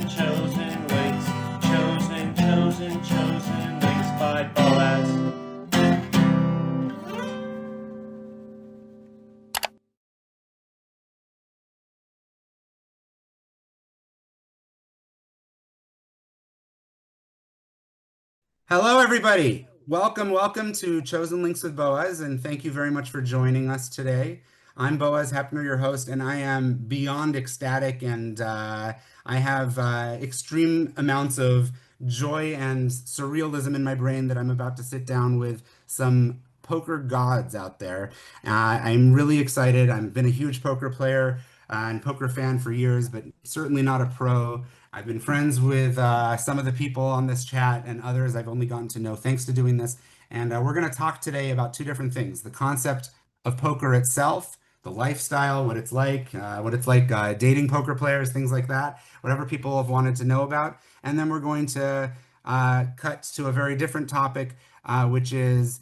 chosen links. Chosen links by Boaz. Hello, everybody. Welcome to Chosen Links with Boaz, and thank you very much for joining us today. I'm Boaz Hepner, your host, and I am beyond ecstatic, and I have extreme amounts of joy and surrealism in my brain that I'm about to sit down with some poker gods out there. I'm really excited. I've been a huge poker player and poker fan for years, but certainly not a pro. I've been friends with some of the people on this chat and others I've only gotten to know thanks to doing this. And we're going to talk today about two different things: the concept of poker itself, the lifestyle, what it's like dating poker players, things like that, whatever people have wanted to know about. And then we're going to cut to a very different topic, which is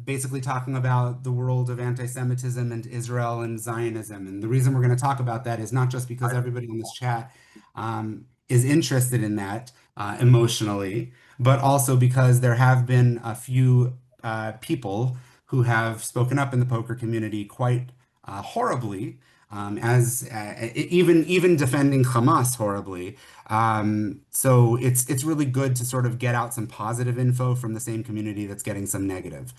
basically talking about the world of anti-Semitism and Israel and Zionism. And the reason we're going to talk about that is not just because everybody in this chat is interested in that emotionally, but also because there have been a few people who have spoken up in the poker community quite horribly, as even defending Hamas horribly. So it's really good to sort of get out some positive info from the same community that's getting some negative.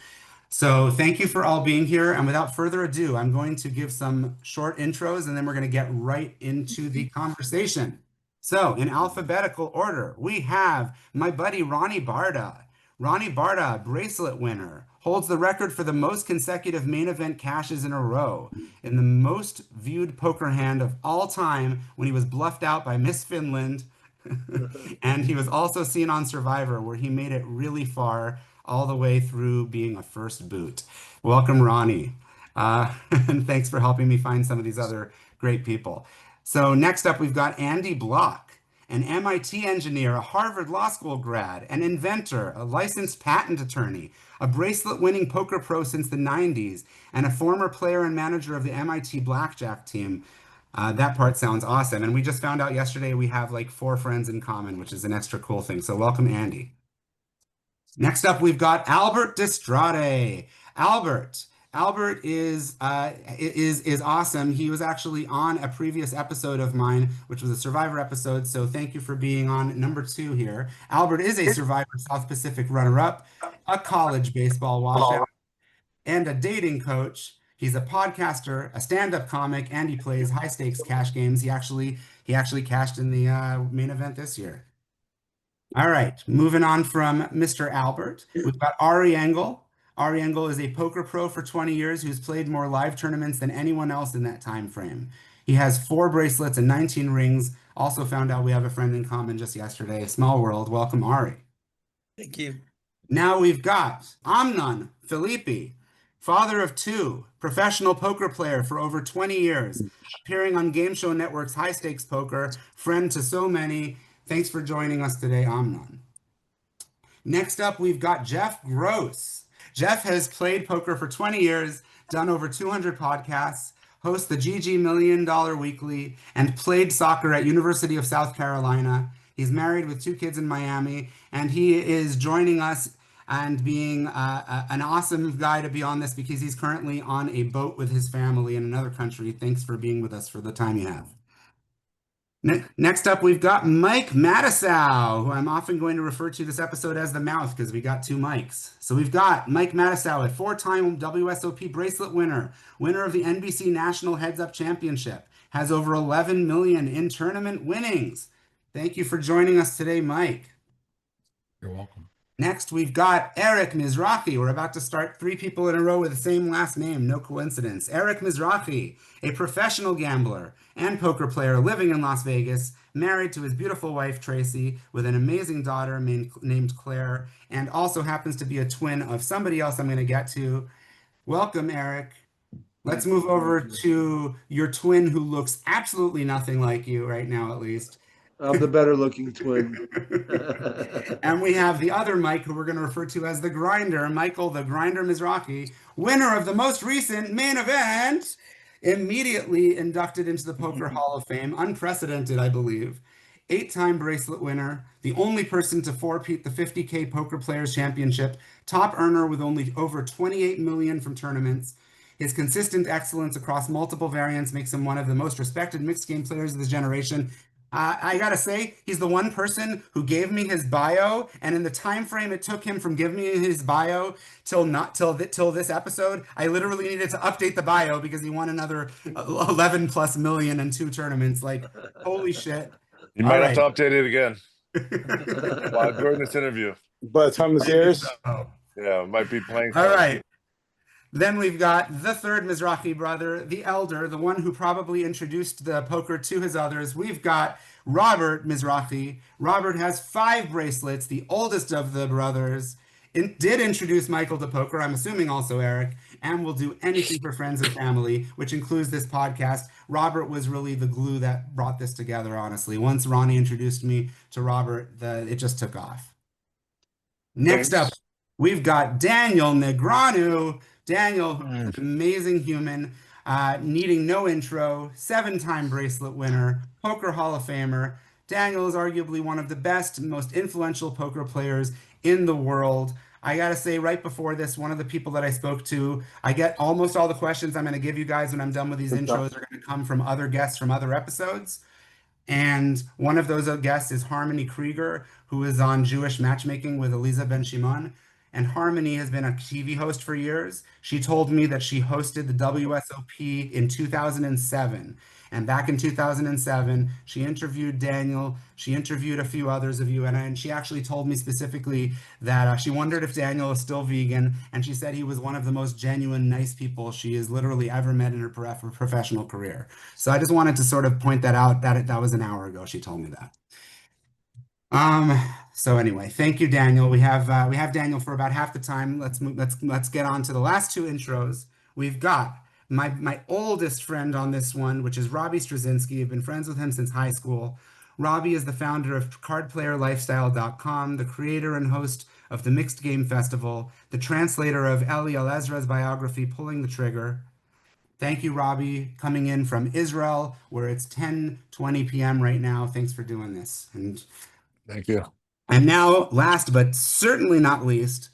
So thank you for all being here. And without further ado, I'm going to give some short intros and then we're going to get right into the conversation. So in alphabetical order, we have my buddy Ronnie Bardah. Ronnie Bardah, bracelet winner, holds the record for the most consecutive main event cashes in a row in the most viewed poker hand of all time when he was bluffed out by Miss Finland. And he was also seen on Survivor, where he made it really far, all the way through being a first boot. Welcome, Ronnie. And thanks for helping me find some of these other great people. So next up, we've got Andy Bloch, an MIT engineer, a Harvard Law School grad, an inventor, a licensed patent attorney, a bracelet-winning poker pro since the 90s, and a former player and manager of the MIT blackjack team. That part sounds awesome. And we just found out yesterday we have like 4 friends in common, which is an extra cool thing. So welcome, Andy. Next up, we've got Albert Destrade. Albert is awesome. He was actually on a previous episode of mine, which was a Survivor episode. So thank you for being on number 2 here. Albert is a Survivor South Pacific runner-up, a college baseball washout, and a dating coach. He's a podcaster, a stand-up comic, and he plays high-stakes cash games. He actually cashed in the main event this year. All right, moving on from Mr. Albert, we've got Ari Engel. Ari Engel is a poker pro for 20 years who's played more live tournaments than anyone else in that time frame. He has 4 bracelets and 19 rings. Also found out we have a friend in common just yesterday. Small world. Welcome, Ari. Thank you. Now we've got Amnon Filippi, father of 2, professional poker player for over 20 years, appearing on Game Show Network's High Stakes Poker, friend to so many. Thanks for joining us today, Amnon. Next up, we've got Jeff Gross. Jeff has played poker for 20 years, done over 200 podcasts, hosts the GG $1 Million Weekly, and played soccer at University of South Carolina. He's married with 2 kids in Miami, and he is joining us and being an awesome guy to be on this because he's currently on a boat with his family in another country. Thanks for being with us for the time you have. Next up, we've got Mike Matusow, who I'm often going to refer to this episode as the mouth because we got 2 mics. So we've got Mike Matusow, a 4-time WSOP bracelet winner, winner of the NBC National Heads Up Championship, has over 11 million in tournament winnings. Thank you for joining us today, Mike. You're welcome. Next, we've got Eric Mizrachi. We're about to start 3 people in a row with the same last name. No coincidence. Eric Mizrachi, a professional gambler and poker player living in Las Vegas, married to his beautiful wife, Tracy, with an amazing daughter named Claire, and also happens to be a twin of somebody else I'm going to get to. Welcome, Eric. Let's move over to your twin who looks absolutely nothing like you right now, at least. I'm the better looking twin. And we have the other Mike, who we're going to refer to as the Grinder, Michael the Grinder Mizrachi, winner of the most recent main event, immediately inducted into the Poker Hall of Fame, unprecedented, I believe. 8-time bracelet winner, the only person to four-peat the 50K Poker Players Championship, top earner with only over 28 million from tournaments. His consistent excellence across multiple variants makes him one of the most respected mixed game players of this generation. I gotta say, he's the one person who gave me his bio, and in the time frame it took him from giving me his bio till this episode, I literally needed to update the bio because he won another 11 plus million in 2 tournaments. Like, holy shit! You All might have to right. update it again while during this interview. By the time this airs, Yeah, might be playing. All right. Then we've got the third Mizrachi brother, the elder, the one who probably introduced the poker to his others. We've got Robert Mizrachi. Robert has 5 bracelets, the oldest of the brothers. Did introduce Michael to poker, I'm assuming also Eric, and will do anything for friends and family, which includes this podcast. Robert was really the glue that brought this together, honestly. Once Ronnie introduced me to Robert, it just took off. Next up, we've got Daniel Negreanu. Daniel, amazing human, needing no intro, 7-time bracelet winner, Poker Hall of Famer. Daniel is arguably one of the best, most influential poker players in the world. I gotta say, right before this, one of the people that I spoke to, I get almost all the questions I'm gonna give you guys when I'm done with these intros are gonna come from other guests from other episodes. And one of those guests is Harmony Krieger, who is on Jewish Matchmaking with Eliza Ben Shimon. And Harmony has been a TV host for years. She told me that she hosted the WSOP in 2007. And back in 2007, she interviewed Daniel. She interviewed a few others of you. And she actually told me specifically that she wondered if Daniel is still vegan. And she said he was one of the most genuine, nice people she has literally ever met in her professional career. So I just wanted to sort of point that out. That was an hour ago. She told me that. So anyway, thank you, Daniel. We have Daniel for about half the time. Let's get on to the last 2 intros. We've got my oldest friend on this one, which is Robbie Straczynski. I've been friends with him since high school. Robbie is the founder of cardplayerlifestyle.com, the creator and host of the Mixed Game Festival, the translator of Eli Elezra's biography, Pulling the Trigger. Thank you, Robbie, coming in from Israel, where it's 10:20 p.m. right now. Thanks for doing this. And Thank you. and now, last but certainly not least,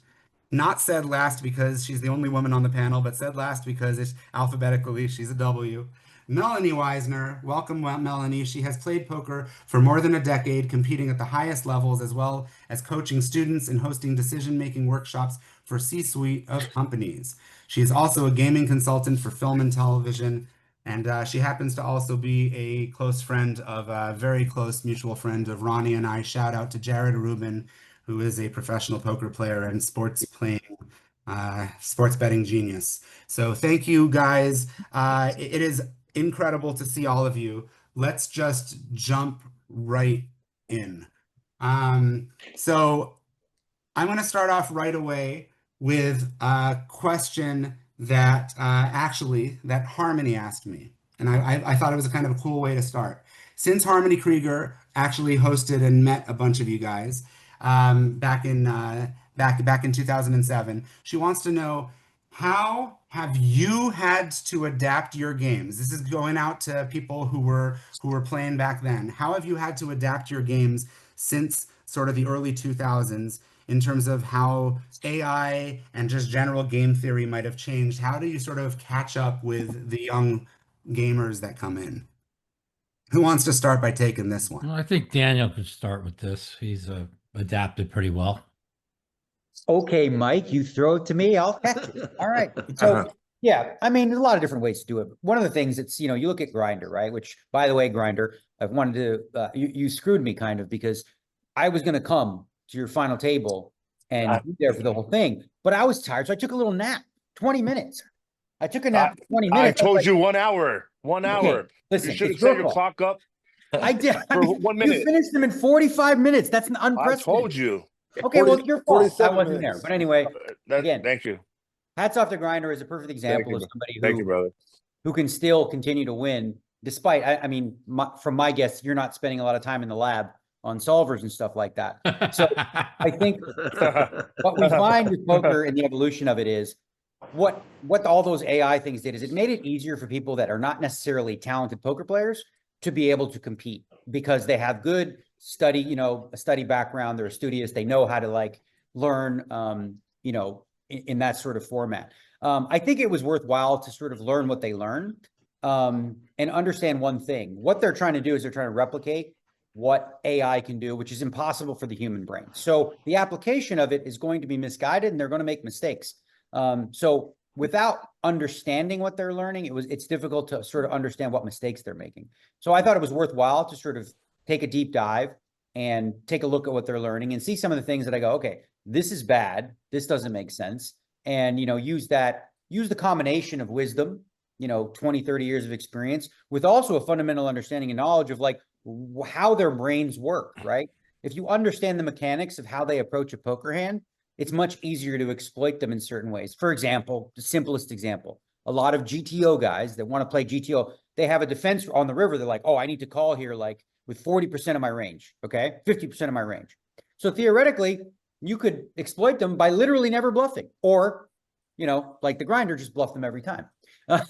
not said last because she's the only woman on the panel, but said last because it's alphabetically, she's a W. Melanie Weisner. Welcome, Melanie. She has played poker for more than a decade, competing at the highest levels, as well as coaching students and hosting decision-making workshops for C-suite of companies. She is also a gaming consultant for film and television, and she happens to also be a close friend of a very close mutual friend of Ronnie and I. Shout out to Jared Rubin, who is a professional poker player and sports betting genius. So thank you, guys. It is incredible to see all of you. Let's just jump right in. So I'm going to start off right away with a question that that Harmony asked me. And I thought it was a kind of a cool way to start. Since Harmony Krieger actually hosted and met a bunch of you guys back in 2007, she wants to know, how have you had to adapt your games? This is going out to people who were playing back then. How have you had to adapt your games since sort of the early 2000s in terms of how AI and just general game theory might have changed? How do you sort of catch up with the young gamers that come in? Who wants to start by taking this one? Well, I think Daniel could start with this. He's adapted pretty well. Okay, Mike, you throw it to me, I'll catch it. All right. So, yeah, I mean, there's a lot of different ways to do it. One of the things that's, you look at Grindr, right? Which, by the way, Grindr, I've wanted to, you screwed me kind of, because I was going to come to your final table and be there for the whole thing, but I was tired, so I took a little nap, 20 minutes. I took a nap for 20 minutes. I told you 1 hour. 1 hour. Okay, listen, you should have set your clock up. I did. For 1 minute. You finished them in 45 minutes. That's an unprecedented. I told you. Okay, well, your fault. I wasn't minutes. there. But anyway, again, thank you. hats off to Grindr is a perfect example of somebody Thank you, brother. who can still continue to win, despite, I mean, from my guess, you're not spending a lot of time in the lab on solvers and stuff like that. So I think what we find with poker and the evolution of it is what all those AI things did is it made it easier for people that are not necessarily talented poker players to be able to compete, because they have good study, a study background. They're studious. They know how to like learn, in that sort of format. I think it was worthwhile to sort of learn what they learned and understand one thing. What they're trying to do is they're trying to replicate what AI can do, which is impossible for the human brain. So the application of it is going to be misguided and they're going to make mistakes. So without understanding what they're learning, it's difficult to sort of understand what mistakes they're making. So I thought it was worthwhile to sort of take a deep dive and take a look at what they're learning and see some of the things that I go, okay, this is bad. This doesn't make sense. And, use the combination of wisdom, 20, 30 years of experience with also a fundamental understanding and knowledge of like how their brains work, right? If you understand the mechanics of how they approach a poker hand, it's much easier to exploit them in certain ways. For example, the simplest example, a lot of GTO guys that want to play GTO, they have a defense on the river. They're like, oh, I need to call here like with 40% of my range, okay? 50% of my range. So theoretically, you could exploit them by literally never bluffing or, like the grinder, just bluff them every time. But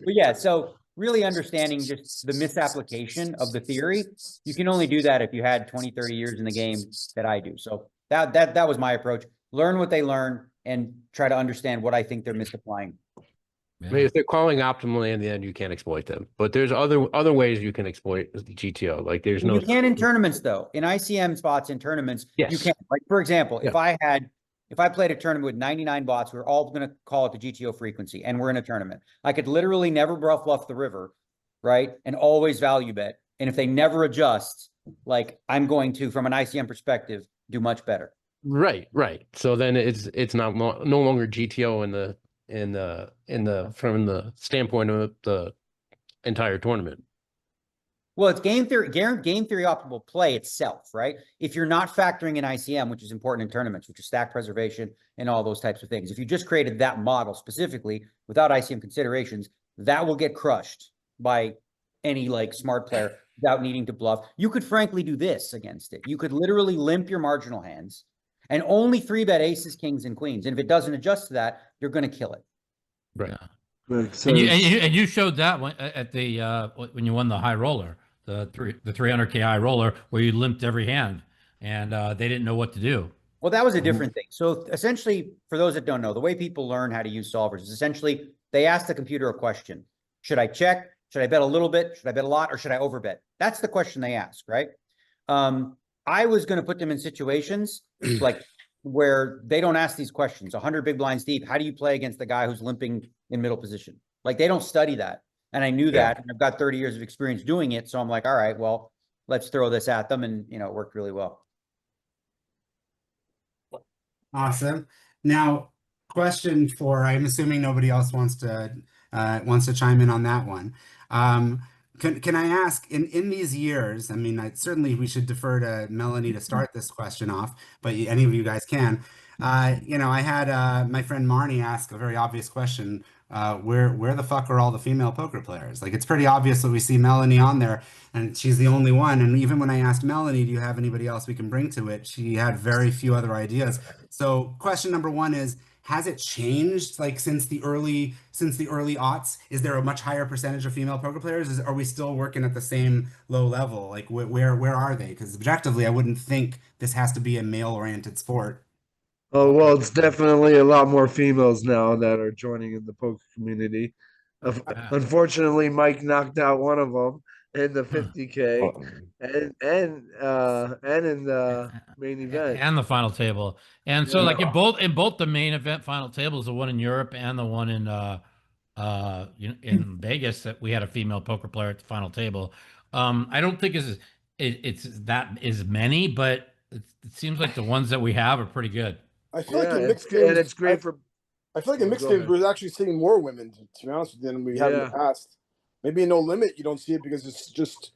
yeah, so really understanding just the misapplication of the theory, you can only do that if you had 20, 30 years in the game that I do. So that was my approach. Learn what they learn and try to understand what I think they're misapplying. I mean, if they're calling optimally in the end, you can't exploit them. But there's other ways you can exploit the GTO. Like there's no. You can in tournaments though. In ICM spots in tournaments, yes. You can. Like for example, if I played a tournament with 99 bots, we're all going to call it the GTO frequency, and we're in a tournament. I could literally never bluff the river, right, and always value bet. And if they never adjust, like I'm going to, from an ICM perspective, do much better. Right. So then it's no longer GTO from the standpoint of the entire tournament. Well, it's game theory optimal play itself, right? If you're not factoring in ICM, which is important in tournaments, which is stack preservation and all those types of things. If you just created that model specifically without ICM considerations, that will get crushed by any like smart player without needing to bluff. You could frankly do this against it. You could literally limp your marginal hands and only 3-bet aces, kings, and queens. And if it doesn't adjust to that, you're going to kill it. Right. Yeah. So And you showed that at the when you won the high roller, the 300K high roller, where you limped every hand, and they didn't know what to do. Well, that was a different thing. So essentially, for those that don't know, the way people learn how to use solvers is essentially they ask the computer a question. Should I check? Should I bet a little bit? Should I bet a lot? Or should I overbet? That's the question they ask, right? I was going to put them in situations like where they don't ask these questions. 100 big blinds deep. How do you play against the guy who's limping in middle position? Like they don't study that. And I knew that, and I've got 30 years of experience doing it. So I'm like, all right, well, let's throw this at them. And, it worked really well. Awesome. Now, question for, I'm assuming nobody else wants to chime in on that one. Can I ask, in these years, I mean, certainly we should defer to Melanie to start this question off, but any of you guys can. I had my friend Marnie ask a very obvious question. Where the fuck are all the female poker players? Like, it's pretty obvious that we see Melanie on there and she's the only one. And even when I asked Melanie, do you have anybody else we can bring to it? She had very few other ideas. So question number one is, has it changed like since the early aughts? Is there a much higher percentage of female poker players? Are we still working at the same low level? Like where are they? Because objectively, I wouldn't think this has to be a male-oriented sport. Oh, well, it's definitely a lot more females now that are joining in the poker community. Unfortunately, Mike knocked out one of them in the 50K and in the main event. And the final table. And so like in both the main event final tables, the one in Europe and the one in Vegas, that we had a female poker player at the final table. I don't think it's that is many, but it seems like the ones that we have are pretty good. I feel like in mixed games, and it's great for. I feel like in mixed games, we're actually seeing more women, to be honest with you, than we have in the past. Maybe in No Limit, you don't see it because it's just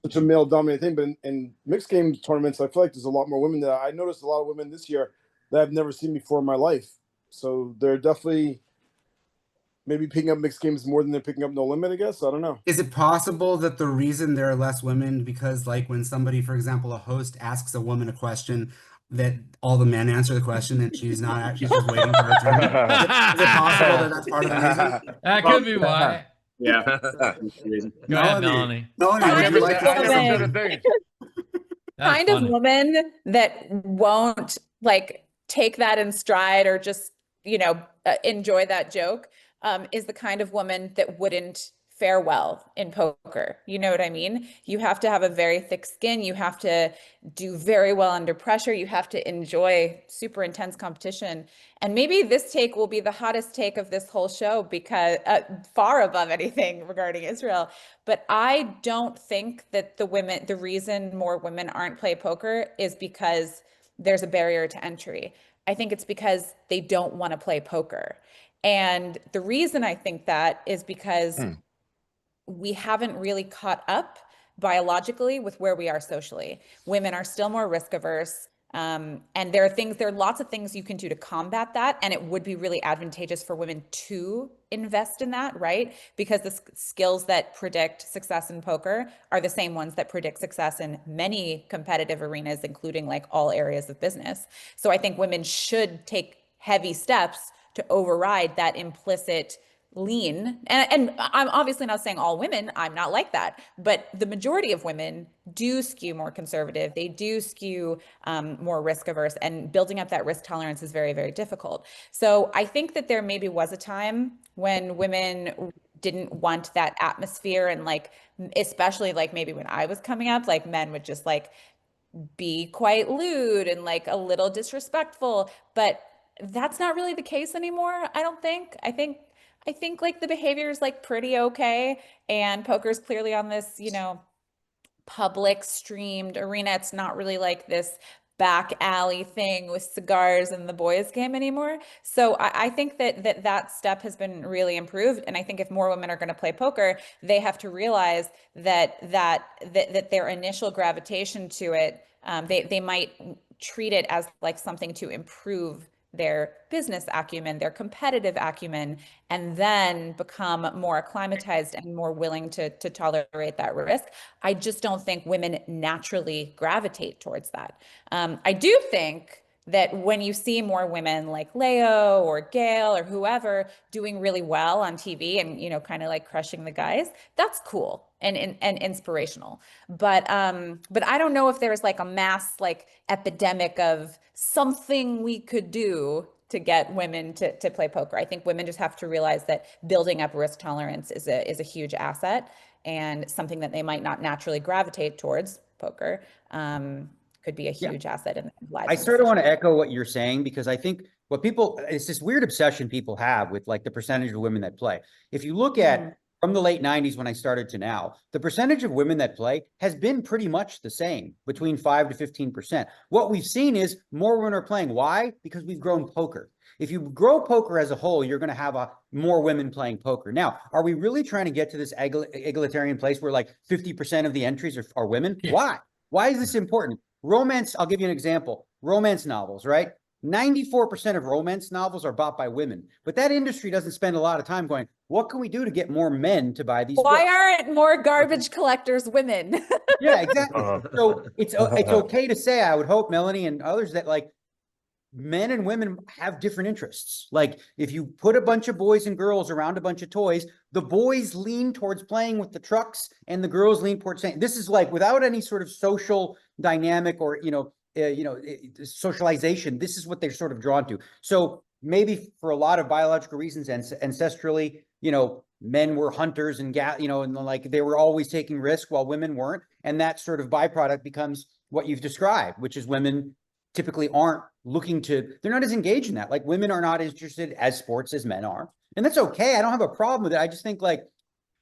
such a male-dominated thing. But in mixed game tournaments, I feel like there's a lot more women. I noticed a lot of women this year that I've never seen before in my life. So they're definitely maybe picking up mixed games more than they're picking up No Limit, I guess. I don't know. Is it possible that the reason there are less women because, like, when somebody, for example, a host asks a woman a question, that all the men answer the question and she's not, she's just waiting for her turn? Is it possible that that's part of the reason? That could be why. Yeah. Go ahead, Melanie, Melanie. I would never you like said, to I say never said a something? thing. That's Kind of funny. woman that won't like take that in stride or just, enjoy that joke, is the kind of woman that wouldn't fare well in poker. You know what I mean? You have to have a very thick skin. You have to do very well under pressure. You have to enjoy super intense competition. And maybe this take will be the hottest take of this whole show because far above anything regarding Israel. But I don't think that the reason more women aren't play poker is because there's a barrier to entry. I think it's because they don't want to play poker. And the reason I think that is because we haven't really caught up biologically with where we are socially. Women are still more risk averse. And there are lots of things you can do to combat that. And it would be really advantageous for women to invest in that, right? Because the skills that predict success in poker are the same ones that predict success in many competitive arenas, including like all areas of business. So I think women should take heavy steps to override that implicit lean. And I'm obviously not saying all women, I'm not like that, but the majority of women do skew more conservative. They do skew more risk averse, and building up that risk tolerance is very, very difficult. So I think that there maybe was a time when women didn't want that atmosphere, and like, especially like maybe when I was coming up, like men would just like be quite lewd and like a little disrespectful, but that's not really the case anymore. I don't think. I think like the behavior is like pretty okay, and poker's clearly on this, public streamed arena. It's not really like this back alley thing with cigars and the boys game anymore. So I think that step has been really improved. And I think if more women are going to play poker, they have to realize that their initial gravitation to it, they might treat it as like something to improve their business acumen, their competitive acumen, and then become more acclimatized and more willing to tolerate that risk. I just don't think women naturally gravitate towards that. I do think that when you see more women like Leo or Gail or whoever doing really well on TV and, kind of like crushing the guys, that's cool and inspirational. But I don't know if there's like a mass like epidemic of something we could do to get women to play poker. I think women just have to realize that building up risk tolerance is a huge asset, and something that they might not naturally gravitate towards, poker, could be a huge asset in their lives. I sort of want to echo what you're saying, because I think it's this weird obsession people have with like the percentage of women that play. If you look at from the late 90s when I started to now, the percentage of women that play has been pretty much the same, between 5 to 15%. What we've seen is more women are playing. Why? Because we've grown poker. If you grow poker as a whole, you're going to have more women playing poker. Now, are we really trying to get to this egalitarian place where like 50% of the entries are women? Yeah. Why? Why is this important? Romance, I'll give you an example. Romance novels, right? 94% of romance novels are bought by women, but that industry doesn't spend a lot of time going, what can we do to get more men to buy these Why books? aren't more garbage collectors women? Yeah, exactly. So it's okay to say, I would hope, Melanie and others, that like men and women have different interests. Like if you put a bunch of boys and girls around a bunch of toys, the boys lean towards playing with the trucks and the girls lean towards saying, this is like without any sort of social dynamic or, socialization, this is what they're sort of drawn to. So maybe for a lot of biological reasons, ancestrally, men were hunters and and like they were always taking risks while women weren't. And that sort of byproduct becomes what you've described, which is women typically aren't they're not as engaged in that. Like women are not as interested as sports as men are. And that's okay. I don't have a problem with it. I just think like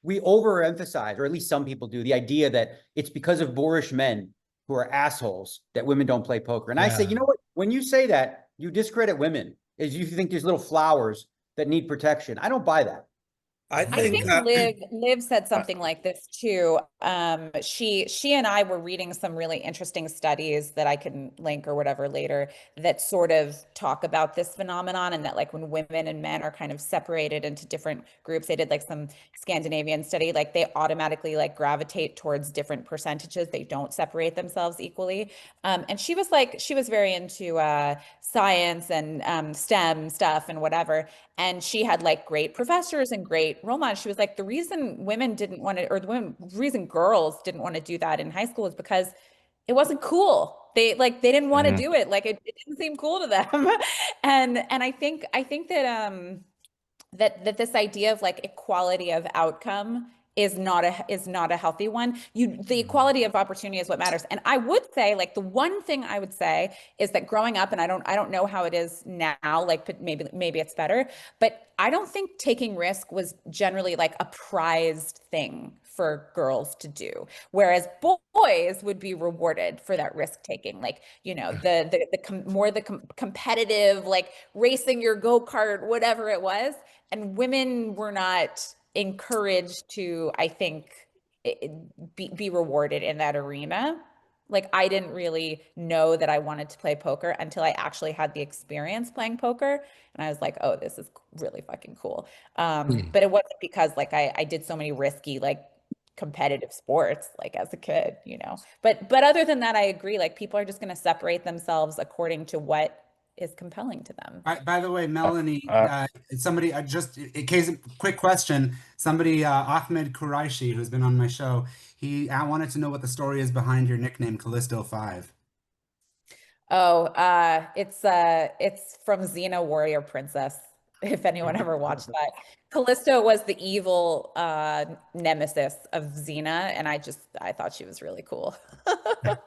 we overemphasize, or at least some people do, the idea that it's because of boorish men who are assholes that women don't play poker. And I say, you know what? When you say that, you discredit women, as you think there's little flowers that need protection. I don't buy that. I think Liv said something like this too. She and I were reading some really interesting studies that I can link or whatever later that sort of talk about this phenomenon, and that like when women and men are kind of separated into different groups, they did like some Scandinavian study, like they automatically like gravitate towards different percentages. They don't separate themselves equally. And she was very into science and STEM stuff and whatever. And she had like great professors and great role models. She was like, the reason women didn't want to, or the reason girls didn't want to do that in high school is because it wasn't cool. They didn't want to do it. Like it didn't seem cool to them. And I think that that this idea of like equality of outcome is not a healthy one. The equality of opportunity is what matters. And I would say, like, the one thing I would say is that growing up, and I don't know how it is now, like maybe it's better, but I don't think taking risk was generally like a prized thing for girls to do, whereas boys would be rewarded for that risk taking, like, you know, the competitive, like racing your go-kart, whatever it was. And women were not encouraged to, I think, be rewarded in that arena. Like, I didn't really know that I wanted to play poker until I actually had the experience playing poker. And I was like, oh, this is really fucking cool. But it wasn't because like I did so many risky, like, competitive sports, like as a kid, you know. But other than that, I agree. Like, people are just going to separate themselves according to what is compelling to them. By the way, Melanie, somebody quick question. Somebody, Ahmed Quraishi, who's been on my show, I wanted to know what the story is behind your nickname, Callisto 5. Oh, it's from Xena Warrior Princess. If anyone ever watched that, Callisto was the evil nemesis of Xena, and I thought she was really cool.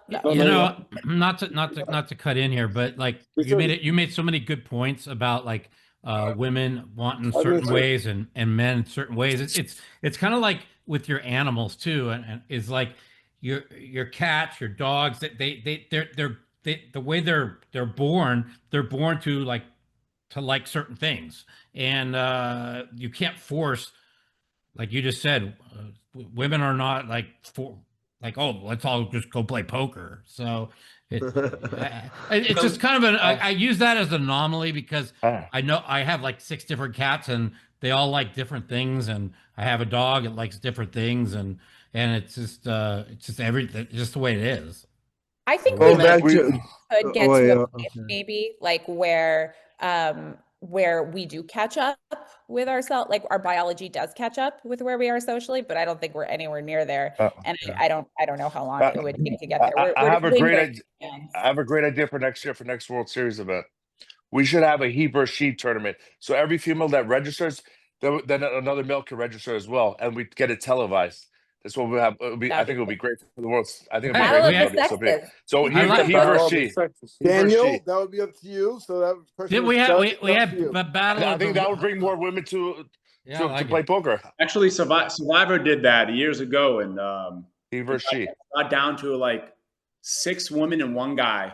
You know, not to cut in here, but like you made so many good points about like women wanting certain ways and men certain ways. It's kind of like with your animals too, and it's like your cats, your dogs, that the way they're born to like certain things, and you can't force, like you just said, women are not like oh, let's all just go play poker. So it's just kind of I use that as an anomaly because I know I have like 6 different cats and they all like different things, and I have a dog that likes different things, and it's just everything, just the way it is. I think we could get to a place maybe like where we do catch up with ourselves, like our biology does catch up with where we are socially, but I don't think we're anywhere near there. And I don't know how long it would take to get there. I have a great idea for next year, for next World Series event. We should have a he versus she tournament. So every female that registers, then another male can register as well, and we get it televised. That's what we have. I think it'll be great for the world. I think it'll be great for the WSOP. So he versus she. Daniel, that would be up to you. So that Did we have battle? I think that would bring more women to play poker. Actually, Survivor did that years ago, and he versus she got down to like 6 women and 1 guy.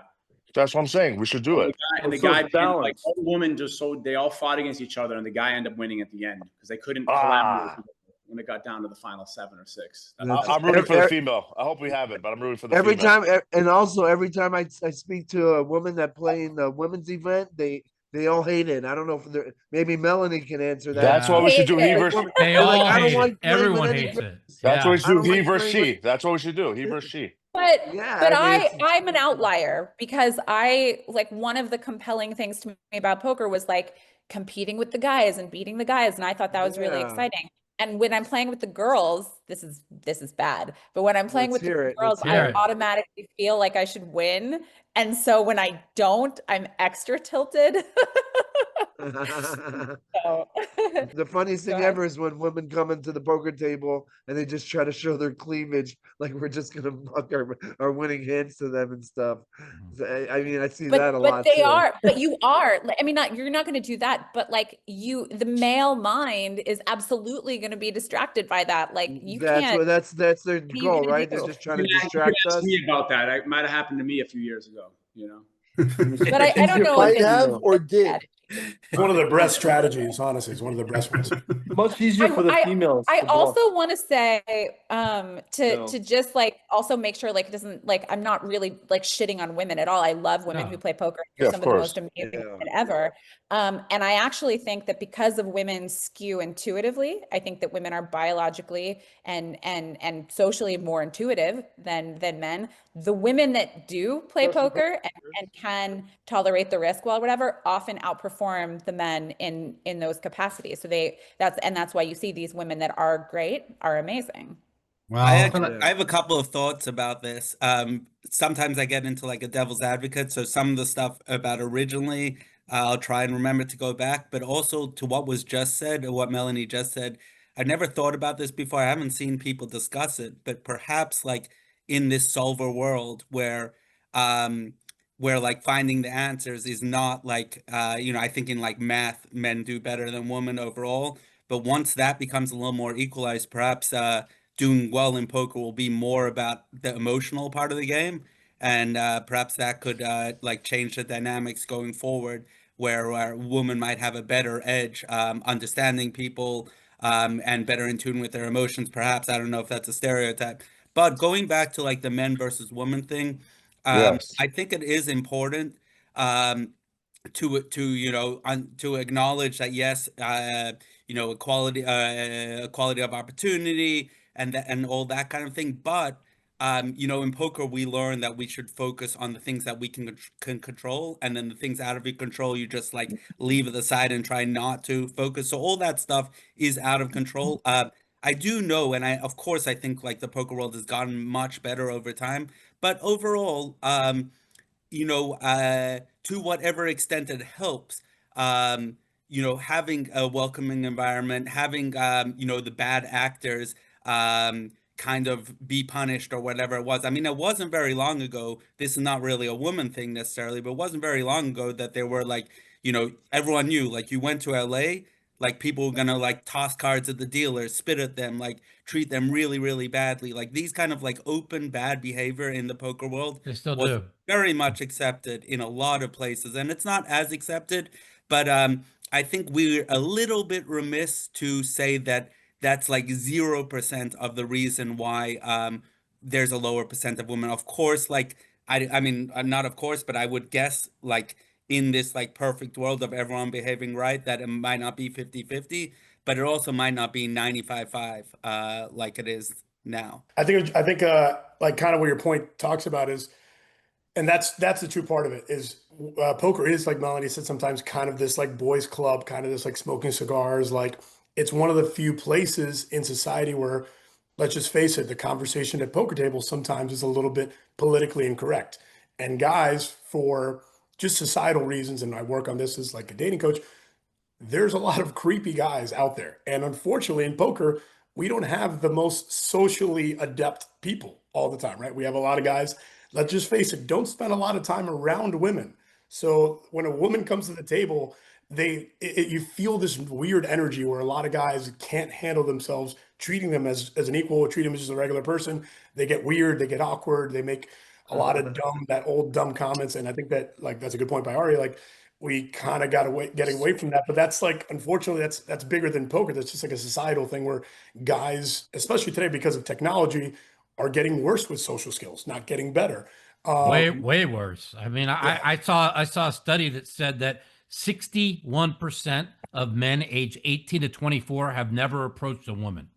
That's what I'm saying. We should do it. And the guy, like all the women, they all fought against each other, and the guy ended up winning at the end because they couldn't collaborate when it got down to the final 7 or 6. I'm rooting for the female. I hope we have it, but I'm rooting for the every female. time. And also every time I speak to a woman that play in the women's event, they all hate it. I don't know if maybe Melanie can answer that. That's what we should do. He versus they all hate it. Everyone hates it. That's what we should do. He versus she. That's what we should do. He versus she. But I'm an outlier because one of the compelling things to me about poker was like competing with the guys and beating the guys, and I thought that was really exciting. And when I'm playing with the girls, this is bad. But when I'm playing with the girls, I automatically feel like I should win. And so when I don't, I'm extra tilted. The funniest thing ever is when women come into the poker table and they just try to show their cleavage, like we're just gonna muck our winning hands to them and stuff. I mean, I see that a lot. But you are. I mean, you're not going to do that. But like the male mind is absolutely going to be distracted by that. Like that's their goal, right? They're just trying to distract us. Me about that. It might have happened to me a few years ago. You know. But I don't know if I have or did. It's one of the best strategies, honestly. It's one of the best ones. Much easier for the females. I also want to say to just like also make sure like it doesn't like I'm not really like shitting on women at all. I love women who play poker. They're some of the most amazing women ever. And I actually think that because of women skew intuitively, I think that women are biologically and socially more intuitive than men. The women that do play poker and can tolerate the risk, well, whatever, often outperform outperform the men in those capacities. So that's why you see these women that are great are amazing. Well, I have a couple of thoughts about this. Sometimes I get into like a devil's advocate. So some of the stuff about originally, I'll try and remember to go back, but also to what was just said or what Melanie just said. I never thought about this before. I haven't seen people discuss it, but perhaps like in this solver world where like finding the answers is not like, I think in like math, men do better than women overall. But once that becomes a little more equalized, perhaps doing well in poker will be more about the emotional part of the game. And perhaps that could like change the dynamics going forward, where a woman might have a better edge, understanding people and better in tune with their emotions. Perhaps, I don't know if that's a stereotype. But going back to like the men versus women thing, Yes. I think it is important to acknowledge that yes, equality of opportunity and all that kind of thing. But in poker we learn that we should focus on the things that we can control, and then the things out of your control you just like leave it aside and try not to focus. So all that stuff is out of control. I do know, and I think like the poker world has gotten much better over time, but overall, to whatever extent it helps, having a welcoming environment, having, the bad actors kind of be punished or whatever it was. I mean, it wasn't very long ago, this is not really a woman thing necessarily, but it wasn't very long ago that there were like, everyone knew, like you went to LA, like people were gonna like toss cards at the dealers, spit at them, like treat them really, really badly. Like these kind of like open bad behavior in the poker world They still was do. very much accepted in a lot of places, and it's not as accepted, but I think we're a little bit remiss to say that that's like 0% of the reason why there's a lower percent of women. Of course, like I mean, not of course, but I would guess like in this like perfect world of everyone behaving right, that it might not be 50-50, but it also might not be 95-5 like it is now. I think like kind of what your point talks about is, and that's the true part of it is poker is, like Melanie said, sometimes kind of this like boys club, kind of this like smoking cigars. Like it's one of the few places in society where, let's just face it, the conversation at poker tables sometimes is a little bit politically incorrect. And guys, for just societal reasons, and I work on this as like a dating coach, there's a lot of creepy guys out there. And unfortunately in poker, we don't have the most socially adept people all the time, right? We have a lot of guys, let's just face it, don't spend a lot of time around women. So when a woman comes to the table, you feel this weird energy where a lot of guys can't handle themselves, treating them as an equal, treat them as just a regular person. They get weird, they get awkward, they make a lot of dumb comments. And I think that like, that's a good point by Ari. Like we kind of getting away from that, but that's like, unfortunately, that's bigger than poker. That's just like a societal thing where guys, especially today, because of technology, are getting worse with social skills, not getting better. Way worse. I mean, yeah. I saw a study that said that 61% of men age 18 to 24 have never approached a woman.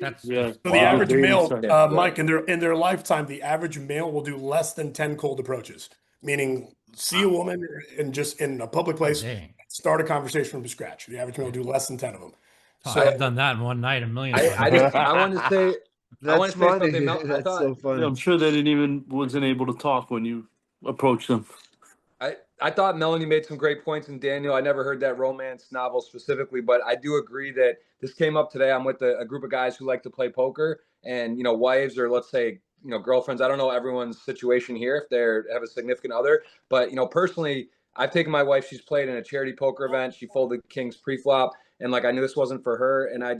That's so the average male, Mike, in their lifetime, the average male will do less than 10 cold approaches, meaning see a woman and just in a public place, start a conversation from scratch. The average male will do less than 10 of them. So I've done that in one night a million times. I want to say that's funny. That's so funny. Yeah, I'm sure they wasn't able to talk when you approached them. I thought Melanie made some great points, and Daniel, I never heard that romance novel specifically, but I do agree that this came up today. I'm with a group of guys who like to play poker, and wives or let's say girlfriends. I don't know everyone's situation here if they have a significant other, but personally, I've taken my wife. She's played in a charity poker event. She folded kings pre-flop, and like I knew this wasn't for her, and I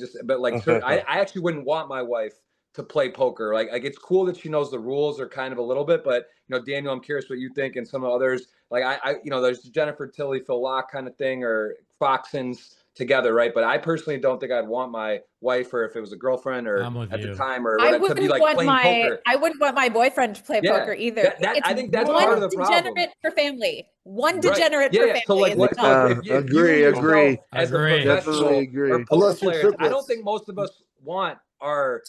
actually wouldn't want my wife to play poker. Like it's cool that she knows the rules or kind of a little bit, but Daniel, I'm curious what you think, and some of others. Like there's Jennifer Tilly, Phil Locke kind of thing, or Foxons together, right? But I personally don't think I'd want my wife, or if it was a girlfriend, or at the time, or whatever, to be like playing poker. I wouldn't want my boyfriend to play poker either. I think that's part of the problem. One degenerate per family. One degenerate per family. So like, agree. As definitely agree. Poker players, I don't think most of us want our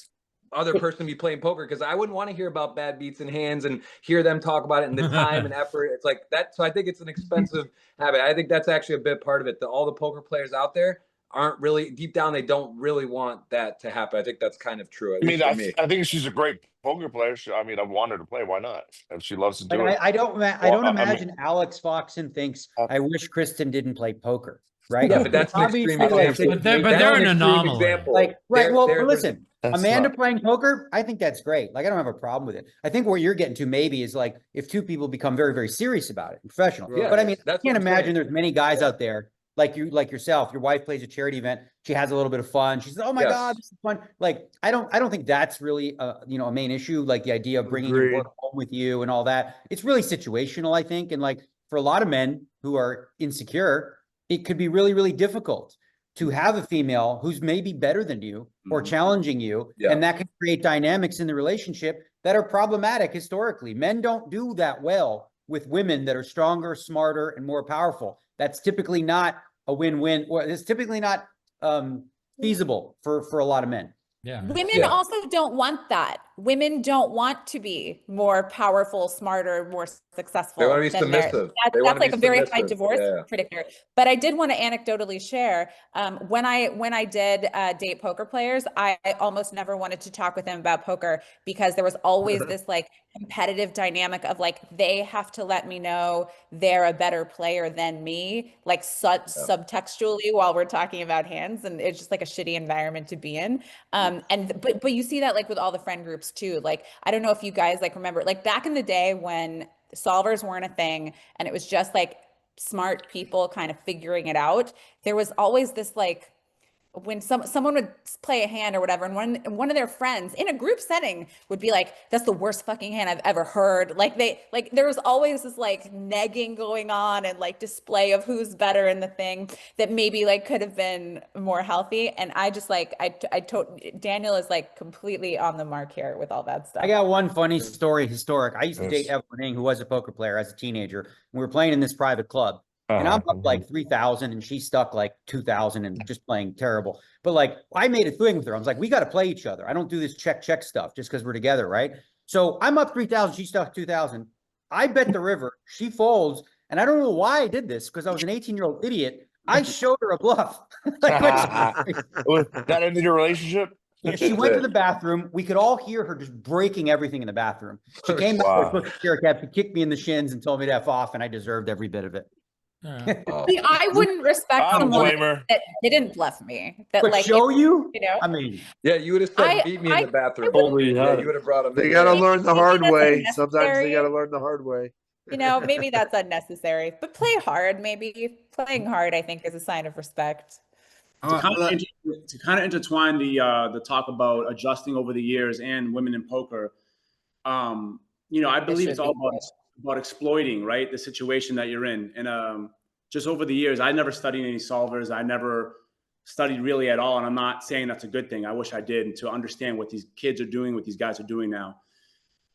other person be playing poker, because I wouldn't want to hear about bad beats and hands and hear them talk about it and the time and effort. It's like that. So I think it's an expensive habit. I think that's actually a big part of it. That all the poker players out there aren't really deep down. They don't really want that to happen. I think that's kind of true. At least for me. I think she's a great poker player. I mean, I want her to play. Why not? If she loves to do it. I don't imagine Alex Foxen thinks, I wish Kristen didn't play poker. Right? Yeah, but that's an extreme example. But they're an anomaly. Like, right. Well, listen, Amanda playing poker, I think that's great. Like, I don't have a problem with it. I think where you're getting to maybe is like if two people become very, very serious about it, professional. Yeah, but I mean, I can't imagine there's many guys out there like yourself. Your wife plays a charity event. She has a little bit of fun. She says, "Oh my God, this is fun." Like, I don't think that's really a main issue. Like the idea of bringing your work home with you and all that. It's really situational, I think. And like for a lot of men who are insecure, it could be really, really difficult to have a female who's maybe better than you or challenging you. Yeah. And that can create dynamics in the relationship that are problematic historically. Men don't do that well with women that are stronger, smarter, and more powerful. That's typically not a win-win, or it's typically not feasible for a lot of men. Yeah. Women also don't want that. Women don't want to be more powerful, smarter, more successful. They want to be submissive. That's like a very high divorce predictor. But I did want to anecdotally share, when I did date poker players, I almost never wanted to talk with them about poker because there was always this like competitive dynamic of like, they have to let me know they're a better player than me, like subtextually while we're talking about hands. And it's just like a shitty environment to be in. But you see that like with all the friend groups too. Like, I don't know if you guys like remember, like back in the day when solvers weren't a thing and it was just like smart people kind of figuring it out, there was always this like, when someone would play a hand or whatever, and one of their friends in a group setting would be like, "That's the worst fucking hand I've ever heard." Like there was always this like negging going on and like display of who's better in the thing that maybe like could have been more healthy. And I just like Daniel is like completely on the mark here with all that stuff. I got one funny story, historic. I used to date Evelyn Ng, who was a poker player as a teenager. We were playing in this private club. And I'm up like 3,000 and she stuck like 2,000 and just playing terrible. But like, I made a thing with her. I was like, we got to play each other. I don't do this check stuff just because we're together, right? So I'm up 3,000. She stuck 2,000. I bet the river. She folds. And I don't know why I did this because I was an 18-year-old idiot. I showed her a bluff. That ended your relationship? Yeah, she went to the bathroom. We could all hear her just breaking everything in the bathroom. She came back with a she kicked me in the shins and told me to F off, and I deserved every bit of it. See, I wouldn't respect someone that didn't bluff me. That but like show you know. I mean, yeah, you would have said beat me in the bathroom. You would have brought him. They got to learn the hard way. Sometimes they got to learn the hard way. You know, maybe that's unnecessary, but play hard. Maybe playing hard, I think, is a sign of respect. To kind of intertwine the talk about adjusting over the years and women in poker, you know, I believe it's all about exploiting, right, the situation that you're in. And just over the years, I never studied any solvers. I never studied really at all. And I'm not saying that's a good thing. I wish I did, to understand what these kids are doing, what these guys are doing now.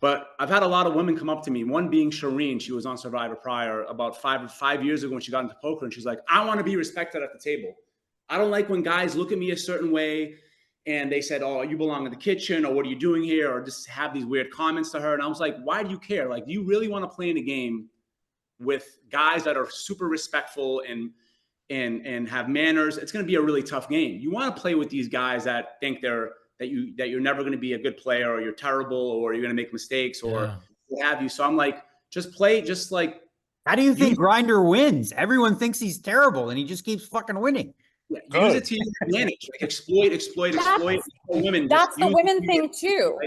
But I've had a lot of women come up to me, one being Shireen. She was on Survivor prior about five years ago when she got into poker. And she's like, I want to be respected at the table. I don't like when guys look at me a certain way and they said, "Oh, you belong in the kitchen," or "What are you doing here?" or just have these weird comments to her. And I was like, why do you care? Like, do you really want to play in a game with guys that are super respectful and have manners? It's going to be a really tough game. You want to play with these guys that think that you're never going to be a good player, or you're terrible, or you're going to make mistakes, or what have you. So I'm like, just play, just like. How do you think Grinder wins? Everyone thinks he's terrible, and he just keeps fucking winning. Yeah, use it to your advantage. Like exploit women. That's the women thing too,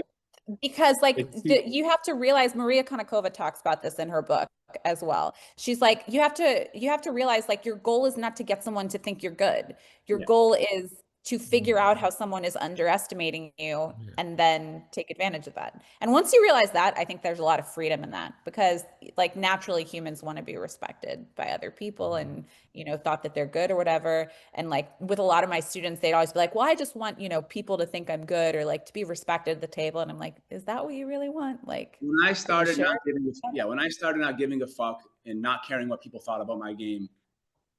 because like you have to realize, Maria Konnikova talks about this in her book as well. She's like, you have to realize, like, your goal is not to get someone to think you're good. Your goal is to figure out how someone is underestimating you and then take advantage of that. And once you realize that, I think there's a lot of freedom in that, because like naturally humans want to be respected by other people and, you know, thought that they're good or whatever. And like with a lot of my students, they'd always be like, well, I just want, you know, people to think I'm good or like to be respected at the table. And I'm like, is that what you really want? Like when I started not giving a fuck and not caring what people thought about my game,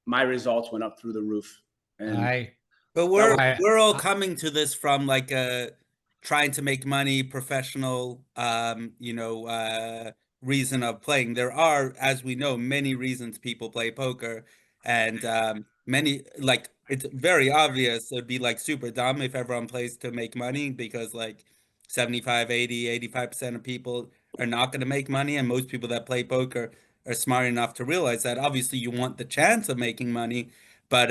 my results went up through the roof. And But we're all coming to this from like a trying to make money, professional, reason of playing. There are, as we know, many reasons people play poker, and many, like, it's very obvious. It'd be like super dumb if everyone plays to make money, because like 75, 80, 85% of people are not going to make money. And most people that play poker are smart enough to realize that. Obviously you want the chance of making money, but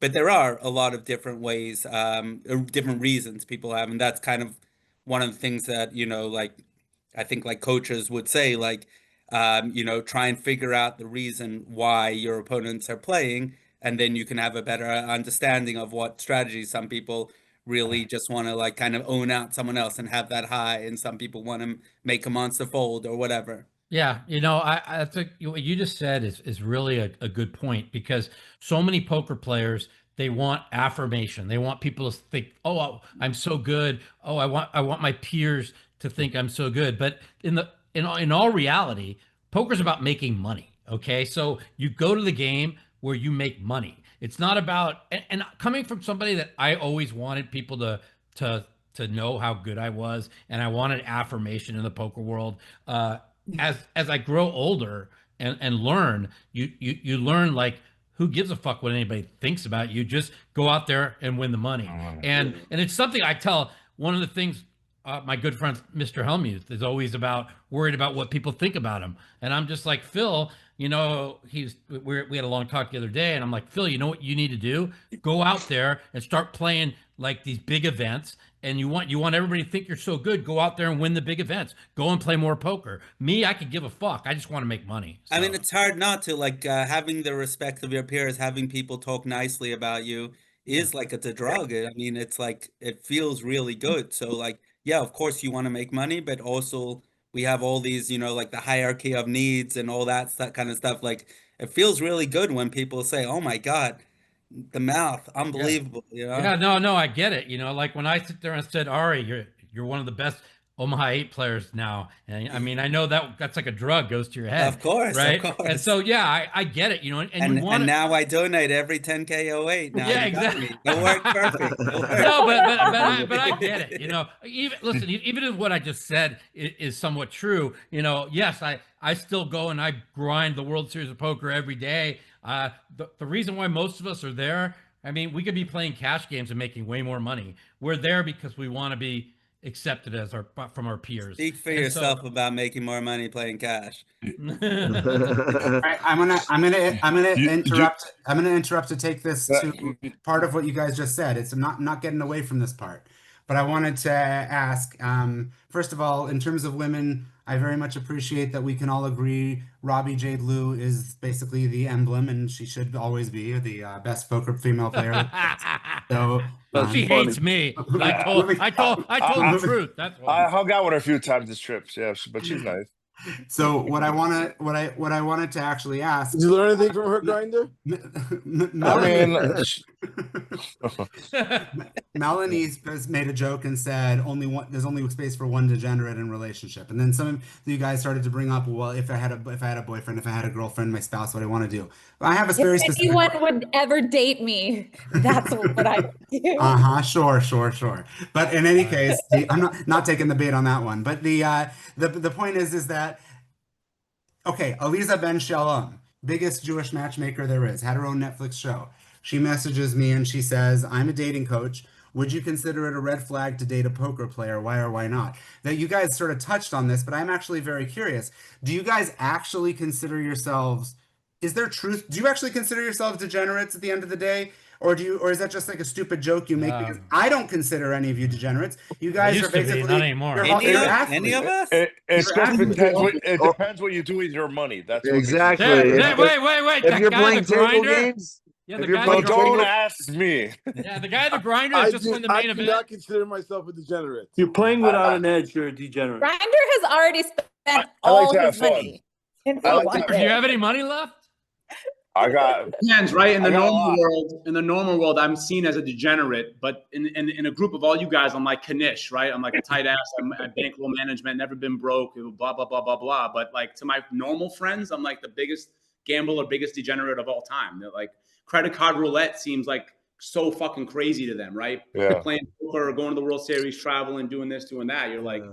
there are a lot of different ways, different reasons people have. And that's kind of one of the things that, like, I think like coaches would say, like, try and figure out the reason why your opponents are playing, and then you can have a better understanding of what strategies. Some people really just want to like kind of own out someone else and have that high, and some people want to make a monster fold or whatever. Yeah, I think what you just said is really a good point, because so many poker players, they want affirmation. They want people to think, "Oh, I'm so good. Oh, I want my peers to think I'm so good." But in all reality, poker's about making money. Okay, so you go to the game where you make money. It's not about, and coming from somebody that I always wanted people to know how good I was, and I wanted affirmation in the poker world. As I grow older and learn, you learn, like, who gives a fuck what anybody thinks about you? Just go out there and win the money. And it's something I tell. One of the things my good friend Mr. Helmuth is always worried about what people think about him. And I'm just like, Phil, we had a long talk the other day, and I'm like, Phil, you know what you need to do? Go out there and start playing like these big events. And you want everybody to think you're so good. Go out there and win the big events. Go and play more poker. Me, I could give a fuck. I just want to make money. So. I mean, it's hard not to, like, having the respect of your peers, having people talk nicely about you is like, it's a drug. I mean, it's like, it feels really good. So like, yeah, of course you want to make money, but also we have all these, like the hierarchy of needs and all that kind of stuff. Like, it feels really good when people say, "Oh my God, the mouth, unbelievable." Yeah, no, I get it. Like when I sit there and said, Ari, you're one of the best Omaha 8 players now. And I mean, I know that's like a drug, goes to your head. Of course, right? Of course. And so, yeah, I get it, and now I donate every 10K08. Now yeah, exactly. It'll work perfect. No, but I get it. Even if what I just said is somewhat true, yes, I still go and I grind the World Series of Poker every day. The reason why most of us are there, I mean, we could be playing cash games and making way more money. We're there because we want to be accepted from our peers. Speak for yourself about making more money playing cash. Right, I'm gonna interrupt. I'm gonna interrupt to take this to part of what you guys just said. It's not getting away from this part, but I wanted to ask. First of all, in terms of women, I very much appreciate that we can all agree Robbie Jade Lou is basically the emblem, and she should always be the best poker female player. So she hates me. I told the truth. That's why. I hung out with her a few times this trip. Yeah, but she's nice. So what I wanted to actually ask. Did you learn anything from her grinder? Melanie has made a joke and said there's only space for one degenerate in relationship, and then some of you guys started to bring up, well, if I had a boyfriend, if I had a girlfriend, my spouse, what I want to do. I have a very specific. If anyone would ever date me, that's what I would do. Sure. But in any case, I'm not taking the bait on that one. But the point is that, okay, Aliza Ben Shalom, biggest Jewish matchmaker there is, had her own Netflix show. She messages me and she says, "I'm a dating coach. Would you consider it a red flag to date a poker player? Why or why not?" That you guys sort of touched on this, but I'm actually very curious. Do you guys actually consider yourselves, is there truth? Do you actually consider yourselves degenerates at the end of the day? Or is that just like a stupid joke you make? Because I don't consider any of you degenerates. You guys are basically not anymore. Any of us? It depends what you do with your money. That's exactly. Wait. If you're playing table games, don't ask me. Yeah, the guy at the grinder is just in the main event. I do not consider myself a degenerate. You're playing without an edge. You're a degenerate. Grinder has already spent all his money. Do you have any money left? I got depends, right? In the normal world, I'm seen as a degenerate, but in a group of all you guys, I'm like Kanish, right? I'm like a tight ass. I'm at bankroll management, never been broke, blah blah blah blah blah. But like to my normal friends, I'm like the biggest gambler, biggest degenerate of all time. They're like credit card roulette seems like so fucking crazy to them, right? Yeah. Playing poker, or going to the World Series, traveling, doing this, doing that. You're like,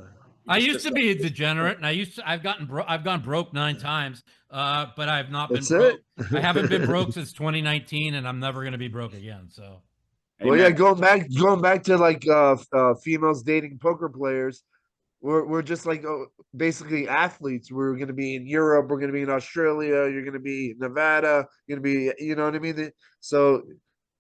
I used to be a degenerate, and I've gone broke 9 times, but I've not been broke. I haven't been broke since 2019, and I'm never going to be broke again. So, well, yeah, going back to like females dating poker players, we're just like basically athletes. We're going to be in Europe, we're going to be in Australia, you're going to be in Nevada, you're going to be, you know what I mean? So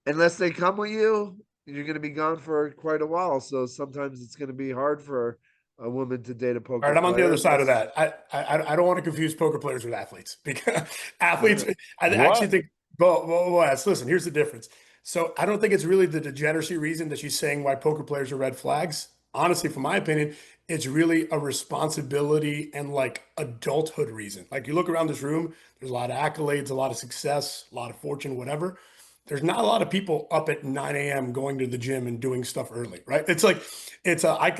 unless they come with you, you're going to be gone for quite a while. So sometimes it's going to be hard for a woman to date a poker. All right, I'm on the player. other side of that. I don't want to confuse poker players with athletes, because athletes. I actually think. Boaz, listen, here's the difference. So I don't think it's really the degeneracy reason that she's saying why poker players are red flags. Honestly, from my opinion, it's really a responsibility and like adulthood reason. Like you look around this room, there's a lot of accolades, a lot of success, a lot of fortune, whatever. There's not a lot of people up at 9 a.m. going to the gym and doing stuff early, right? It's like,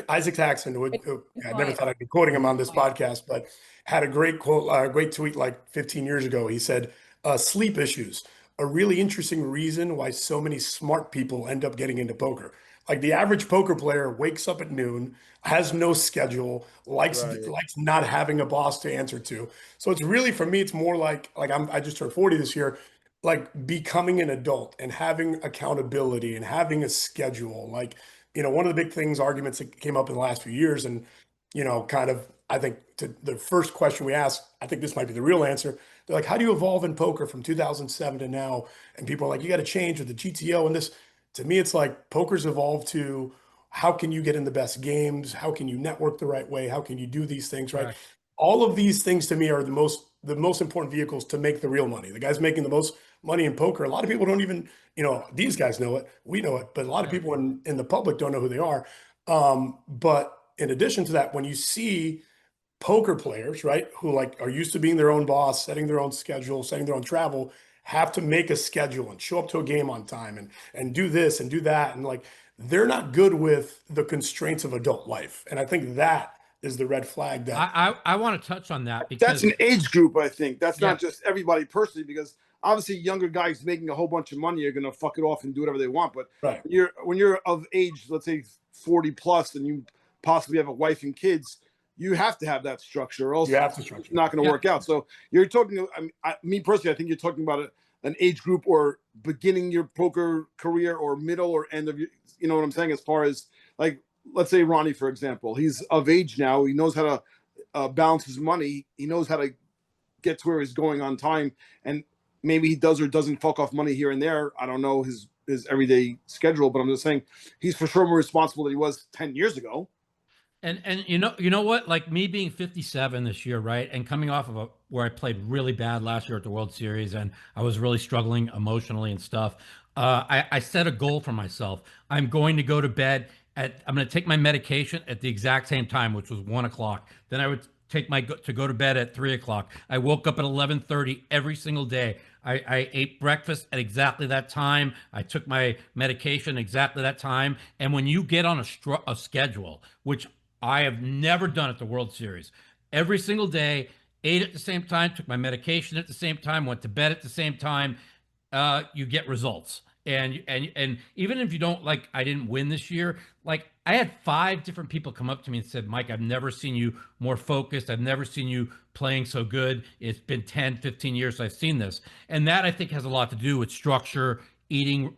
Isaac Saxon, who I never thought I'd be quoting him on this podcast, but had a great quote, great tweet like 15 years ago. He said, sleep issues, a really interesting reason why so many smart people end up getting into poker. Like the average poker player wakes up at noon, has no schedule, likes not having a boss to answer to. So it's really, for me, it's more like I just turned 40 this year, like becoming an adult and having accountability and having a schedule. Like, you know, one of the big things, arguments that came up in the last few years, and, you know, kind of, I think to the first question we asked, I think this might be the real answer. They're like, how do you evolve in poker from 2007 to now? And people are like, you got to change with the GTO and this. To me, it's like poker's evolved to how can you get in the best games? How can you network the right way? How can you do these things, right? All of these things to me are the most important vehicles to make the real money. The guys making the most money in poker, a lot of people don't even, you know, these guys know it, we know it, but a lot of people in the public don't know who they are. But in addition to that, when you see poker players, right, who like are used to being their own boss, setting their own schedule, setting their own travel, have to make a schedule and show up to a game on time and do this and do that. And like, they're not good with the constraints of adult life. And I think that is the red flag that I want to touch on that, because that's an age group. I think that's not just everybody personally, because obviously younger guys making a whole bunch of money are going to fuck it off and do whatever they want. But when you're of age, let's say 40 plus, and you possibly have a wife and kids, you have to have that structure, or else it's not going to work out. So you're talking, me personally, I think you're talking about an age group, or beginning your poker career, or middle or end of your, you know what I'm saying? As far as like, let's say Ronnie, for example, he's of age now. He knows how to balance his money. He knows how to get to where he's going on time. And maybe he does or doesn't fuck off money here and there. I don't know his everyday schedule, but I'm just saying he's for sure more responsible than he was 10 years ago. And you know what? Like me being 57 this year, right? And coming off of where I played really bad last year at the World Series, and I was really struggling emotionally and stuff. I set a goal for myself. I'm going to go to bed I'm going to take my medication at the exact same time, which was 1 o'clock. Then I would take to go to bed at 3 o'clock. I woke up at 11:30 every single day. I ate breakfast at exactly that time. I took my medication exactly that time. And when you get on a schedule, which I have never done at the World Series, every single day, ate at the same time, took my medication at the same time, went to bed at the same time, you get results. And even if you don't, like, I didn't win this year, like I had 5 different people come up to me and said, Mike, I've never seen you more focused. I've never seen you playing so good. It's been 10, 15 years I've seen this. And that I think has a lot to do with structure, eating.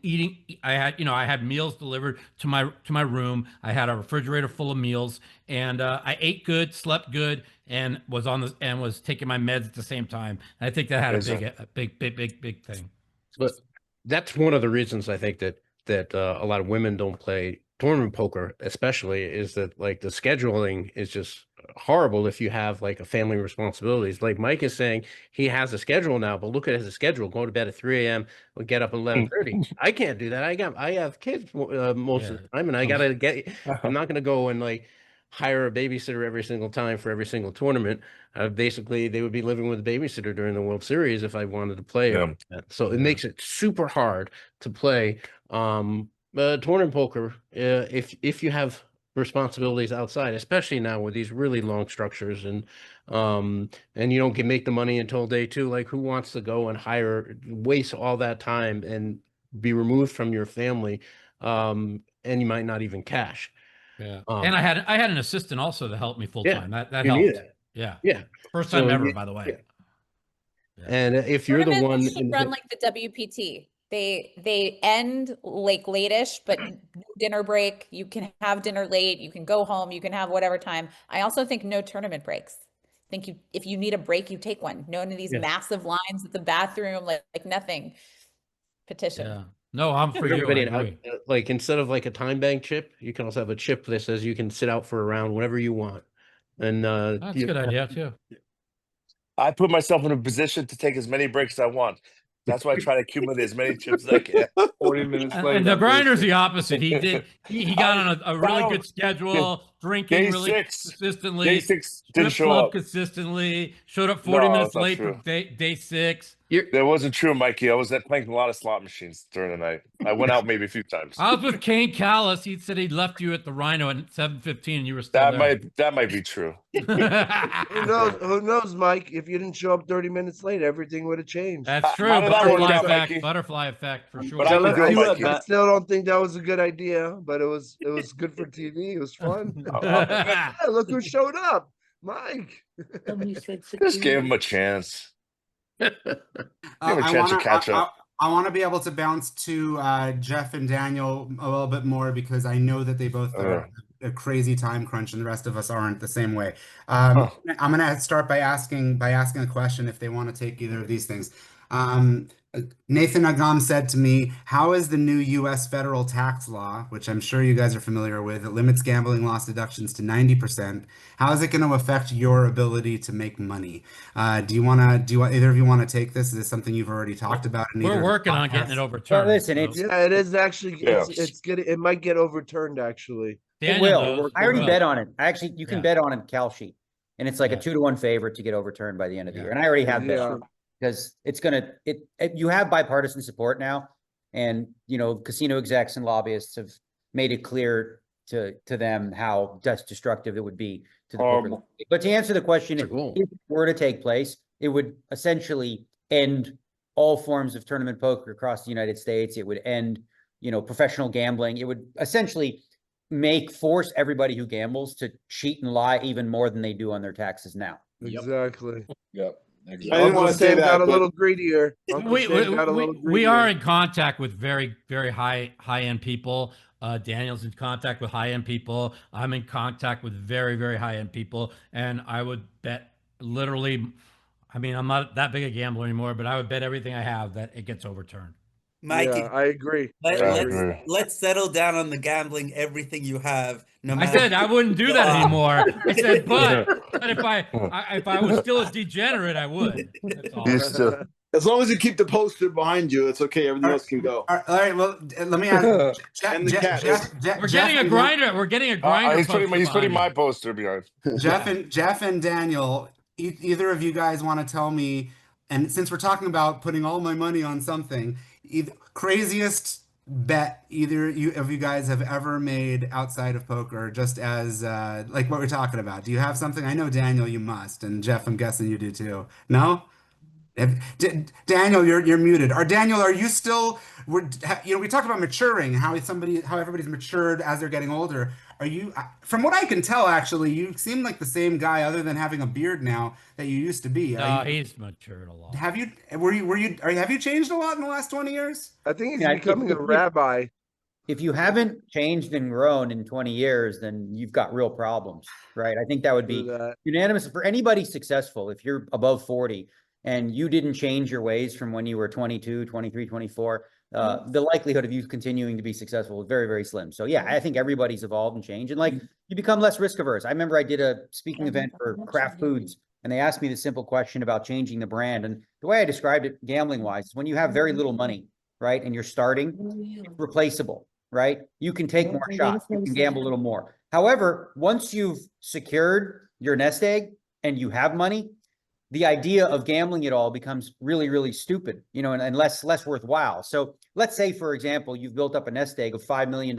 I had meals delivered to my room. I had a refrigerator full of meals, and I ate good, slept good, and was taking my meds at the same time. And I think that had a big thing. But that's one of the reasons I think that a lot of women don't play tournament poker, especially, is that like the scheduling is just horrible if you have like a family responsibilities. Like Mike is saying, he has a schedule now, but look at his schedule: go to bed at 3 a.m., we get up at 11:30. I can't do that. I have kids most of the time, and I gotta get. I'm not gonna go and like hire a babysitter every single time for every single tournament. Basically, they would be living with a babysitter during the World Series if I wanted to play. So it makes it super hard to play tournament poker if you have responsibilities outside, especially now with these really long structures, and you don't make the money until day 2. Like, who wants to go and waste all that time and be removed from your family, and you might not even cash. Yeah. And I had an assistant also to help me full time. That you need helped. it. Yeah. Yeah. First time So ever, you- by the way. yeah. And if you're the one Tournaments should run like the WPT. They end like late-ish, but no dinner break. You can have dinner late. You can go home. You can have whatever time. I also think no tournament breaks. I think if you need a break, you take one. None of these massive lines at the bathroom, like nothing. Petition. Yeah. No, I'm for you. everybody I agree. like instead of like a time bank chip, you can also have a chip that says you can sit out for a round whenever you want. And That's a good idea too. I put myself in a position to take as many breaks as I want. That's why I try to accumulate as many chips as I can. 40 minutes later. And the grinder's the opposite. He got on a really good schedule, drinking Day really 6. consistently. Day 6 didn't strip show club up. consistently. Showed up 40 No, minutes that's not late true. for day 6. That wasn't true, Mikey. I was playing a lot of slot machines during the night. I went out maybe a few times. I was with Kane Callis. He said he left you at the Rhino at 7:15 and you were still there. That might be true. Who knows, Mike? If you didn't show up 30 minutes late, everything would have changed. That's true. How did that work Butterfly out, effect. Mikey? Butterfly effect for sure. But I still don't think that was a good idea, but it was good for TV. It was fun. Yeah, look who showed up, Mike. Just gave him a chance. Give him a chance to catch up. I want to be able to bounce to Jeff and Daniel a little bit more because I know that they both are a crazy time crunch and the rest of us aren't the same way. I'm going to start by asking a question if they want to take either of these things. Nathan Agam said to me, how is the new U.S. federal tax law, which I'm sure you guys are familiar with, that limits gambling loss deductions to 90%, how is it going to affect your ability to make money? Do either of you want to take this? Is this something you've already talked about? We're working on getting it overturned. Well, listen, it is actually, it might get overturned actually. It will. I already bet on it. Actually, you can bet on it, Cal sheet. And it's like a 2-to-1 favorite to get overturned by the end of the year. And I already have bet. Because it's you have bipartisan support now, and casino execs and lobbyists have made it clear to them how destructive it would be to the poker. But to answer the question, if it were to take place, it would essentially end all forms of tournament poker across the United States. It would end, professional gambling. It would essentially force everybody who gambles to cheat and lie even more than they do on their taxes now. Exactly. Yep. I didn't want to say that. Got a little greedier. We are in contact with very, very high-end people. Daniel's in contact with high-end people. I'm in contact with very, very high-end people. And I would bet literally, I mean, I'm not that big a gambler anymore, but I would bet everything I have that it gets overturned. Mikey, I agree. Let's settle down on the gambling. Everything you have. I said I wouldn't do that anymore. I said, but if I was still a degenerate, I would. That's all. As long as you keep the poster behind you, it's okay. Everything else can go. All right. Well, let me ask. We're getting a grinder. We're getting a grinder. He's putting my poster behind. Jeff and Daniel, either of you guys want to tell me? And since we're talking about putting all my money on something, craziest bet either of you guys have ever made outside of poker, just as like what we're talking about. Do you have something? I know Daniel, you must, and Jeff, I'm guessing you do too. No? Daniel, you're muted. Daniel, are you still? We talked about maturing, how everybody's matured as they're getting older. Are you? From what I can tell, actually, you seem like the same guy, other than having a beard now, that you used to be. No, he's matured a lot. Have you? Have you changed a lot in the last 20 years? I think he's becoming a rabbi. If you haven't changed and grown in 20 years, then you've got real problems, right? I think that would be unanimous for anybody successful. If you're above 40 and you didn't change your ways from when you were 22, 23, 24, the likelihood of you continuing to be successful is very, very slim. So yeah, I think everybody's evolved and changed, and you become less risk averse. I remember I did a speaking event for Kraft Foods, and they asked me the simple question about changing the brand. And the way I described it gambling wise is when you have very little money, right? And you're starting, it's replaceable, right? You can take more shots, you can gamble a little more. However, once you've secured your nest egg and you have money, the idea of gambling it all becomes really, really stupid, and less worthwhile. So let's say, for example, you've built up a nest egg of $5 million.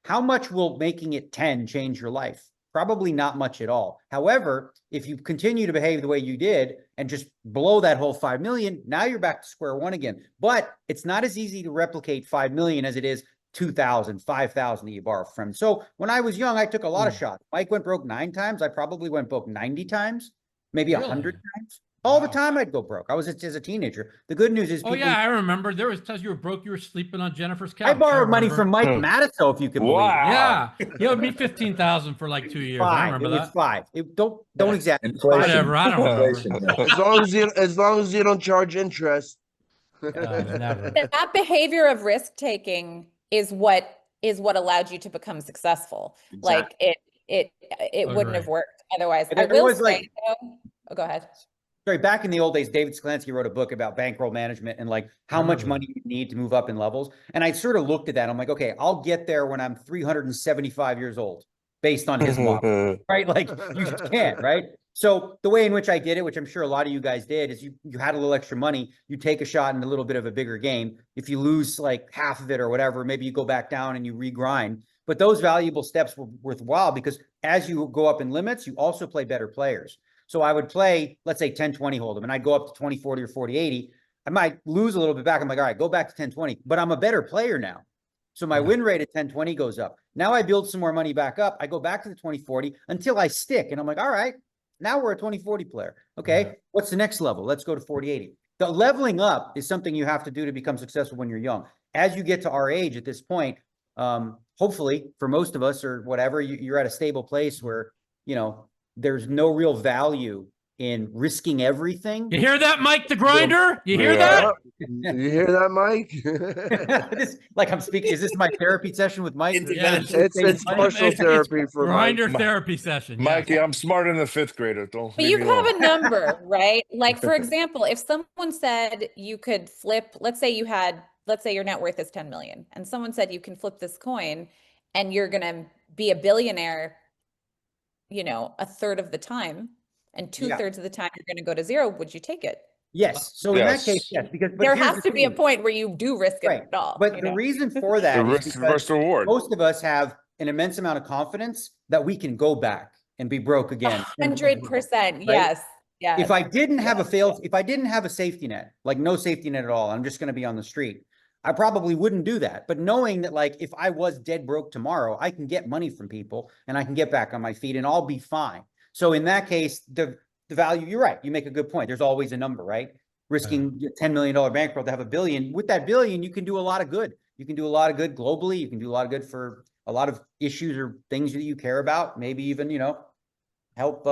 How much will making it 10 change your life? Probably not much at all. However, if you continue to behave the way you did and just blow that whole 5 million, now you're back to square one again. But it's not as easy to replicate 5 million as it is 2,000, 5,000 that you borrow from. So when I was young, I took a lot of shots. Mike went broke 9 times. I probably went broke 90 times, maybe 100 times. All the time I'd go broke. I was as a teenager. The good news is, oh yeah, I remember there was times you were broke. You were sleeping on Jennifer's couch. I borrowed money from Mike Matusow, if you can believe it. Yeah, he owed me 15,000 for like 2 years. I remember that. It was 5. Don't exaggerate. Whatever. I don't remember. As long as you don't charge interest. Never. That behavior of risk taking is what allowed you to become successful. Exactly. Like it wouldn't have worked otherwise. I will say, oh, go ahead. Sorry, back in the old days, David Sklansky wrote a book about bankroll management and like how much money you need to move up in levels. And I sort of looked at that. I'm like, okay, I'll get there when I'm 375 years old based on his model, right? Like you just can't, right? So the way in which I did it, which I'm sure a lot of you guys did, is you had a little extra money, you take a shot in a little bit of a bigger game. If you lose like half of it or whatever, maybe you go back down and you regrind. But those valuable steps were worthwhile because as you go up in limits, you also play better players. So I would play, let's say 10-20 hold'em, and I'd go up to 20-40 or 40-80. I might lose a little bit back. I'm like, all right, go back to 10-20, but I'm a better player now. So my win rate at 10-20 goes up. Now I build some more money back up. I go back to the 20-40 until I stick. And I'm like, all right, now we're a 20-40 player. Okay, what's the next level? Let's go to 40-80. The leveling up is something you have to do to become successful when you're young. As you get to our age at this point, hopefully for most of us or whatever, you're at a stable place where, you know, there's no real value in risking everything. You hear that, Mike the Grinder? You hear that? You hear that, Mike? Like I'm speaking. Is this my therapy session with Mike? Yeah. It's partial therapy for Grinder Mike. therapy session. Mikey, I'm smarter than the 5th grader. Don't. But you have a number, right? Like for example, if someone said you could flip, let's say your net worth is 10 million, and someone said you can flip this coin, and you're gonna be a billionaire, you know, a third of the time, and 2/3 of the time you're going to go to zero. Would you take it? Yes. So in that case, yes, because there has to be a point where you do risk it at all. But the reason for that is because reward. Most of us have an immense amount of confidence that we can go back and be broke again. 100%. Yes. Yeah. If I didn't have if I didn't have a safety net, like no safety net at all, I'm just going to be on the street, I probably wouldn't do that. But knowing that, like, if I was dead broke tomorrow, I can get money from people and I can get back on my feet and I'll be fine. So in that case, the value, you're right. You make a good point. There's always a number, right? Risking $10 million bankroll to have $1 billion. With that $1 billion, you can do a lot of good. You can do a lot of good globally. You can do a lot of good for a lot of issues or things that you care about. Maybe even, you know, help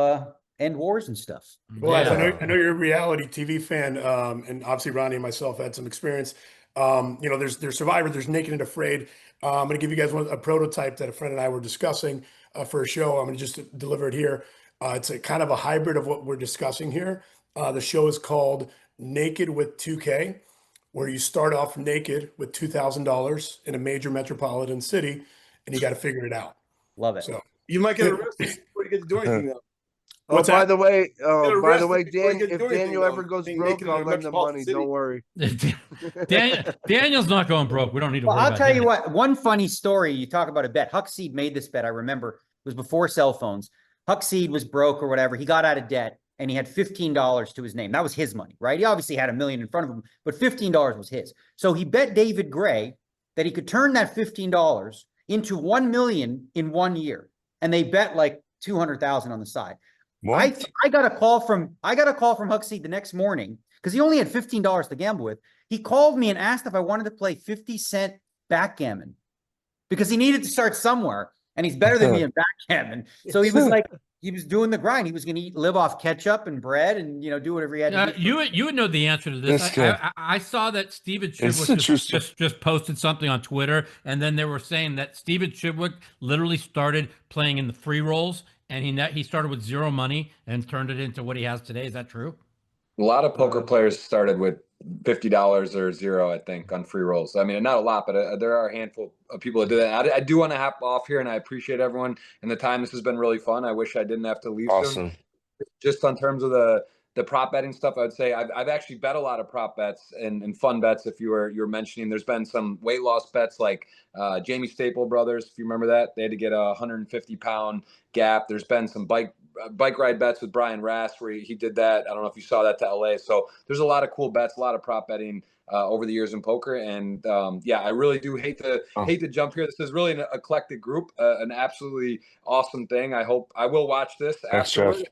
end wars and stuff. Well, I know you're a reality TV fan, and obviously Ronnie and myself had some experience. You know, there's Survivor, there's Naked and Afraid. I'm going to give you guys a prototype that a friend and I were discussing for a show. I'm going to just deliver it here. It's a kind of a hybrid of what we're discussing here. The show is called Naked with 2K, where you start off naked with $2,000 in a major metropolitan city, and you got to figure it out. Love it. So you might get arrested before you get to do anything though. Oh, by the way, Dan, if Daniel ever goes broke, I'll lend him money. Don't worry. Daniel's not going broke. We don't need to worry I'll about tell you Daniel. what, one funny story, you talk about a bet. Huckseed made this bet, I remember. It was before cell phones. Huckseed was broke or whatever. He got out of debt and he had $15 to his name. That was his money, right? He obviously had $1 million in front of him, but $15 was his. So he bet David Gray that he could turn that $15 into $1 million in 1 year. And they bet like 200,000 on the side. I got a call from Huckseed the next morning because he only had $15 to gamble with. He called me and asked if I wanted to play 50-cent backgammon because he needed to start somewhere, and he's better than me in backgammon. So he was like, he was doing the grind. He was going to live off ketchup and bread and, you know, do whatever he had to do. You would know the answer to this. I saw that Steven Chidwick just posted something on Twitter, and then they were saying that Steven Chidwick literally started playing in the free rolls, and he started with zero money and turned it into what he has today. Is that true? A lot of poker players started with $50 or zero, I think, on free rolls. I mean, not a lot, but there are a handful of people that do that. I do want to hop off here, and I appreciate everyone and the time. This has been really fun. I wish I didn't have to leave soon. Just on terms of the the prop betting stuff, I would say I've actually bet a lot of prop bets and fun bets. If you're mentioning, there's been some weight loss bets like Jamie Staple brothers, if you remember that, they had to get a 150-pound gap. There's been some bike ride bets with Brian Rass where he did that. I don't know if you saw that to LA. So there's a lot of cool bets, a lot of prop betting over the years in poker. And I really do hate to jump here. This is really an eclectic group, an absolutely awesome thing. I will watch this afterwards.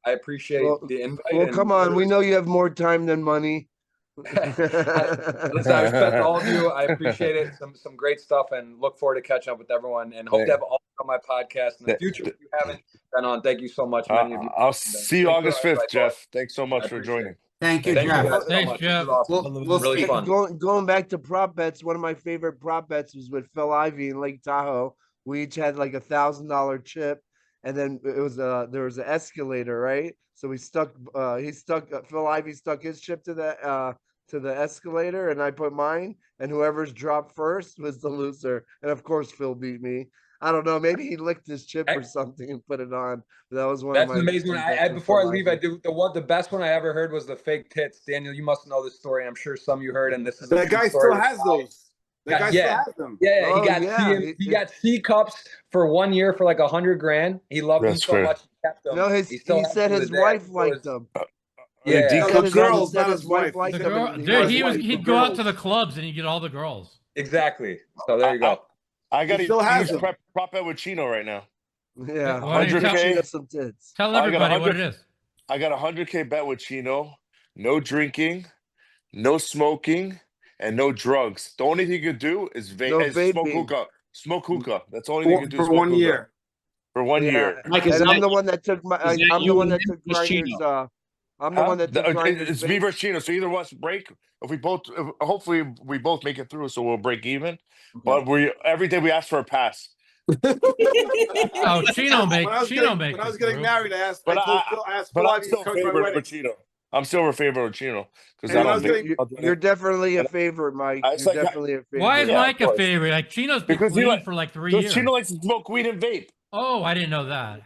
I appreciate the invite. Well, come on. We know you have more time than money. Listen, I respect all of you. I appreciate it. Some great stuff, and look forward to catching up with everyone. And hope to have all on my podcast in the future. If you haven't been on, thank you so much. Many of you. I'll see you August 5th, Jeff. Thanks so much for joining. Thank you, Jeff. Thanks, Jeff. Awesome. Really fun. Going back to prop bets, one of my favorite prop bets was with Phil Ivey in Lake Tahoe. We each had like $1,000 chip, and then it was there was an escalator, right? So Phil Ivey stuck his chip to the escalator, and I put mine, and whoever's dropped first was the loser. And of course, Phil beat me. I don't know. Maybe he licked his chip or something and put it on. But that was one of my. That's an amazing one. Before I leave, I do the best one I ever heard was the fake tits. Daniel, you must know this story. I'm sure some of you heard, and this is that guy still has those. That guy still has them. Yeah, he got C cups for 1 year for like $100,000. He loved them so much. He kept them. No, he said his wife liked them. Yeah, the girls, not his wife. Dude, he'd go out to the clubs and he'd get all the girls. Exactly. So there you go. I got to prop bet with Chino right now. Yeah, 100K. Some tits. Tell everybody what it is. I got a 100K bet with Chino. No drinking, no smoking, and no drugs. The only thing you could do is smoke hookah. Smoke hookah. That's the only thing you could do for 1 year. For 1 year. Mike, I'm the one that took Grindr's. I'm the one that took Grindr's. It's me versus Chino. So either of us break. Hopefully we both make it through, so we'll break even. But every day we ask for a pass. Oh, Chino make. When I was getting married, I asked. But I'm still favorite for Chino. I'm still a favorite of Chino because you're definitely a favorite, Mike. You're definitely a favorite. Why is Mike a favorite? Like Chino's been clean for like 3 years. Chino likes to smoke weed and vape. Oh, I didn't know that.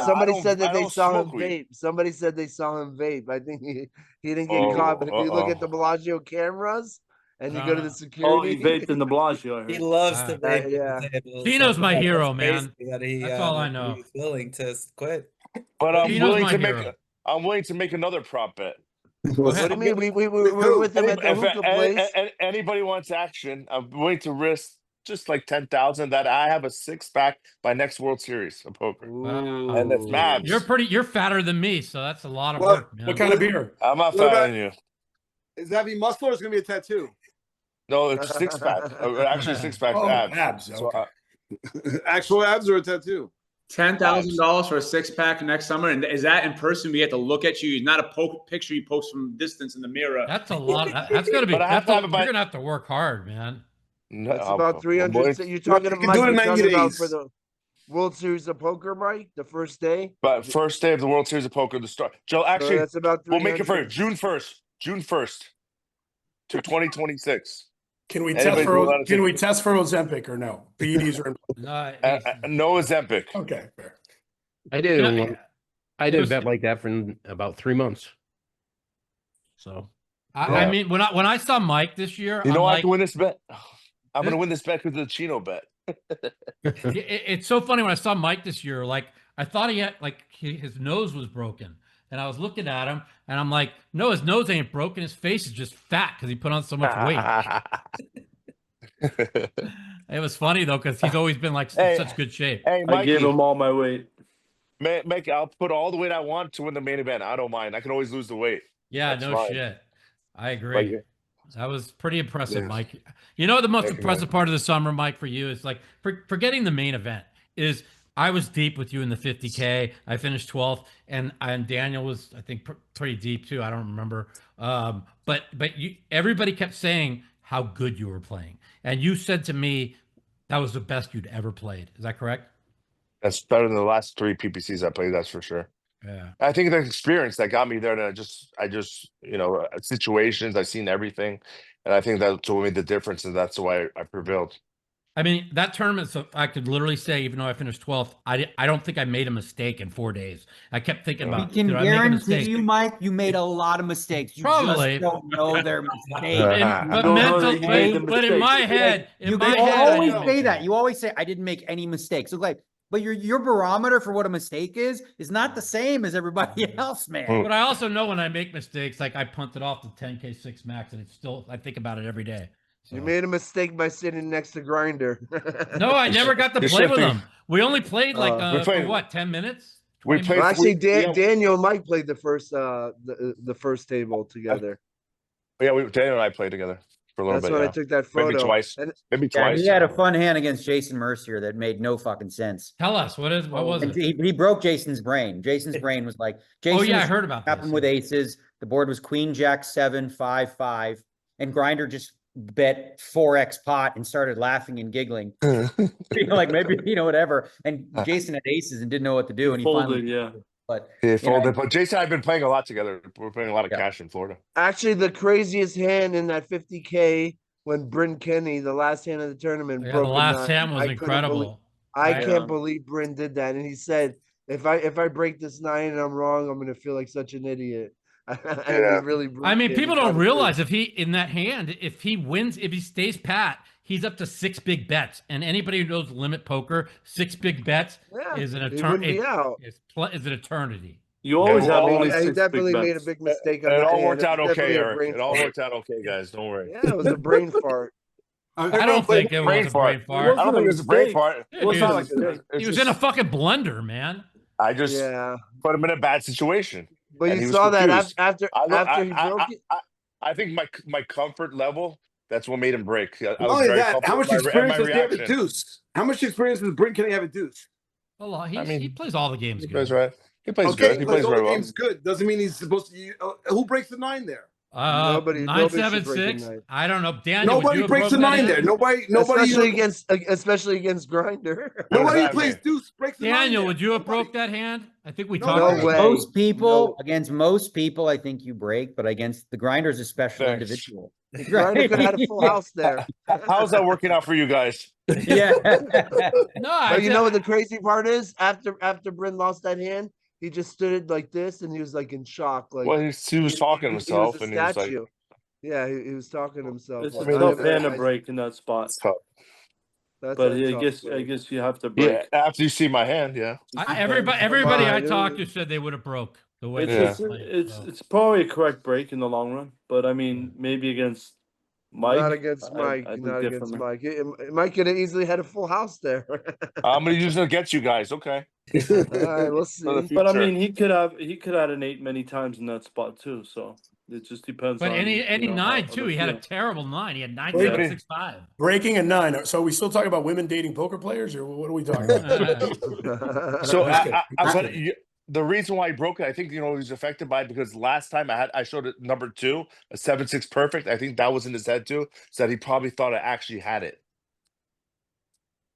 Somebody said that they saw him vape. Somebody said they saw him vape. I think he didn't get caught. But if you look at the Bellagio cameers and you go to the security, he vaped in the Bellagio. He loves to vape. Yeah, Chino's my hero, man. That's all I know. He's willing to quit. But I'm willing to make another prop bet. What do you mean? We were with him at the hookah place. Anybody wants action? I'm willing to risk just like 10,000 that I have a 6-pack by next World Series of poker. Wow. And it's Mavs. You're fatter than me, so that's a lot of work. Man. What kind of beer? I'm not fatter than you. Is that be muscle or is it gonna be a tattoo? No, it's 6-pack. Actually, 6-pack abs. Okay. Actual abs or a tattoo? $10,000 for a 6-pack next summer, and is that in person? We have to look at you. Not a picture you post from distance in the mirror. That's a lot. That's gonna be. You're gonna have to work hard, man. No, that's about 300. You're talking about for the World Series of Poker, Mike, the first day. But first day of the World Series of Poker, the start. Joe, actually, that's about we'll make it for June 1st to 2026. Can we test for Ozempic or no? PEDs are no Ozempic. Okay, fair. I did a bet like that for about 3 months. So I mean, when I saw Mike this year, I can win this bet. I'm going to win this bet because of the Chino bet. It's so funny when I saw Mike this year. Like I thought he had his nose was broken, and I was looking at him, and I'm like, no, his nose ain't broken. His face is just fat because he put on so much weight. It was funny though because he's always been like in such good shape. Hey, Mikey, I gave him all my weight. Mike, I'll put all the weight I want to win the main event. I don't mind. I can always lose the weight. Yeah, shit. I agree. That was pretty impressive, Mike. You know, the most impressive part of the summer, Mike, for you is like forgetting the main event is I was deep with you in the 50K. I finished 12th, and Daniel was, I think, pretty deep too. I don't remember. But everybody kept saying how good you were playing, and you said to me that was the best you'd ever played. Is that correct? That's better than the last 3 PPCs I played. That's for sure. Yeah, I think the experience that got me there, and I just situations, I've seen everything, and I think that's what made the difference, and that's why I prevailed. I mean, that tournament, so I could literally say, even though I finished 12th, I don't think I made a mistake in 4 days. I kept thinking about, We can did I make a guarantee mistake? you, Mike, you made a lot of mistakes. You Probably. just don't know their mistakes. But in my head, you I always didn't say that. You always say, I didn't make any mistakes. Look like, but your barometer for what a mistake is not the same as everybody else, man. But I also know when I make mistakes, like I punted off the 10K 6 max, and it's still, I think about it every day. So. You made a mistake by sitting next to Grinder. No, I never got to play with him. We only played like for what, 10 minutes? We played. Well, actually, Daniel and Mike played the first the first table together. Yeah, Daniel and I played together for a little bit. That's when I took that photo. Maybe twice. Maybe twice. He had a fun hand against Jason Mercier that made no fucking sense. Tell us what was it? He broke Jason's brain. Jason's brain was like, Jason I heard about happened with aces. The board was Queen Jack 7 5 5, and Grinder just bet 4x pot and started laughing and giggling. Like maybe whatever. And Jason had aces and didn't know what to do, and he folded, finally But he folded. But Jason and I have been playing a lot together. We're playing a lot of cash in Florida. Actually, the craziest hand in that 50K when Bryn Kenny, the last hand of the tournament, broke. The last hand was incredible. I can't believe Bryn did that, and he said, "If I break this 9 and I'm wrong, I'm gonna feel like such an idiot." Really, I mean, people don't realize if he wins, if he stays pat, he's up to 6 big bets. And anybody who knows limit poker, 6 big bets is an eternity. Is an eternity. You always have only he definitely made a big mistake. It all worked out okay, Eric. It all worked out okay, guys. Don't worry. Yeah, it was a brain fart. I don't think it was a brain fart. I don't think it was a brain fart. He was in a fucking blender, man. I just put him in a bad situation. But you saw that after he broke it. I think my comfort level, that's what made him break. How much experience does he have at deuce? How much experience does Bryn Kenny have at deuce? A lot. He plays all the games. He plays right. He plays good. He plays very well. Games good doesn't mean he's supposed to. Who breaks the 9 there? Nobody. 9-7-6. I don't know. Daniel, nobody breaks the 9 there. Nobody. Especially against Grinder. Nobody plays deuce. Breaks the 9. Daniel, would you have broke that hand? I think we talked. No way. Against most people, I think you break, but against the Grinders, a special individual. Grinder could have had a full house there. How's that working out for you guys? Yeah. But you know what the crazy part is? After Bryn lost that hand, he just stood like this, and he was like in shock. Like, well, he was talking to himself, and he was like, "Yeah, he was talking to himself." It's a tough hand to break in that spot. But I guess you have to break. Yeah, after you see my hand, everybody I talked to said they would have broke the way. It's probably a correct break in the long run, but I mean, maybe against Mike. Not against Mike. Not against Mike. Mike could have easily had a full house there. I'm gonna use it against you guys. Okay. All right, we'll see. But I mean, he could have an 8 many times in that spot too. So it just depends. But any 9 too. He had a terrible 9. He had 9-7-6-5. Breaking a 9. So we still talking about women dating poker players, or what are we talking about? So the reason why he broke it, I think he was affected by it because last time I showed it number 2, a 7-6 perfect. I think that was in his head too, so that he probably thought I actually had it.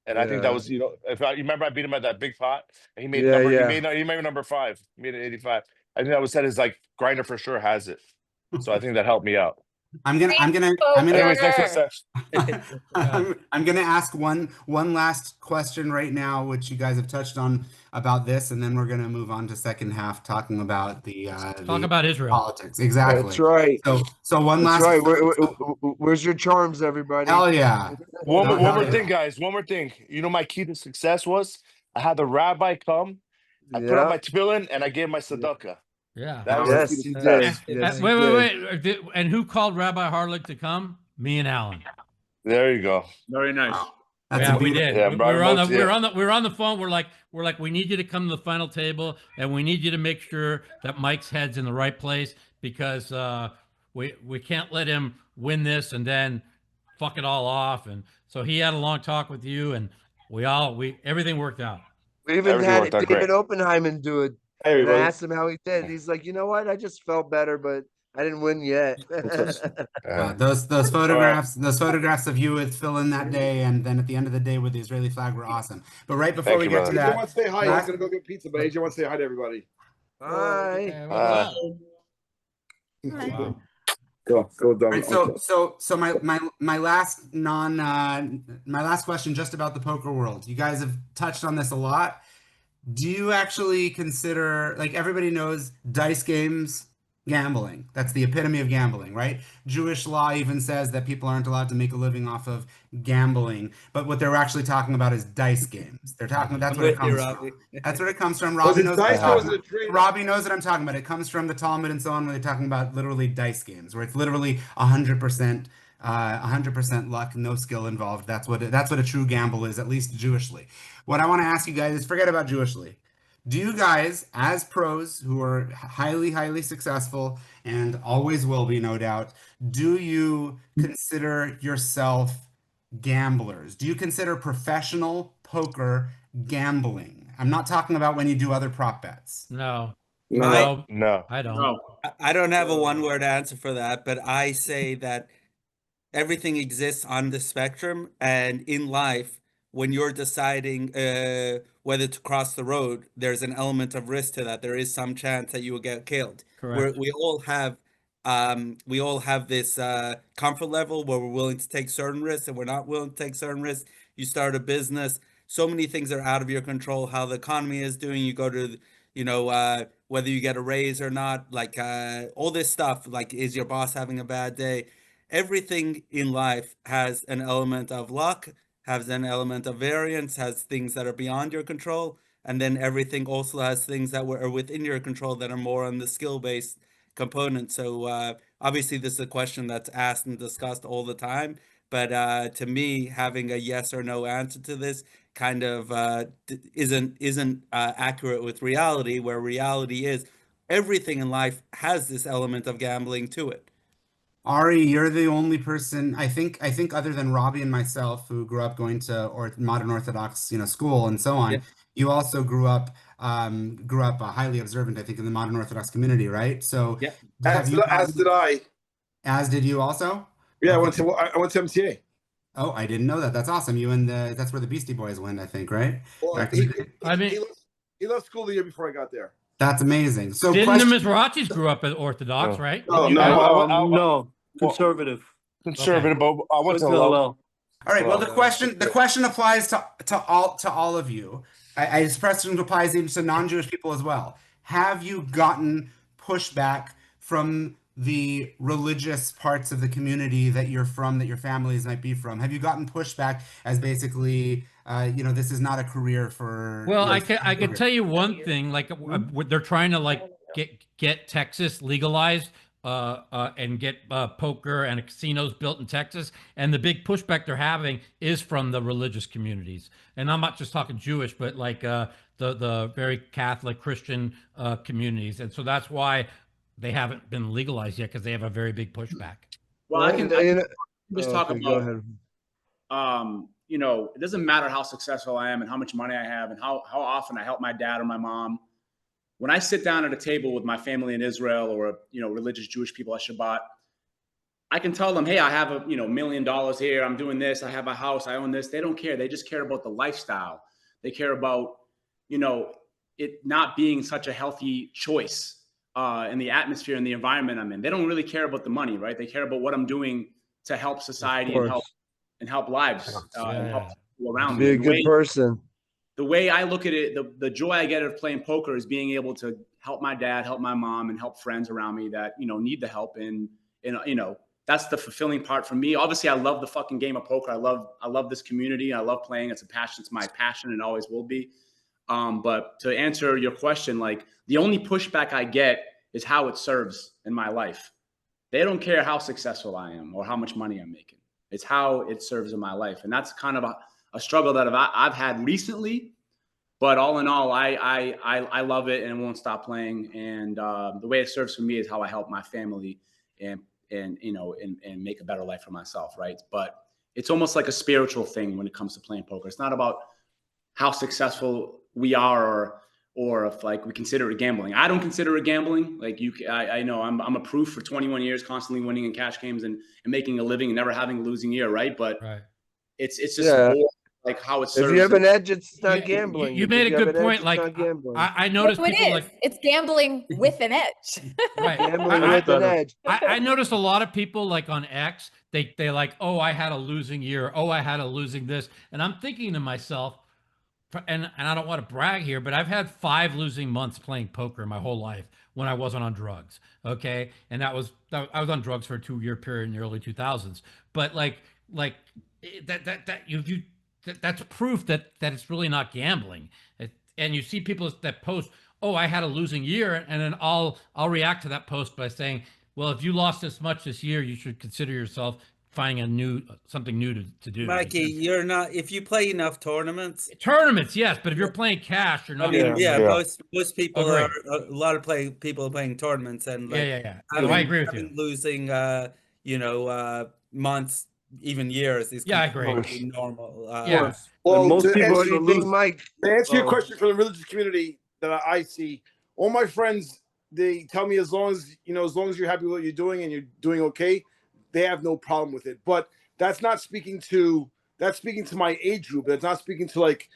And I think that was, if you remember, I beat him at that big pot, and he made he made number 5. He made it 85. I think that was said as like Grinder for sure has it. So I think that helped me out. I'm gonna Anyways, next I'm gonna ask one last question right now, which you guys have touched on about this, and then we're gonna move on to second half talking about about Israel politics. Exactly. That's right. So one last. Right. Where's your charms, everybody? Hell yeah. One more thing, guys. One more thing. My key to success was I had the rabbi come. I put on my tefillin and I gave my tzedakah. Yeah. Yes, you did. Wait. And who called Rabbi Harlick to come? Me and Alan. There you go. Very nice. Yeah, we did. Yeah, we were on the phone. We're like, we need you to come to the final table, and we need you to make sure that Mike's head's in the right place because we can't let him win this and then fuck it all off. And so he had a long talk with you, and everything worked out. We even had David Oppenheimer do it. And I asked him how he did. He's like, you know what? I just felt better, but I didn't win yet. Those photographs of you with Phil in that day, and then at the end of the day with the Israeli flag were awesome. But right before we get to that, AJ wants to say hi. He's gonna go get pizza, but AJ wants to say hi to everybody. Hi. Wow. Go, Dom. Right, so my last question just about the poker world. You guys have touched on this a lot. Do you actually consider, like, everybody knows dice games, gambling? That's the epitome of gambling, right? Jewish law even says that people aren't allowed to make a living off of gambling, but what they're actually talking about is dice games. They're talking, that's what it comes from. That's what it comes from. Robbie knows what I'm talking about. Robbie knows what I'm talking about. It comes from the Talmud and so on, when they're talking about literally dice games, where it's literally 100% luck, no skill involved. That's what a true gamble is, at least Jewishly. What I want to ask you guys is, forget about Jewishly. Do you guys, as pros who are highly, highly successful and always will be, no doubt, do you consider yourself gamblers? Do you consider professional poker gambling? I'm not talking about when you do other prop bets. No. No. I don't. No. I don't have a one-word answer for that, but I say that everything exists on the spectrum, and in life, when you're deciding whether to cross the road, there's an element of risk to that. There is some chance that you will get killed. Correct. We all have this comfort level where we're willing to take certain risks and we're not willing to take certain risks. You start a business, so many things are out of your control. How the economy is doing, you go to, whether you get a raise or not, like all this stuff, like, is your boss having a bad day? Everything in life has an element of luck, has an element of variance, has things that are beyond your control, and then everything also has things that are within your control that are more on the skill-based component. So obviously this is a question that's asked and discussed all the time, but to me, having a yes or no answer to this kind of isn't accurate with reality, where reality is everything in life has this element of gambling to it. Ari, you're the only person, I think other than Robbie and myself, who grew up going to modern Orthodox, school and so on. Yeah. You also grew up highly observant, I think, in the modern Orthodox community, right? So yeah, as did I. As did you also? Yeah, Okay. I went to MTA. Oh, I didn't know that. That's awesome. That's where the Beastie Boys went, I think, right? Well, he left school the year before I got there. That's amazing. So didn't the Mizrachis grew up as Orthodox, right? No, conservative. Conservative, Okay. but I went to All right. Well, the question applies to all of you. This question applies even to non-Jewish people as well. Have you gotten pushback from the religious parts of the community that you're from, that your families might be from? Have you gotten pushback as basically, this is not a career for? Well, I can tell you one thing. Like, they're trying to get Texas legalized. And get poker and casinos built in Texas, and the big pushback they're having is from the religious communities. And I'm not just talking Jewish, but like the very Catholic Christian communities, and so that's why they haven't been legalized yet, because they have a very big pushback. Well, I can just talk about. Go ahead. It doesn't matter how successful I am and how much money I have and how often I help my dad or my mom. When I sit down at a table with my family in Israel or, religious Jewish people at Shabbat, I can tell them, hey, I have $1 million here. I'm doing this. I have a house. I own this. They don't care. They just care about the lifestyle. They care about, it not being such a healthy choice in the atmosphere and the environment I'm in. They don't really care about the money, right? They care about what I'm doing to help society and help lives and help people around me. Be a good person. The way I look at it, the joy I get of playing poker is being able to help my dad, help my mom, and help friends around me that, need the help. And that's the fulfilling part for me. Obviously, I love the fucking game of poker. I love this community. I love playing. It's a passion. It's my passion and always will be. But to answer your question, like, the only pushback I get is how it serves in my life. They don't care how successful I am or how much money I'm making. It's how it serves in my life. And that's kind of a struggle that I've had recently, but all in all, I love it and won't stop playing. And the way it serves for me is how I help my family and make a better life for myself, right? But it's almost like a spiritual thing when it comes to playing poker. It's not about how successful we are or if we consider it gambling. I don't consider it gambling. I know I'm a proof for 21 years, constantly winning in cash games and making a living and never having a losing year, right? But it's just like how it If serves. you have an them. edge, it's not gambling. You If made a have good an edge, point. it's Like not gambling. I noticed No, it people is. like It's gambling with an edge. right. Gambling with an edge. I noticed a lot of people like on X, they like, oh, I had a losing year. Oh, I had a losing this. And I'm thinking to myself, and I don't want to brag here, but I've had 5 losing months playing poker my whole life when I wasn't on drugs. Okay. And I was on drugs for a 2-year period in the early 2000s. But that's proof that it's really not gambling. And you see people that post, oh, I had a losing year, and then I'll react to that post by saying, well, if you lost this much this year, you should consider yourself finding something new to do. Mikey, you're not, if you play enough tournaments, yes, but if you're playing cash, you're not. Most people Agree. are, a lot of people are playing tournaments, and I agree with you. Losing months, even years is I agree. normal. Well, most to people answer, are losing. Mike, to answer your question for the religious community that I see, all my friends, they tell me as long as you're happy with what you're doing and you're doing okay, they have no problem with it. But that's speaking to my age group. That's not speaking to like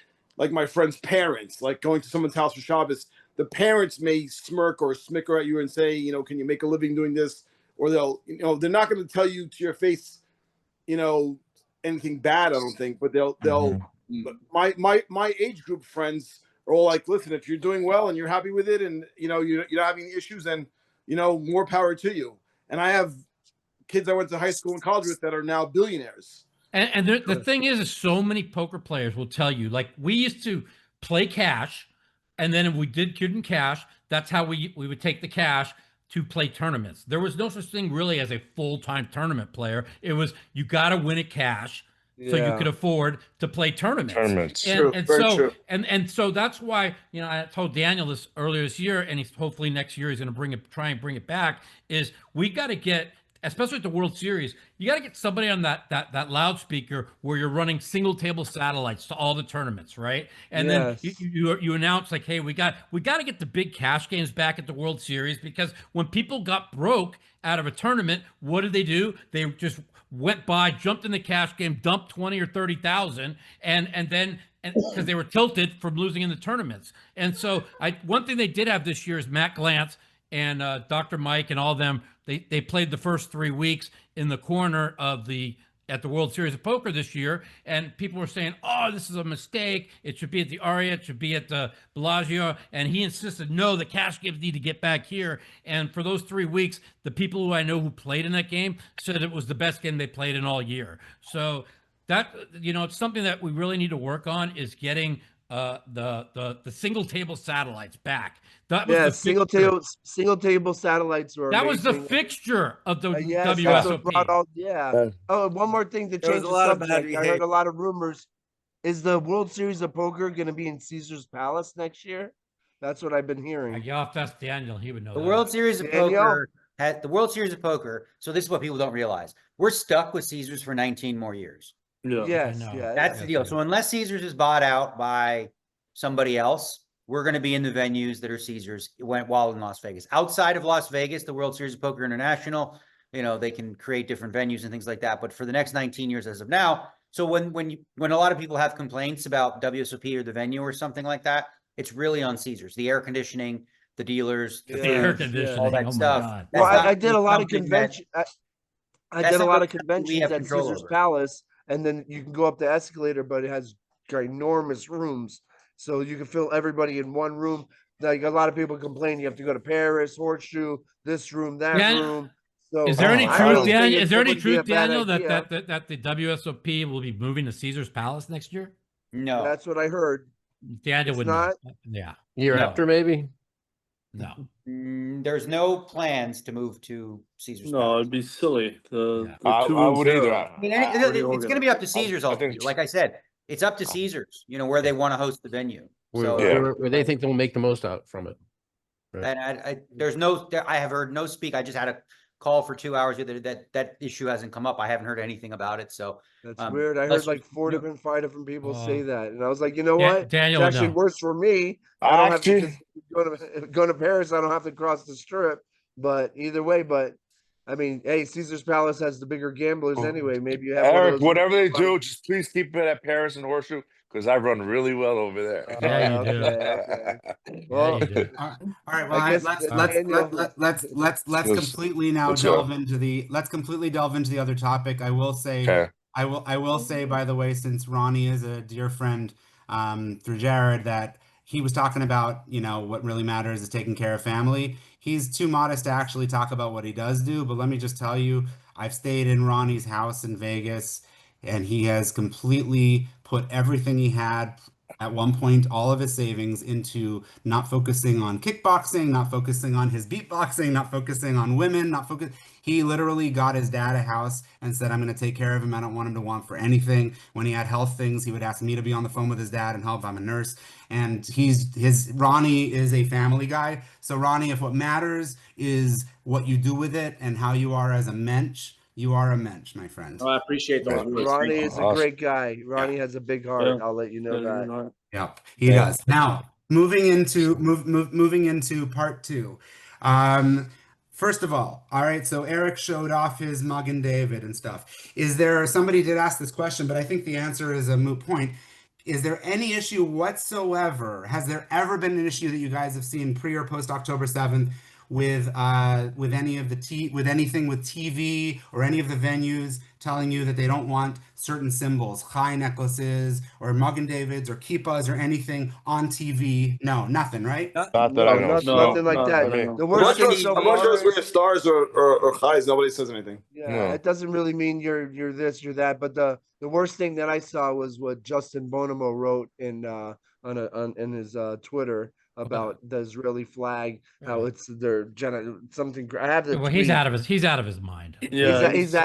my friends' parents, like going to someone's house for Shabbos. The parents may smirk or smicker at you and say, can you make a living doing this? Or they're not going to tell you to your face, anything bad, I don't think, but they'll my age group friends are all like, listen, if you're doing well and you're happy with it, and you're not having any issues, then more power to you. And I have kids I went to high school and college with that are now billionaires. And the thing is so many poker players will tell you, like, we used to play cash, and then if we couldn't cash, that's how we would take the cash to play tournaments. There was no such thing really as a full-time tournament player. It was, you got to win at cash so you could afford to play tournaments. And so that's why, I told Daniel this earlier this year, and he's hopefully next year he's going to try and bring it back, is we got to get, especially at the World Series, you got to get somebody on that loudspeaker where you're running single table satellites to all the tournaments, right? And then you announce, like, hey, we got to get the big cash games back at the World Series, because when people got broke out of a tournament, what did they do? They just went by, jumped in the cash game, dumped 20 or 30,000, and then because they were tilted from losing in the tournaments. And so one thing they did have this year is Matt Glantz and Dr. Mike and all of them. They played the first 3 weeks in the corner at the World Series of Poker this year, and people were saying, oh, this is a mistake. It should be at the Aria. It should be at the Bellagio. And he insisted, no, the cash games need to get back here. And for those 3 weeks, the people who I know who played in that game said it was the best game they played in all year. So that, it's something that we really need to work on, is getting the single table satellites back. That was single table satellites were that amazing. was the fixture of the WSOP. One more thing to change the subject. I heard a lot of rumors. Is the World Series of Poker going to be in Caesar's Palace next year? That's what I've been hearing. You'll have to ask Daniel. He would know. The World Series of Poker the World Series of Poker. So this is what people don't realize: we're stuck with Caesars for 19 more years. Yes, that's the deal. So unless Caesars is bought out by somebody else, we're going to be in the venues that are Caesars while in Las Vegas. Outside of Las Vegas, the World Series of Poker International, they can create different venues and things like that. But for the next 19 years as of now, so when a lot of people have complaints about WSOP or the venue or something like that, it's really on Caesars. The air conditioning, the dealers, the air conditioning, all that stuff. Well, I did a lot of conventions. I did a lot of conventions at Caesar's Palace, and then you can go up the escalator, but it has ginormous rooms. So you can fill everybody in one room. Like, a lot of people complain you have to go to Paris, Horseshoe, this room, that room. So is there any truth, Daniel? Is there any truth, Daniel, that the WSOP will be moving to Caesar's Palace next year? No, that's what I heard. Daniel would not. Yeah, year after maybe. No, there's no plans to move to Caesar's. No, it'd be silly. I would either. I mean, it's going to be up to Caesars. Like I said, it's up to Caesars. Where they want to host the venue. Where they think they'll make the most out from it. Right. And I have heard no speak. I just had a call for 2 hours that issue hasn't come up. I haven't heard anything about it. So that's weird. I heard like 5 different people say that, and I was like, what? Daniel, it's actually worse for me. I don't have to go to Paris. I don't have to cross the strip. But either way, I mean, hey, Caesar's Palace has the bigger gamblers anyway. Maybe you have Eric, one of those. whatever they do, just please keep it at Paris and Horseshoe because I run really well over there. Yeah, you do. Okay. Well, Yeah, you do. All right. Well, I guess let's completely now let's delve go. into the other topic. I will say, Okay. I will say, by the way, since Ronnie is a dear friend through Jared, that he was talking about, what really matters is taking care of family. He's too modest to actually talk about what he does do, but let me just tell you, I've stayed in Ronnie's house in Vegas, and he has completely put everything he had at one point, all of his savings into not focusing on kickboxing, not focusing on his beatboxing, not focusing on women, not focus. He literally got his dad a house and said, I'm going to take care of him. I don't want him to want for anything. When he had health things, he would ask me to be on the phone with his dad and help. I'm a nurse. And Ronnie is a family guy. So Ronnie, if what matters is what you do with it and how you are as a mensch, you are a mensch, my friend. Oh, I appreciate those. Ronnie is a great guy. Ronnie has a big heart. I'll let you know that. Yep, he does. Now, moving into part two. First of all right, so Eric showed off his Magen David and stuff. Somebody did ask this question, but I think the answer is a moot point. Is there any issue whatsoever? Has there ever been an issue that you guys have seen pre or post October 7th with anything with TV or any of the venues telling you that they don't want certain symbols, chai necklaces or Magen Davids or kippas or anything on TV? No, nothing, right? Not that I know. Nothing like that. The worst thing so I'm not far sure if stars or chais. Nobody says anything. Yeah, it doesn't really mean you're this, you're that. But the worst thing that I saw was what Justin Bonomo wrote in his Twitter about the Israeli flag, how it's something. I have the. Well, tweet. he's out of his mind. Yeah, he's way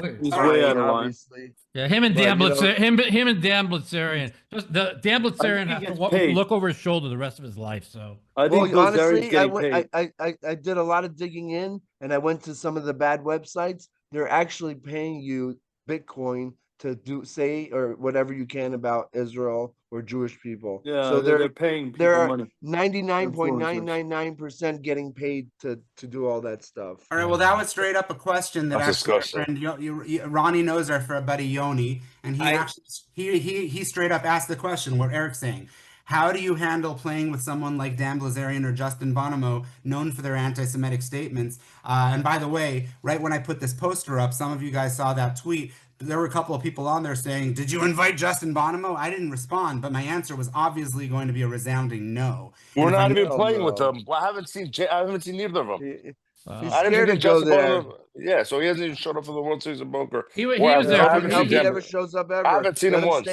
out of line. Obviously. Yeah, him and Dan Bilzerian. Just the Dan Bilzerian has to look over his shoulder the rest of his life. So I think honestly, I did a lot of digging in, and I went to some of the bad websites. They're actually paying you Bitcoin to say or whatever you can about Israel or Jewish people. Yeah, so they're paying people they're money. 99.999% getting paid to do all that stuff. All right, well, that was straight up a question that That's actually our disgusting. friend Ronnie knows our buddy Yoni, and he straight up asked the question, what Eric's saying. How do you handle playing with someone like Dan Bilzerian or Justin Bonomo, known for their anti-Semitic statements? And by the way, right when I put this poster up, some of you guys saw that tweet. There were a couple of people on there saying, did you invite Justin Bonomo? I didn't respond, but my answer was obviously going to be a resounding no. We're not even playing with them. Well, I haven't seen either of them. He's I didn't scared to think go Justin there. Bonomo. Yeah, so he hasn't even showed up for the World Series of Poker. He was there. He never shows up ever. I haven't seen him once.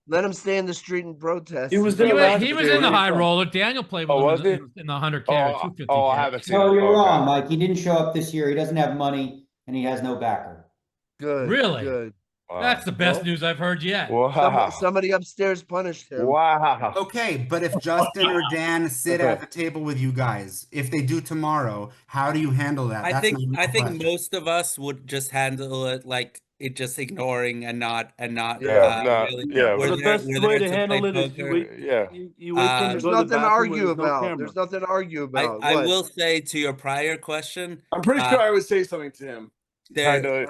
Let him stay in the street and protest. He was in the high roller. Daniel played with him in the 100K or 250K. Oh, I haven't seen him. No, you're wrong, Mike. He didn't show up this year. He doesn't have money, and he has no backer. Good. Really? Good. Wow. That's the best news I've heard yet. Wow. Somebody upstairs punished him. Wow. Okay, but if Justin or Dan sit at the table with you guys, if they do tomorrow, how do you handle that? I think most of us would just handle it like it just ignoring and not. Really, the best way to handle it is you wait. There's nothing to argue about. There's nothing to argue about. I will say to your prior question, I'm pretty sure I would say something to him. To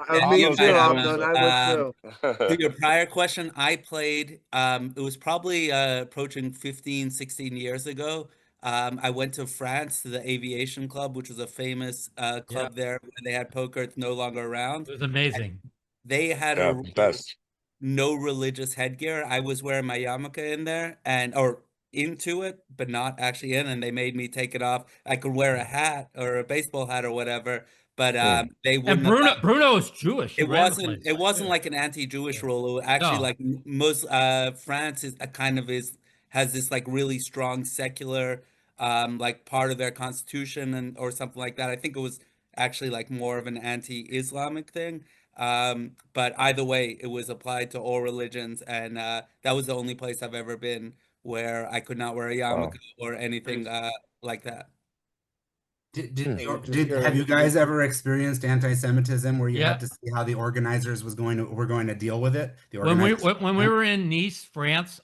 your prior question, I played, it was probably approaching 15, 16 years ago. I went to France to the Aviation Club, which was a famous club there. Where they had poker. It's no longer around. It was amazing. And they had no religious headgear. I was wearing my yarmulke in there or into it, but not actually in. And they made me take it off. I could wear a hat or a baseball hat or whatever. But they wouldn't. And Bruno is Jewish. It wasn't like an anti-Jewish rule. Actually, like most France is has this like really strong secular like part of their constitution or something like that. I think it was actually like more of an anti-Islamic thing. But either way, it was applied to all religions, and that was the only place I've ever been where I could not wear a yarmulke or anything like that. Have you guys ever experienced anti-Semitism where you had to see how the organizers were going to deal with it? When we were in Nice, France,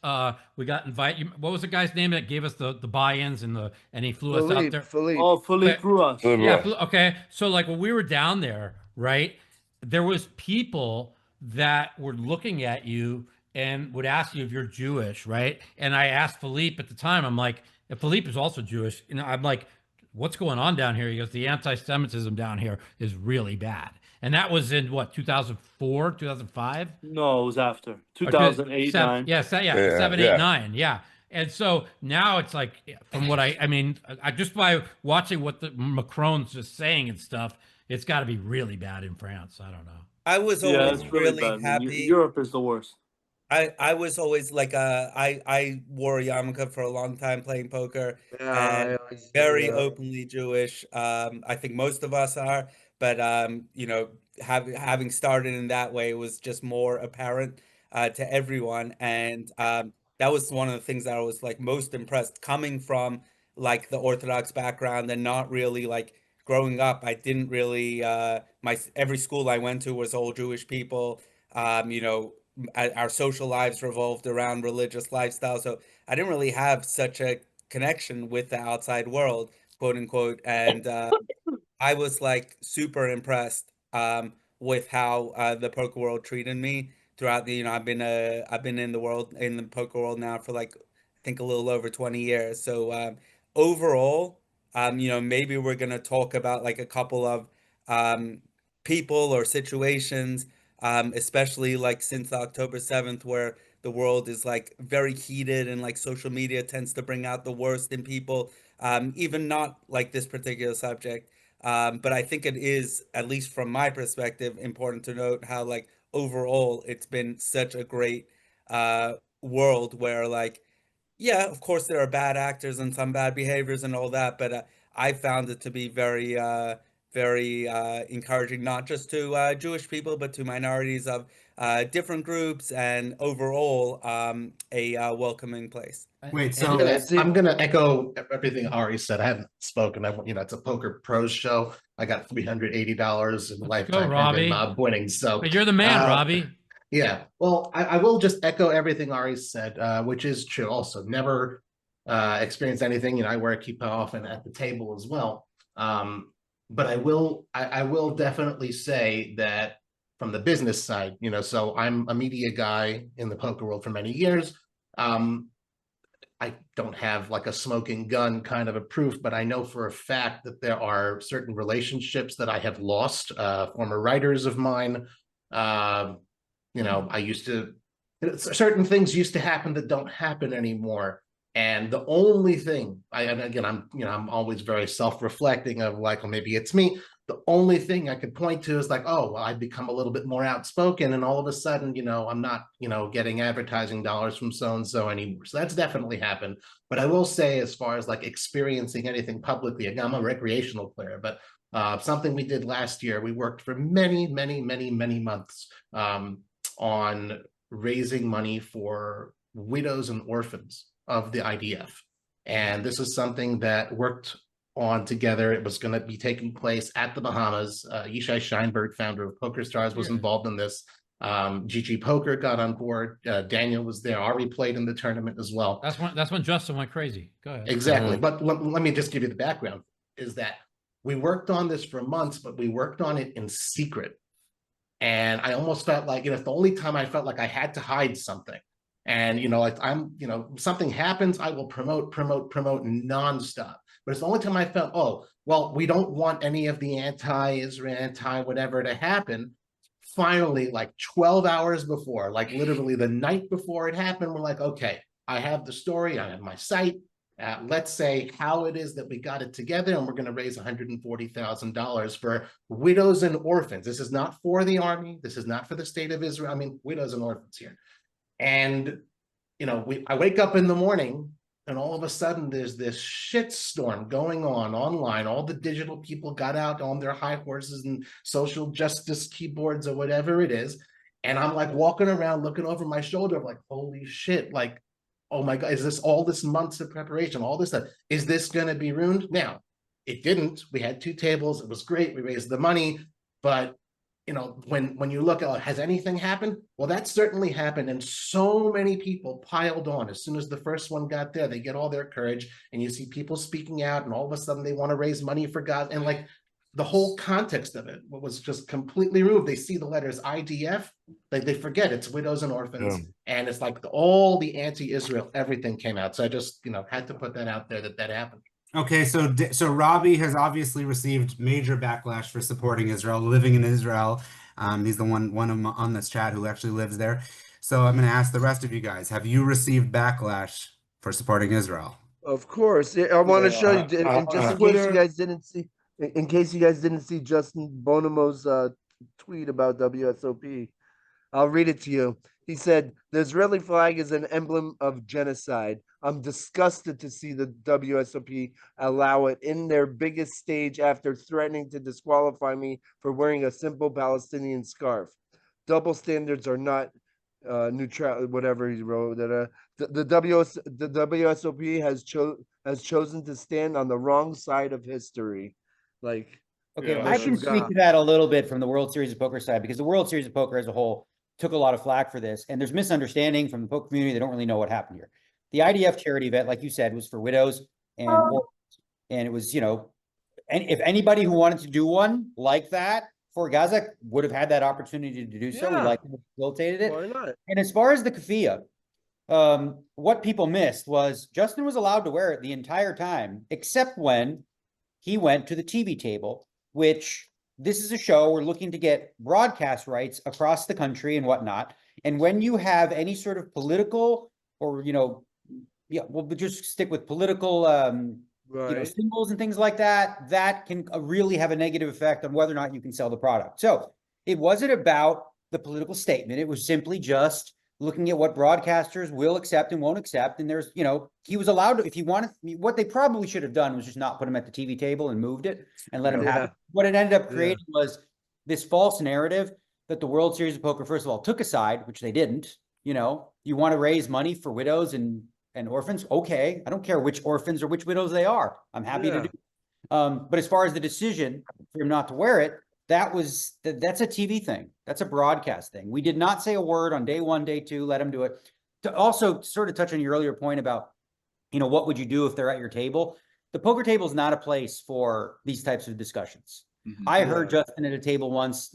we got invited. What was the guy's name that gave us the buy-ins and he flew us out there? Philippe flew us. Yeah. Okay. So like when we were down there, right? There was people that were looking at you and would ask you if you're Jewish, right? And I asked Philippe at the time, I'm like, if Philippe is also Jewish, I'm like, what's going on down here? He goes, the anti-Semitism down here is really bad. And that was in what, 2004, 2005? No, it was after 2008, 9. Yeah, 7, 8, 9. Yeah. And so now it's like, from what I mean, I just by watching what the Macron's just saying and stuff, it's got to be really bad in France. I don't know. I was always really happy. Europe is the worst. I was always like I wore a yarmulke for a long time playing poker, and very openly Jewish. I think most of us are, but you know, having started in that way was just more apparent to everyone, and that was one of the things that I was like most impressed coming from like the Orthodox background and not really like growing up. I didn't really every school I went to was all Jewish people. You know, our social lives revolved around religious lifestyle, so I didn't really have such a connection with the outside world, quote unquote. And I was like super impressed with how the poker world treated me throughout the, you know, I've been in the poker world now for like I think a little over 20 years. So overall, you know, maybe we're gonna talk about like a couple of people or situations, especially like since October 7th, where the world is like very heated and like social media tends to bring out the worst in people, even not like this particular subject. But I think it is, at least from my perspective, important to note how like overall it's been such a great world where like, yeah, of course there are bad actors and some bad behaviors and all that, but I found it to be very, very encouraging, not just to Jewish people, but to minorities of different groups, and overall a welcoming place. Wait, so I'm gonna echo everything Ari said. I haven't spoken. You know, it's a Poker Pros show. I got $380 in lifetime mob winnings. So but you're the man, Robbie. Yeah. Well, I will just echo everything Ari said, which is true. Also, never experienced anything. You know, I wear a kippah often at the table as well. But I will definitely say that from the business side, you know, so I'm a media guy in the poker world for many years. I don't have like a smoking gun kind of a proof, but I know for a fact that there are certain relationships that I have lost, former writers of mine. You know, certain things used to happen that don't happen anymore. And the only thing, I'm always very self-reflecting of like, well, maybe it's me. The only thing I could point to is like, oh, well, I've become a little bit more outspoken, and all of a sudden, you know, I'm not, you know, getting advertising dollars from so-and-so anymore. So that's definitely happened. But I will say, as far as like experiencing anything publicly, again, I'm a recreational player, but something we did last year, we worked for many, many, many, many months on raising money for widows and orphans of the IDF. And this is something that worked on together. It was going to be taking place at the Bahamas. Yishai Scheinberg, founder of PokerStars, was involved in this. GG Poker got on board. Daniel was there. Ari played in the tournament as well. That's when Justin went crazy. Go ahead. Exactly. But let me just give you the background, is that we worked on this for months, but we worked on it in secret. And I almost felt like, you know, it's the only time I felt like I had to hide something. And, you know, like something happens, I will promote nonstop. But it's the only time I felt, oh, well, we don't want any of the anti-Israel, anti-whatever to happen. Finally, like 12 hours before, like literally the night before it happened, we're like, okay, I have the story, I have my site. Let's say how it is that we got it together, and we're going to raise $140,000 for widows and orphans. This is not for the army. This is not for the state of Israel. I mean, widows and orphans here. And, you know, I wake up in the morning, and all of a sudden there's this shitstorm going on online. All the digital people got out on their high horses and social justice keyboards or whatever it is. And I'm like walking around looking over my shoulder, like, holy shit, like, oh my God, is this all this months of preparation, all this stuff? Is this going to be ruined? Now, it didn't. We had 2 tables. It was great. We raised the money. But, you know, when you look at, has anything happened? Well, that certainly happened. And so many people piled on. As soon as the first one got there, they get all their courage. And you see people speaking out. And all of a sudden, they want to raise money for God. And like, the whole context of it was just completely removed. They see the letters IDF, they forget it's widows and orphans, and it's like all the anti-Israel, everything came out. So I just, had to put that out there that happened. Okay, so Robbie has obviously received major backlash for supporting Israel, living in Israel. He's the one of them on this chat who actually lives there. So I'm going to ask the rest of you guys: have you received backlash for supporting Israel? Of course. I want to show you, just in case you guys didn't see, Justin Bonomo's tweet about WSOP. I'll read it to you. He said, "The Israeli flag is an emblem of genocide. I'm disgusted to see the WSOP allow it in their biggest stage after threatening to disqualify me for wearing a simple Palestinian scarf. Double standards are not neutral," whatever he wrote. The WSOP has chosen to stand on the wrong side of history. Okay, I can speak to that a little bit from the World Series of Poker side, because the World Series of Poker as a whole took a lot of flack for this, and there's misunderstanding from the poker community. They don't really know what happened here. The IDF charity event, like you said, was for widows and orphans, and it was, and if anybody who wanted to do one like that for Gaza would have had that opportunity to do so, we like facilitated it. Why not? And as far as the keffiyeh, what people missed was Justin was allowed to wear it the entire time, except when he went to the TV table, which this is a show we're looking to get broadcast rights across the country and whatnot. And when you have any sort of political or, we'll just stick with political, symbols and things like that, that can really have a negative effect on whether or not you can sell the product. So it wasn't about the political statement. It was simply just looking at what broadcasters will accept and won't accept. And there's, he was allowed to, if he wanted, what they probably should have done was just not put him at the TV table and moved it and let him have it. What it ended up creating was this false narrative that the World Series of Poker, first of all, took aside, which they didn't. You want to raise money for widows and orphans. Okay. I don't care which orphans or which widows they are. I'm happy to do it. But as far as the decision for him not to wear it, that's a TV thing. That's a broadcast thing. We did not say a word on day one, day two, let him do it. To also sort of touch on your earlier point about, what would you do if they're at your table? The poker table is not a place for these types of discussions. I heard Justin at a table once,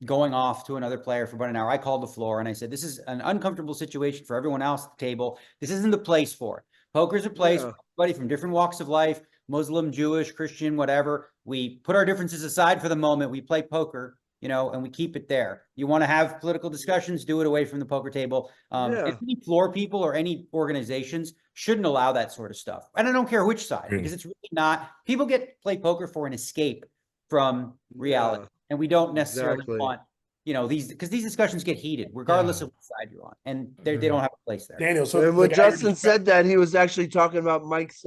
going off to another player for about an hour. I called the floor and I said, this is an uncomfortable situation for everyone else at the table. This isn't the place for it. Poker is a place for everybody from different walks of life, Muslim, Jewish, Christian, whatever. We put our differences aside for the moment. We play poker, and we keep it there. You want to have political discussions, do it away from the poker table. If any floor people or any organizations shouldn't allow that sort of stuff. And I don't care which side, because it's really not. People play poker for an escape from reality. And we don't necessarily want, because these discussions get heated regardless of what side you're on. And they don't have a place there. Daniel, and when Justin said that, he was actually talking about Mike's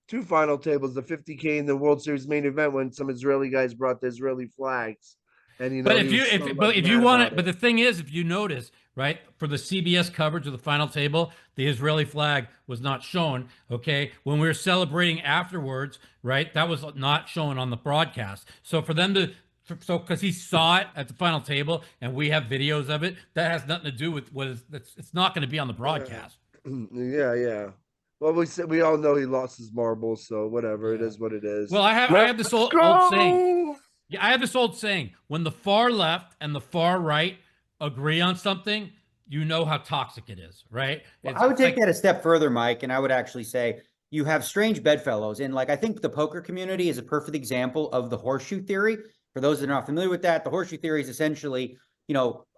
two final tables, the 50K and the World Series main event, when some Israeli guys brought the Israeli flags. And but the thing is, if you notice, right, for the CBS coverage of the final table, the Israeli flag was not shown. Okay, when we were celebrating afterwards, right, that was not shown on the broadcast. So for them to, because he saw it at the final table, and we have videos of it, that has nothing to do with it's not going to be on the broadcast. Yeah. Well, we all know he lost his marbles, so whatever. It is what it is. Well, I have this old saying. Yeah, I have this old saying: when the far left and the far right agree on something, you know how toxic it is, right? Well, I would take that a step further, Mike, and I would actually say you have strange bedfellows. And I think the poker community is a perfect example of the horseshoe theory. For those that are not familiar with that, the horseshoe theory is essentially,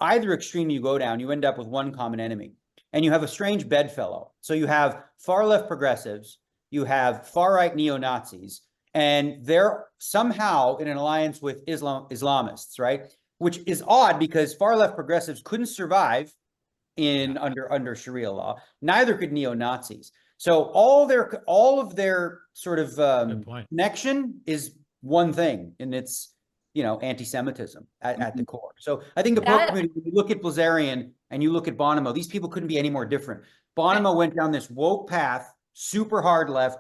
either extreme you go down, you end up with one common enemy. And you have a strange bedfellow. So you have far left progressives, you have far right neo-Nazis, and they're somehow in an alliance with Islamists, right? Which is odd because far left progressives couldn't survive under Sharia law. Neither could neo-Nazis. So all of their sort of connection is one thing, and it's anti-Semitism at the core. So I think the poker community, when you look at Bilzerian and you look at Bonomo, these people couldn't be any more different. Bonomo went down this woke path, super hard left.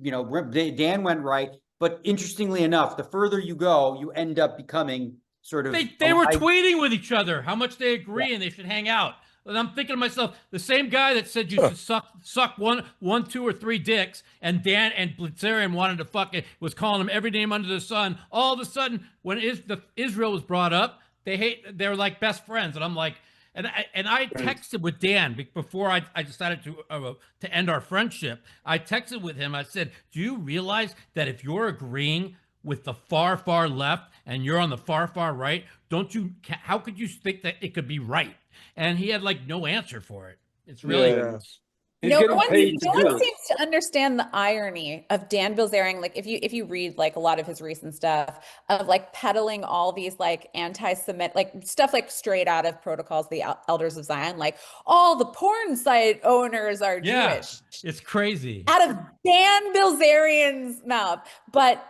Dan went right. But interestingly enough, the further you go, you end up becoming sort of. They were tweeting with each other how much they agree and they should hang out. And I'm thinking to myself, the same guy that said you should suck one, two, or three dicks, and Dan and Bilzerian wanted to fuck it, was calling him every name under the sun. All of a sudden, when Israel was brought up, they're like best friends, and I'm like, and I texted with Dan before I decided to end our friendship. I texted with him. I said, "Do you realize that if you're agreeing with the far left and you're on the far right, how could you think that it could be right?" And he had like no answer for it. It's really No one seems to understand the irony of Dan Bilzerian. Like if you read like a lot of his recent stuff of like peddling all these like anti-Semitic like stuff like straight out of Protocols, the Elders of Zion, like all the porn site owners are Jewish. It's crazy. Out of Dan Bilzerian's mouth. But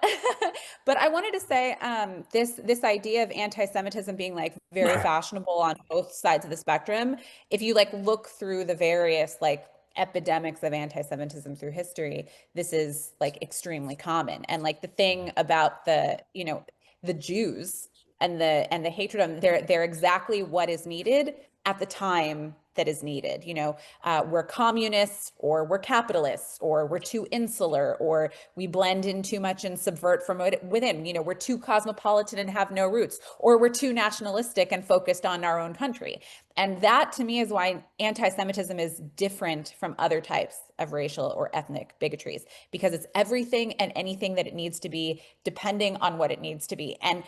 I wanted to say this idea of anti-Semitism being like very fashionable on both sides of the spectrum. If you like look through the various like epidemics of anti-Semitism through history, this is like extremely common. And like the thing about the Jews and the hatred of them, they're exactly what is needed at the time that is needed. We're communists, or we're capitalists, or we're too insular, or we blend in too much and subvert from within. We're too cosmopolitan and have no roots, or we're too nationalistic and focused on our own country. And that to me is why anti-Semitism is different from other types of racial or ethnic bigotries, because it's everything and anything that it needs to be, depending on what it needs to be. And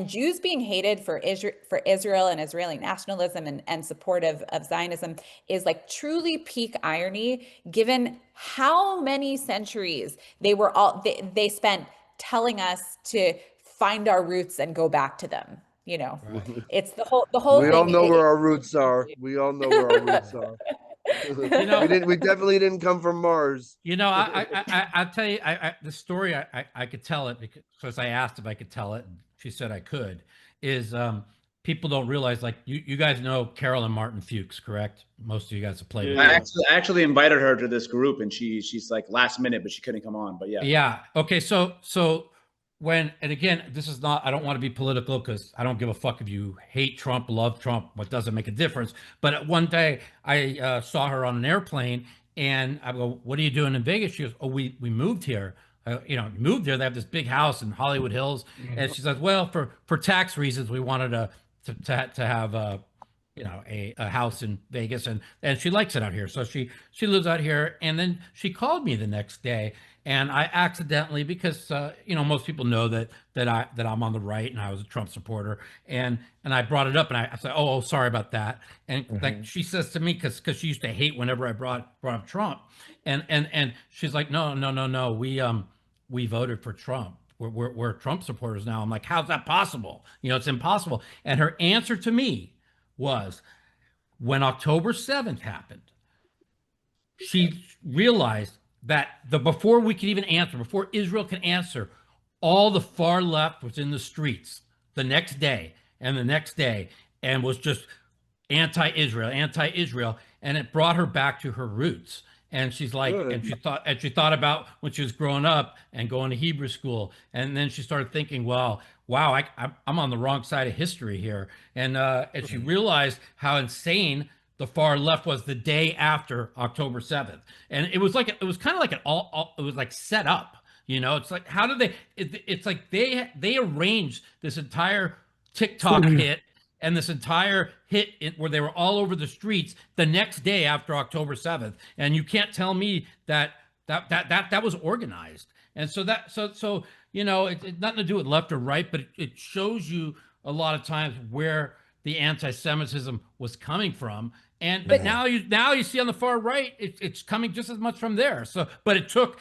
Jews being hated for Israel and Israeli nationalism and support of Zionism is like truly peak irony, given how many centuries they spent telling us to find our roots and go back to them. It's the whole we thing. all know where our roots are. We all know where our roots are. We definitely didn't come from Mars. I'll tell you, the story I could tell it because I asked if I could tell it, and she said I could. Is people don't realize, like you guys know Carol and Martin Fuchs, correct? Most of you guys have played. I actually invited her to this group, and she's like last minute, but she couldn't come on. But yeah. Yeah. Okay. So and again, this is not, I don't want to be political because I don't give a fuck if you hate Trump, love Trump, what doesn't make a difference. But one day I saw her on an airplane, and I go, "What are you doing in Vegas?" She goes, "Oh, we moved here. Moved there. They have this big house in Hollywood Hills." And she says, "Well, for tax reasons, we wanted to have a house in Vegas, and she likes it out here. So she lives out here." And then she called me the next day, and I accidentally, because most people know that I'm on the right and I was a Trump supporter, and I brought it up, and I said, "Oh, sorry about that." And like she says to me, because she used to hate whenever I brought up Trump, and she's like, "No, we voted for Trump. We're Trump supporters now." I'm like, "How's that possible? It's impossible." And her answer to me was, when October 7th happened, she realized that before we could even answer, before Israel could answer, all the far left was in the streets the next day and the next day, and was just anti-Israel, and it brought her back to her roots. And she's like, and she thought about when she was growing up and going to Hebrew school, and then she started thinking, wow, I'm on the wrong side of history here, and she realized how insane the far left was the day after October 7th. And it was kind of like it was like set up, it's like, how did they, it's like they arranged this entire TikTok hit and this entire hit where they were all over the streets the next day after October 7th. And you can't tell me that was organized. And so it's nothing to do with left or right, but it shows you a lot of times where the anti-Semitism was coming from. But now you see on the far right, it's coming just as much from there. So, but it took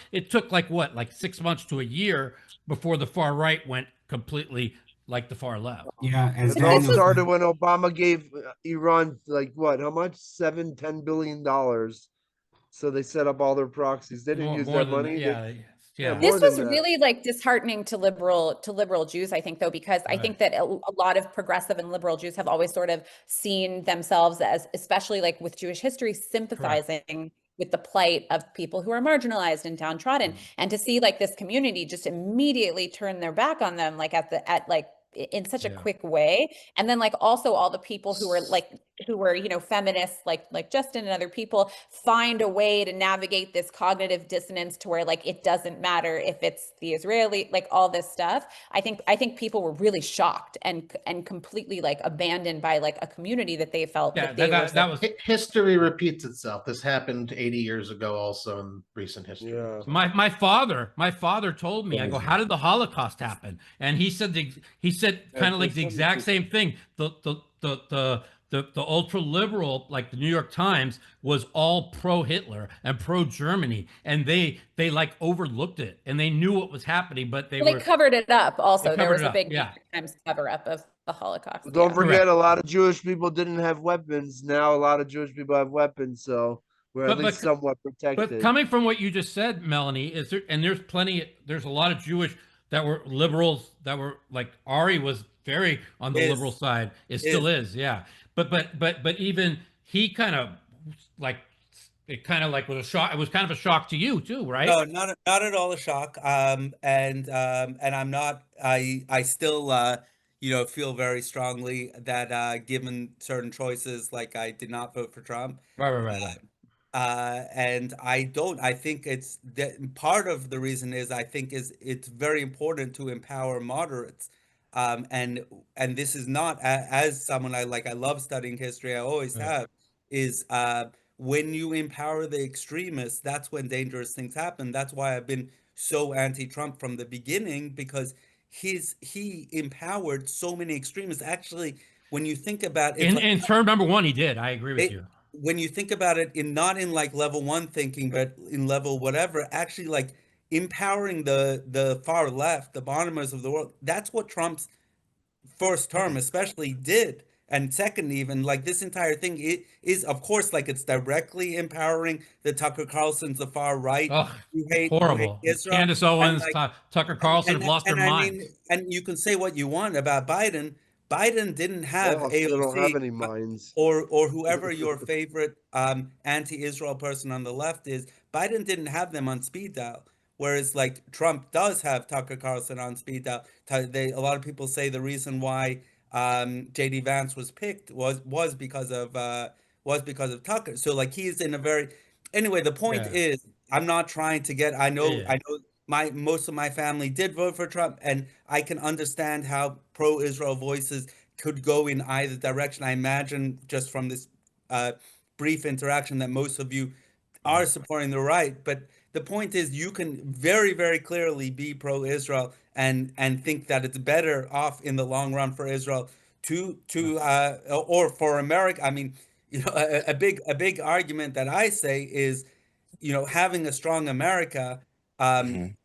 like 6 months to a year before the far right went completely like the far left. Yeah, it all started when Obama gave Iran how much? $10 billion. So they set up all their proxies. They didn't use that money. Yeah. This was really like disheartening to liberal Jews, I think, though, because I think that a lot of progressive and liberal Jews have always sort of seen themselves as, especially like with Jewish history, sympathizing with the plight of people who are marginalized and downtrodden, and to see like this community just immediately turn their back on them, like at in such a quick way. And then like also all the people who were, you know, feminists like Justin and other people find a way to navigate this cognitive dissonance to where like it doesn't matter if it's the Israeli, like all this stuff. I think people were really shocked and completely like abandoned by like a community that they felt that was history repeats itself. This happened 80 years ago also in recent history. Yeah. My father told me, I go, how did the Holocaust happen? And he said kind of like the exact same thing. The ultra liberal, like the New York Times, was all pro Hitler and pro Germany, and they like overlooked it, and they knew what was happening, but they covered it up. Also, there was a big New York Times cover up of the Holocaust. Don't forget, a lot of Jewish people didn't have weapons. Now a lot of Jewish people have weapons, so we're at least somewhat protected. But coming from what you just said, Melanie, there's a lot of Jewish that were liberals that were like Ari was very on the liberal side. It still is, yeah. But even he kind of like it kind of like was a shock. It was kind of a shock to you too, right? No, not at all a shock. And I'm not. I still you know, feel very strongly that given certain choices, like I did not vote for Trump. Right. And I think it's that part of the reason is I think it's very important to empower moderates. And this is not as someone I love studying history. I always have is when you empower the extremists, that's when dangerous things happen. That's why I've been so anti-Trump from the beginning, because he empowered so many extremists. Actually, when you think about it, in term number one, he did. I agree with you. When you think about it, not in like level one thinking, but in level whatever, actually like empowering the far left, the Bonomos of the world. That's what Trump's first term especially did. And second, even like this entire thing, it is, of course, like it's directly empowering the Tucker Carlsons, the far right. Who hate Israel. Candace Owens, Tucker Carlson have lost their minds. And you can say what you want about Biden. Biden didn't have AOC. They don't have any minds. Or whoever your favorite anti-Israel person on the left is. Biden didn't have them on speed dial. Whereas like Trump does have Tucker Carlson on speed dial. A lot of people say the reason why J.D. Vance was picked was because of Tucker. So like he's in a very anyway. The point is, I'm not trying to get. I know most of my family did vote for Trump, and I can understand how pro-Israel voices could go in either direction. I imagine just from this brief interaction that most of you are supporting the right, but the point is you can very, very clearly be pro-Israel and think that it's better off in the long run for Israel or for America. I mean, you know, a big argument that I say is, you know, having a strong America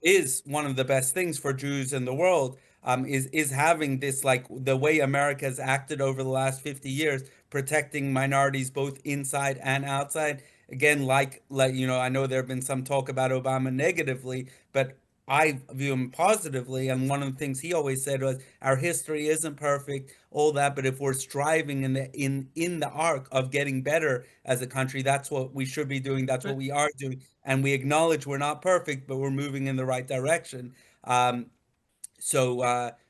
is one of the best things for Jews in the world. Is having this, like the way America has acted over the last 50 years, protecting minorities both inside and outside. Again, like you know, I know there have been some talk about Obama negatively, but I view him positively. And one of the things he always said was, "Our history isn't perfect, all that, but if we're striving in the arc of getting better as a country, that's what we should be doing. That's what we are doing, and we acknowledge we're not perfect, but we're moving in the right direction."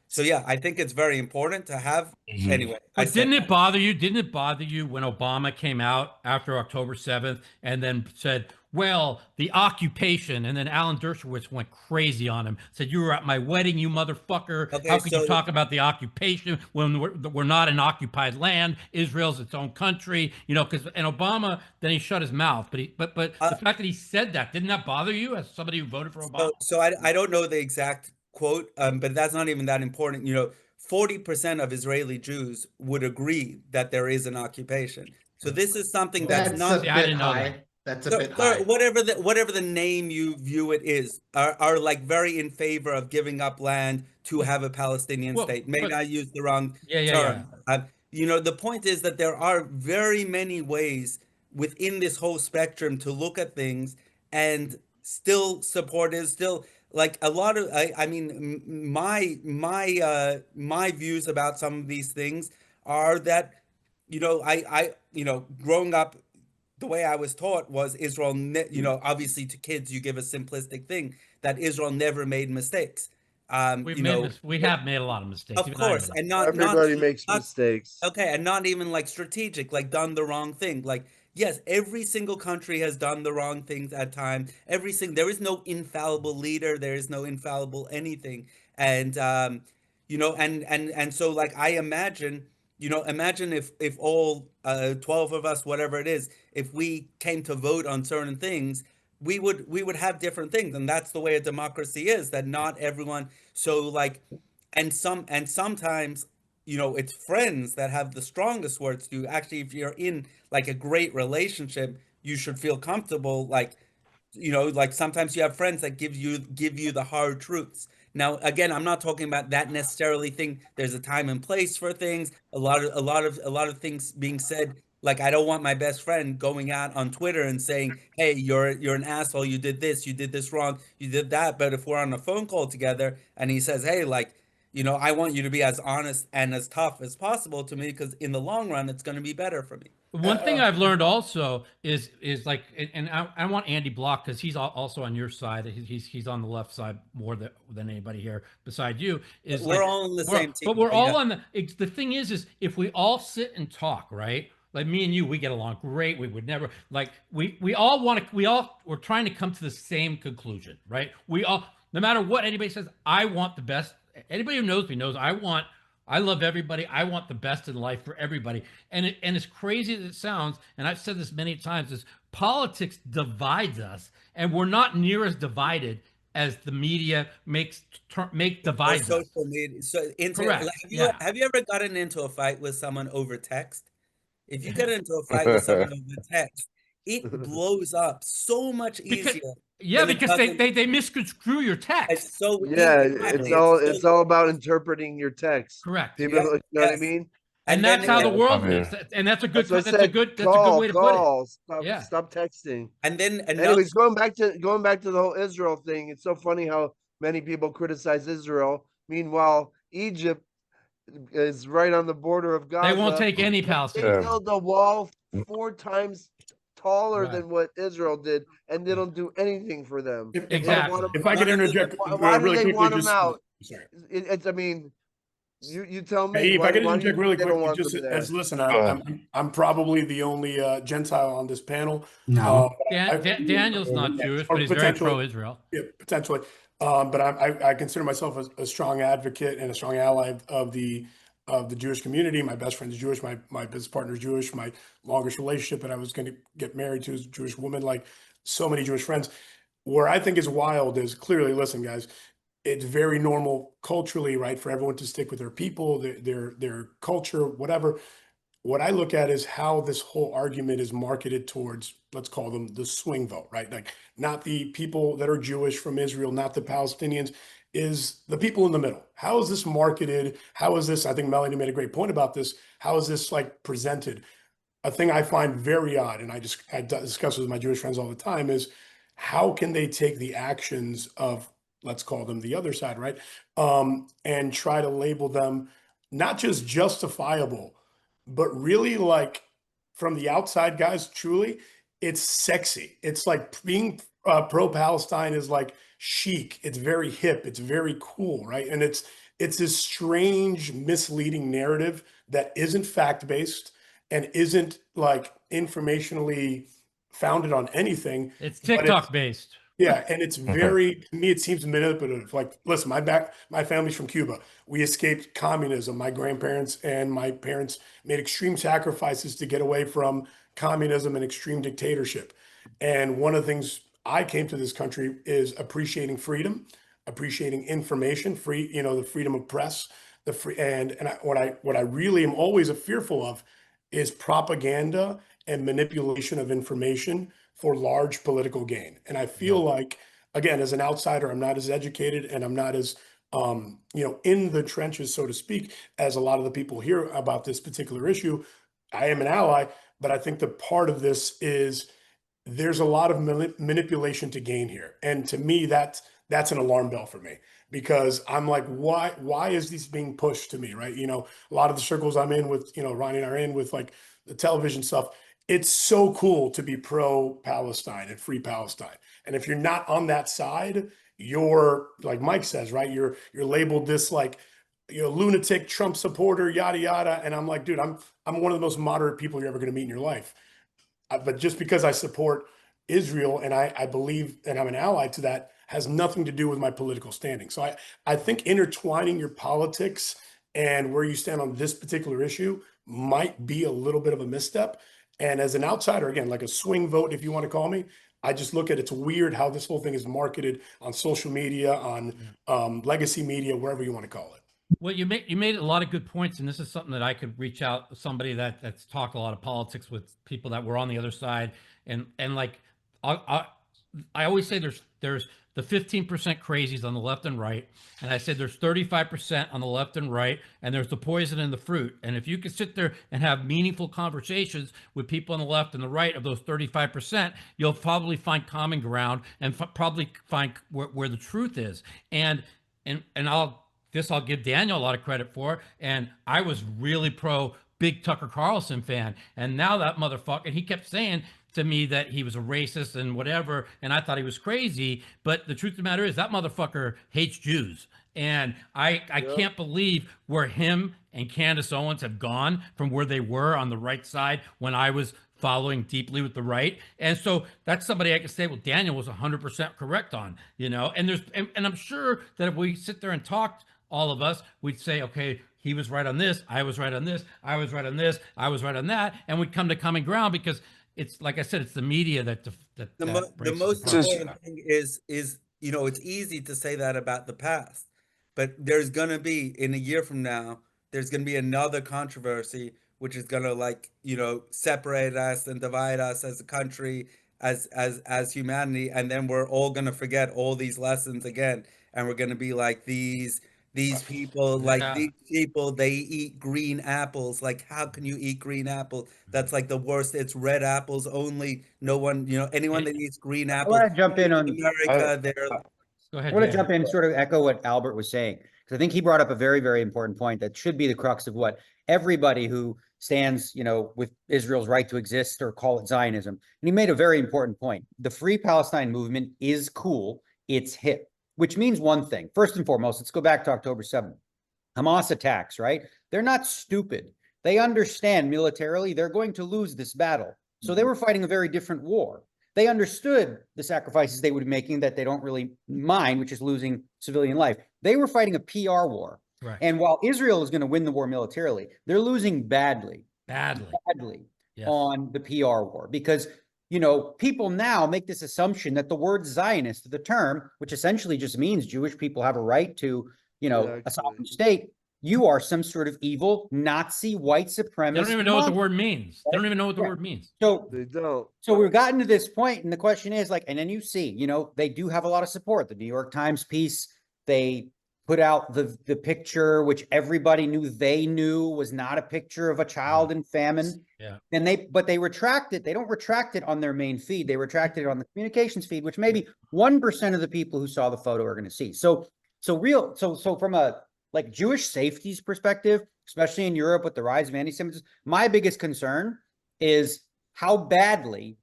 So yeah, I think it's very important to have anyway. But didn't it bother you? Didn't it bother you when Obama came out after October 7th and then said, well, the occupation, and then Alan Dershowitz went crazy on him, said, you were at my wedding, you motherfucker. Okay, how could you talk about the occupation when we're not an occupied land? Israel's its own country, you know, and Obama, then he shut his mouth. But the fact that he said that, didn't that bother you as somebody who voted for Obama? So I don't know the exact quote, but that's not even that important. You know, 40% of Israeli Jews would agree that there is an occupation. So this is something that's not. I didn't know that. That's a bit high. Whatever the name you view it is, are like very in favor of giving up land to have a Palestinian state. Maybe I used the wrong term. You know, the point is that there are very many ways within this whole spectrum to look at things, and still support is still. Like a lot of, I mean, my views about some of these things are that, you know, I you know, growing up, the way I was taught was Israel, you know, obviously to kids, you give a simplistic thing that Israel never made mistakes. we have made a lot of mistakes. Of course, and everybody makes mistakes. Okay, and not even like strategic, like done the wrong thing. Like, yes, every single country has done the wrong things at times. There is no infallible leader. There is no infallible anything. And and so like I imagine, imagine if all 12 of us, whatever it is, if we came to vote on certain things, we would have different things, and that's the way a democracy is. That not everyone. So like, and sometimes it's friends that have the strongest words to actually. If you're in like a great relationship, you should feel comfortable. Like, like sometimes you have friends that give you the hard truths. Now, again, I'm not talking about that necessarily thing. There's a time and place for things. A lot of things being said. Like, I don't want my best friend going out on Twitter and saying, "Hey, you're an asshole. You did this wrong, you did that." But if we're on a phone call together and he says, "Hey, like, I want you to be as honest and as tough as possible to me, because in the long run, it's going to be better for me." One thing I've learned also is like, and I want Andy Bloch, because he's also on your side. He's on the left side more than anybody here beside you. Is we're all on the same team, but we're all on the thing is if we all sit and talk, right? Like me and you, we get along great. We would never like we're trying to come to the same conclusion, right? We all, no matter what anybody says, I want the best. Anybody who knows me knows I love everybody. I want the best in life for everybody. And as crazy as it sounds, and I've said this many times, is politics divides us, and we're not near as divided as the media divides us. Social media. So correct. Have you ever gotten into a fight with someone over text? If you get into a fight with someone over text, it blows up so much easier. Because they misconstrue your text. So it's all about interpreting your text. Correct. People, you know what I mean? And that's how the world is. And that's a good way to put it. Stop texting. And then anyways, going back to the whole Israel thing, it's so funny how many people criticize Israel. Meanwhile, Egypt is right on the border of Gaza. They won't take any Palestine. They built a wall 4 times taller than what Israel did, and they don't do anything for them. Exactly. If I could interject, why do they want them out? I mean, you tell me. Hey, if I could interject really quick, just as listen, I'm probably the only Gentile on this panel. No, Daniel's not Jewish, but he's very pro-Israel. Yeah, potentially. But I consider myself a strong advocate and a strong ally of the Jewish community. My best friend is Jewish. My business partner is Jewish. My longest relationship that I was going to get married to is a Jewish woman. Like so many Jewish friends. Where I think is wild is clearly, listen, guys, it's very normal culturally, right, for everyone to stick with their people, their culture, whatever. What I look at is how this whole argument is marketed towards, let's call them the swing vote, right? Like not the people that are Jewish from Israel, not the Palestinians, is the people in the middle. How is this marketed? How is this, I think Melanie made a great point about this. How is this like presented? A thing I find very odd, and I discuss with my Jewish friends all the time, is how can they take the actions of, let's call them the other side, right? And try to label them not just justifiable, but really like from the outside, guys, truly, it's sexy. It's like being pro-Palestine is like chic. It's very hip. It's very cool, right? And it's this strange, misleading narrative that isn't fact-based and isn't like informationally founded on anything. It's TikTok-based. Yeah, and it's very, to me, it seems manipulative. Like, listen, my family's from Cuba. We escaped communism. My grandparents and my parents made extreme sacrifices to get away from communism and extreme dictatorship. And one of the things I came to this country is appreciating freedom, appreciating information, the freedom of press, what I really am always fearful of is propaganda and manipulation of information for large political gain. And I feel like, again, as an outsider, I'm not as educated and I'm not as, in the trenches, so to speak, as a lot of the people here about this particular issue. I am an ally, but I think the part of this is there's a lot of manipulation to gain here. And to me, that's an alarm bell for me, because I'm like, why is this being pushed to me, right? A lot of the circles I'm in with, Ronnie and I are in with like the television stuff. It's so cool to be pro-Palestine and free Palestine. And if you're not on that side, you're, like Mike says, right? You're labeled this like, lunatic Trump supporter, yada yada. And I'm like, dude, I'm one of the most moderate people you're ever going to meet in your life. But just because I support Israel and I believe and I'm an ally to that has nothing to do with my political standing. So I think intertwining your politics and where you stand on this particular issue might be a little bit of a misstep. And as an outsider, again, like a swing vote, if you want to call me, I just look at it's weird how this whole thing is marketed on social media, on legacy media, wherever you want to call it. Well, you made a lot of good points, and this is something that I could reach out to somebody that's talked a lot of politics with people that were on the other side, and like I always say there's the 15% crazies on the left and right, and I said there's 35% on the left and right, and there's the poison in the fruit. And if you can sit there and have meaningful conversations with people on the left and the right of those 35%, you'll probably find common ground and probably find where the truth is. And I'll give Daniel a lot of credit for. And I was really pro big Tucker Carlson fan. And now that motherfucker, he kept saying to me that he was a racist and whatever. And I thought he was crazy. But the truth of the matter is that motherfucker hates Jews. And I can't believe where him and Candace Owens have gone from where they were on the right side when I was following deeply with the right. And so that's somebody I could say, well, Daniel was 100% correct on, and I'm sure that if we sit there and talked, all of us, we'd say, okay, he was right on this, I was right on this, I was right on this, I was right on that, and we'd come to common ground because it's, like I said, it's the media that the most important thing is it's easy to say that about the past, but there's gonna be, in a year from now, there's gonna be another controversy which is gonna separate us and divide us as a country, as humanity, and then we're all gonna forget all these lessons again, and we're gonna be like these people, these people, they eat green apples. Like, how can you eat green apples? That's like the worst. It's red apples only. No one, anyone that eats green apples. I want to jump in on America. Go ahead. I want to jump in and sort of echo what Albert was saying, because I think he brought up a very, very important point that should be the crux of what everybody who stands, with Israel's right to exist, or call it Zionism. And he made a very important point. The Free Palestine movement is cool. It's hip. Which means one thing. First and foremost, let's go back to October 7th. Hamas attacks, right? They're not stupid. They understand militarily they're going to lose this battle. So they were fighting a very different war. They understood the sacrifices they would be making that they don't really mind, which is losing civilian life. They were fighting a PR war. Right. And while Israel is going to win the war militarily, they're losing badly yes. on the PR war, because people now make this assumption that the word Zionist, the term, which essentially just means Jewish people have a right to, a sovereign state, you are some sort of evil Nazi white supremacist. They don't even know what the word means. They don't even know what the word means. So they don't. So we've gotten to this point, and the question is and then you see, they do have a lot of support. The New York Times piece, they put out the picture, which everybody knew was not a picture of a child in famine. Yeah. And they retract it. They don't retract it on their main feed. They retracted it on the communications feed, which maybe 1% of the people who saw the photo are going to see. So from a Jewish safety's perspective, especially in Europe with the rise of anti-Semitism, my biggest concern is how badly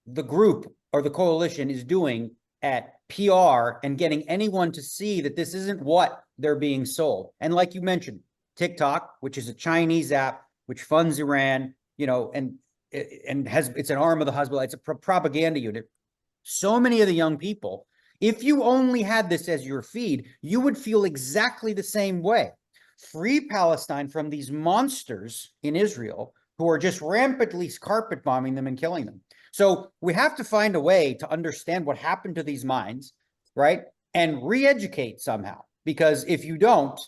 the group or the coalition is doing at PR and getting anyone to see that this isn't what they're being sold. And like you mentioned, TikTok, which is a Chinese app which funds Iran, and it's an arm of the Hezbollah. It's a propaganda unit. So many of the young people, if you only had this as your feed, you would feel exactly the same way. Free Palestine from these monsters in Israel who are just rampantly carpet bombing them and killing them. So we have to find a way to understand what happened to these minds, right? And re-educate somehow, because if you don't,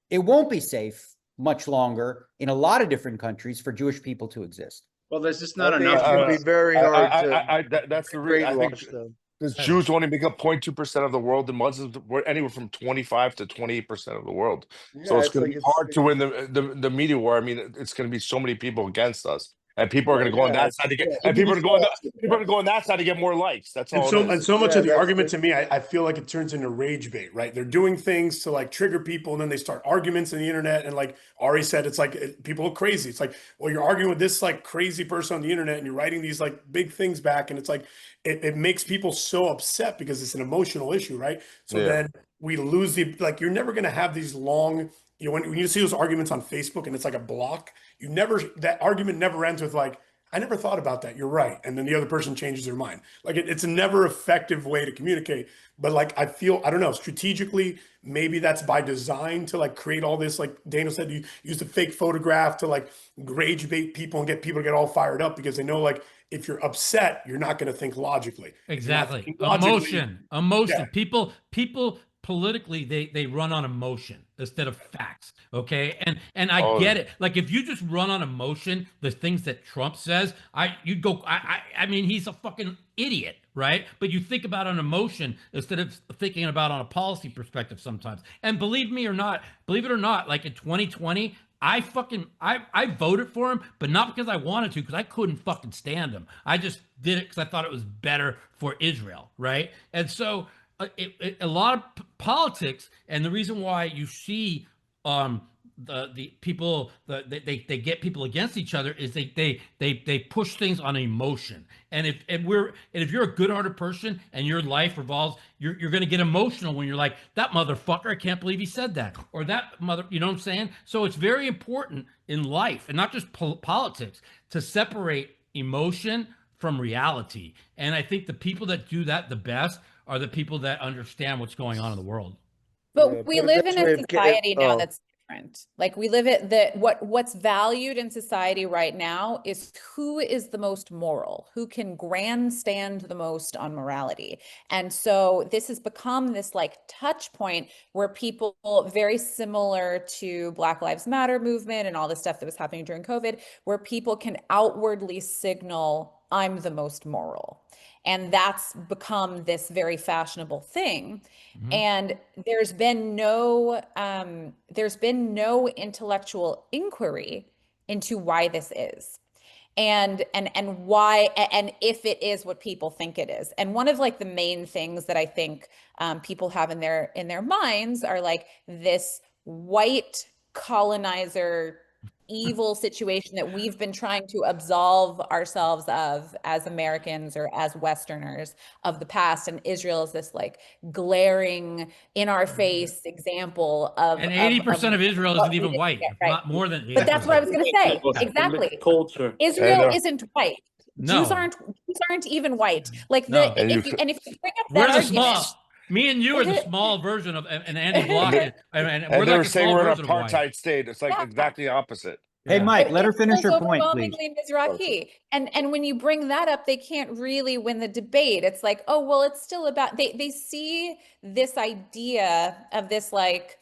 it won't be safe much longer in a lot of different countries for Jewish people to exist. Well, there's just not enough. It's going to be very hard that's the reason. I think because Jews only make up 0.2% of the world, and Muslims were anywhere from 25 to 28% of the world. So it's going to be hard to win the media war. I mean, it's going to be so many people against us. And people are going to go on that side to get, and people are going to go on that side to get more likes. That's all. And so much of the argument to me, I feel like it turns into rage bait, right? They're doing things to like trigger people, and then they start arguments on the internet. And like Ari said, it's like people are crazy. It's like, well, you're arguing with this like crazy person on the internet, and you're writing these like big things back, and it's like it makes people so upset because it's an emotional issue, right? So then we lose the like. You're never going to have these long. You know, when you see those arguments on Facebook and it's like a block, that argument never ends with like, I never thought about that. You're right. And then the other person changes their mind. Like it's a never effective way to communicate. But like, I don't know, strategically, maybe that's by design to like create all this, like Daniel said, you use the fake photograph to like rage bait people and get people to get all fired up because they know like, if you're upset, you're not going to think logically. Exactly. Emotion. Yeah. People politically, they run on emotion instead of facts. Okay. And I get it. Like if you just run on emotion, the things that Trump says, I mean, he's a fucking idiot, right? But you think about an emotion instead of thinking about on a policy perspective sometimes. And believe it or not, like in 2020, I voted for him, but not because I wanted to, because I couldn't fucking stand him. I just did it because I thought it was better for Israel, right? And so a lot of politics, and the reason why you see the people they get people against each other is they push things on emotion. And if you're a good-hearted person and your life revolves, you're going to get emotional when you're like, that motherfucker, I can't believe he said that, or that mother, you know what I'm saying? So it's very important in life, and not just politics, to separate emotion from reality. And I think the people that do that the best are the people that understand what's going on in the world. But we live in a society now that's different. Like we live at what's valued in society right now is who is the most moral, who can grandstand the most on morality. And so this has become this like touch point where people, very similar to Black Lives Matter movement and all the stuff that was happening during COVID, where people can outwardly signal, I'm the most moral. And that's become this very fashionable thing. Mm-hmm. And there's been no intellectual inquiry into why this is. And why, and if it is what people think it is. And one of like the main things that I think people have in their minds are like this white colonizer evil situation that we've been trying to absolve ourselves of as Americans or as Westerners of the past. And Israel is this like glaring in our face example of, and 80% of Israel isn't even white, right? Not more than 80%. But that's what I was going to say. Exactly. Culture. Israel isn't white. No. Jews aren't even white. Like if you bring up that argument, me and you are the small version of an Andy Bloch, and we're they were like saying we're in an apartheid state. It's like exactly opposite. Hey, Mike, let her finish her point, please. Mizrachi. And when you bring that up, they can't really win the debate. It's like, oh, well, it's still about, they see this idea of this like,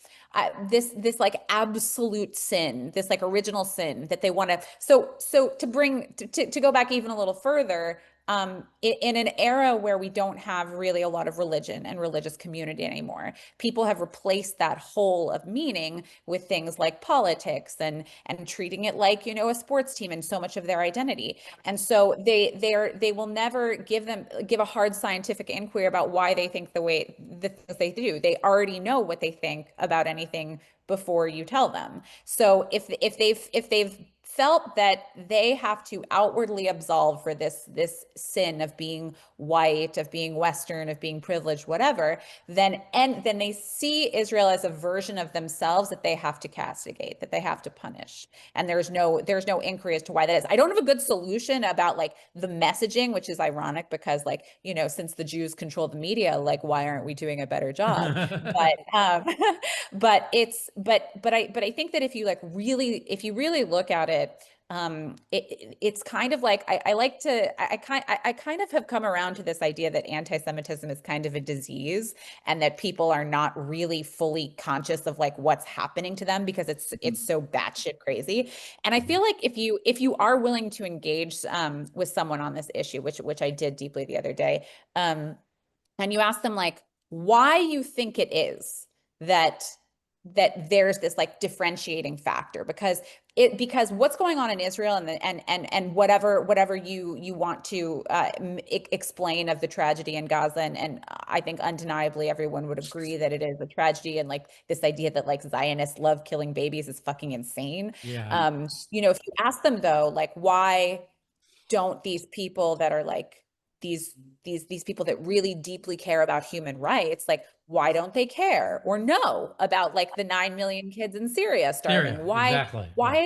this like absolute sin, this like original sin that they want to, so to go back even a little further, in an era where we don't have really a lot of religion and religious community anymore, people have replaced that hole of meaning with things like politics and treating it like, you know, a sports team and so much of their identity. And so they will never give a hard scientific inquiry about why they think the things they do. They already know what they think about anything before you tell them. So if they've felt that they have to outwardly absolve for this sin of being white, of being Western, of being privileged, whatever, then they see Israel as a version of themselves that they have to castigate, that they have to punish. And there's no inquiry as to why that is. I don't have a good solution about like the messaging, which is ironic because like, you know, since the Jews control the media, like why aren't we doing a better job? But I think that if you really look at it, it's kind of like I kind of have come around to this idea that anti-Semitism is kind of a disease and that people are not really fully conscious of like what's happening to them because it's so batshit crazy. And I feel like if you are willing to engage with someone on this issue, which I did deeply the other day, and you ask them like why you think it is that there's this like differentiating factor because what's going on in Israel and whatever you want to explain of the tragedy in Gaza, and I think undeniably everyone would agree that it is a tragedy, and like this idea that like Zionists love killing babies is fucking insane. Yeah. You know, if you ask them though, like, why don't these people that are like these people that really deeply care about human rights, like, why don't they care or know about like the 9 million kids in Syria starving? Why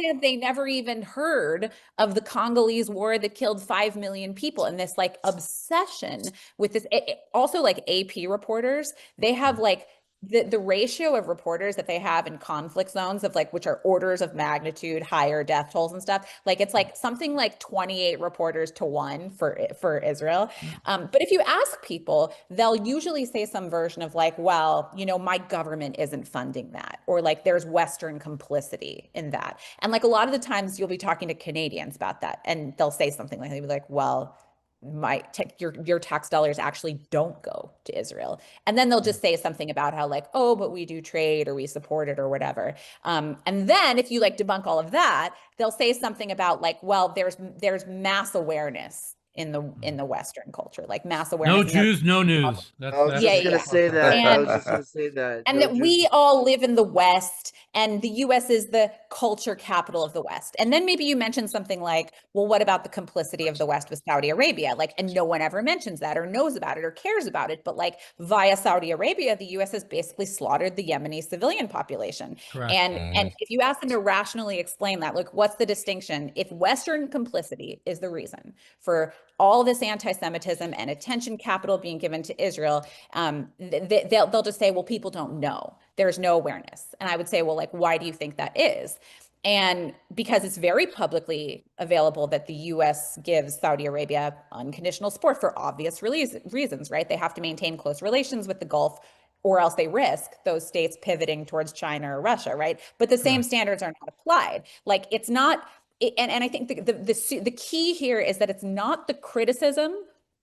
have they never even heard of the Congolese war that killed 5 million people? And this like obsession with this, also like AP reporters, they have like the ratio of reporters that they have in conflict zones of like, which are orders of magnitude higher death tolls and stuff. Like it's like something like 28 reporters to 1 for Israel. But if you ask people, they'll usually say some version of like, well, you know, my government isn't funding that, or like there's Western complicity in that. And like a lot of the times you'll be talking to Canadians about that, and they'll say something like, they'll be like, well, your tax dollars actually don't go to Israel. And then they'll just say something about how like, oh, but we do trade or we support it or whatever. And then if you like debunk all of that, they'll say something about like, well, there's mass awareness in the Western culture, like mass awareness. No Jews, no news. I was just gonna say that. I was just gonna say that. And that we all live in the West, and the US is the culture capital of the West. And then maybe you mention something like, well, what about the complicity of the West with Saudi Arabia? Like, and no one ever mentions that or knows about it or cares about it. But like via Saudi Arabia, the US has basically slaughtered the Yemeni civilian population. Correct. And if you ask them to rationally explain that, like, what's the distinction? If Western complicity is the reason for all this anti-Semitism and attention capital being given to Israel, they'll just say, well, people don't know. There's no awareness. And I would say, well, like, why do you think that is? And because it's very publicly available that the US gives Saudi Arabia unconditional support for obvious reasons, right? They have to maintain close relations with the Gulf, or else they risk those states pivoting towards China or Russia, right? But the same standards are not applied. Like, it's not, and I think the key here is that it's not the criticism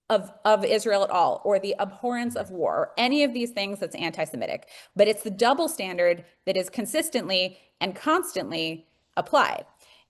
of Israel at all, or the abhorrence of war, or any of these things that's anti-Semitic, but it's the double standard that is consistently and constantly applied.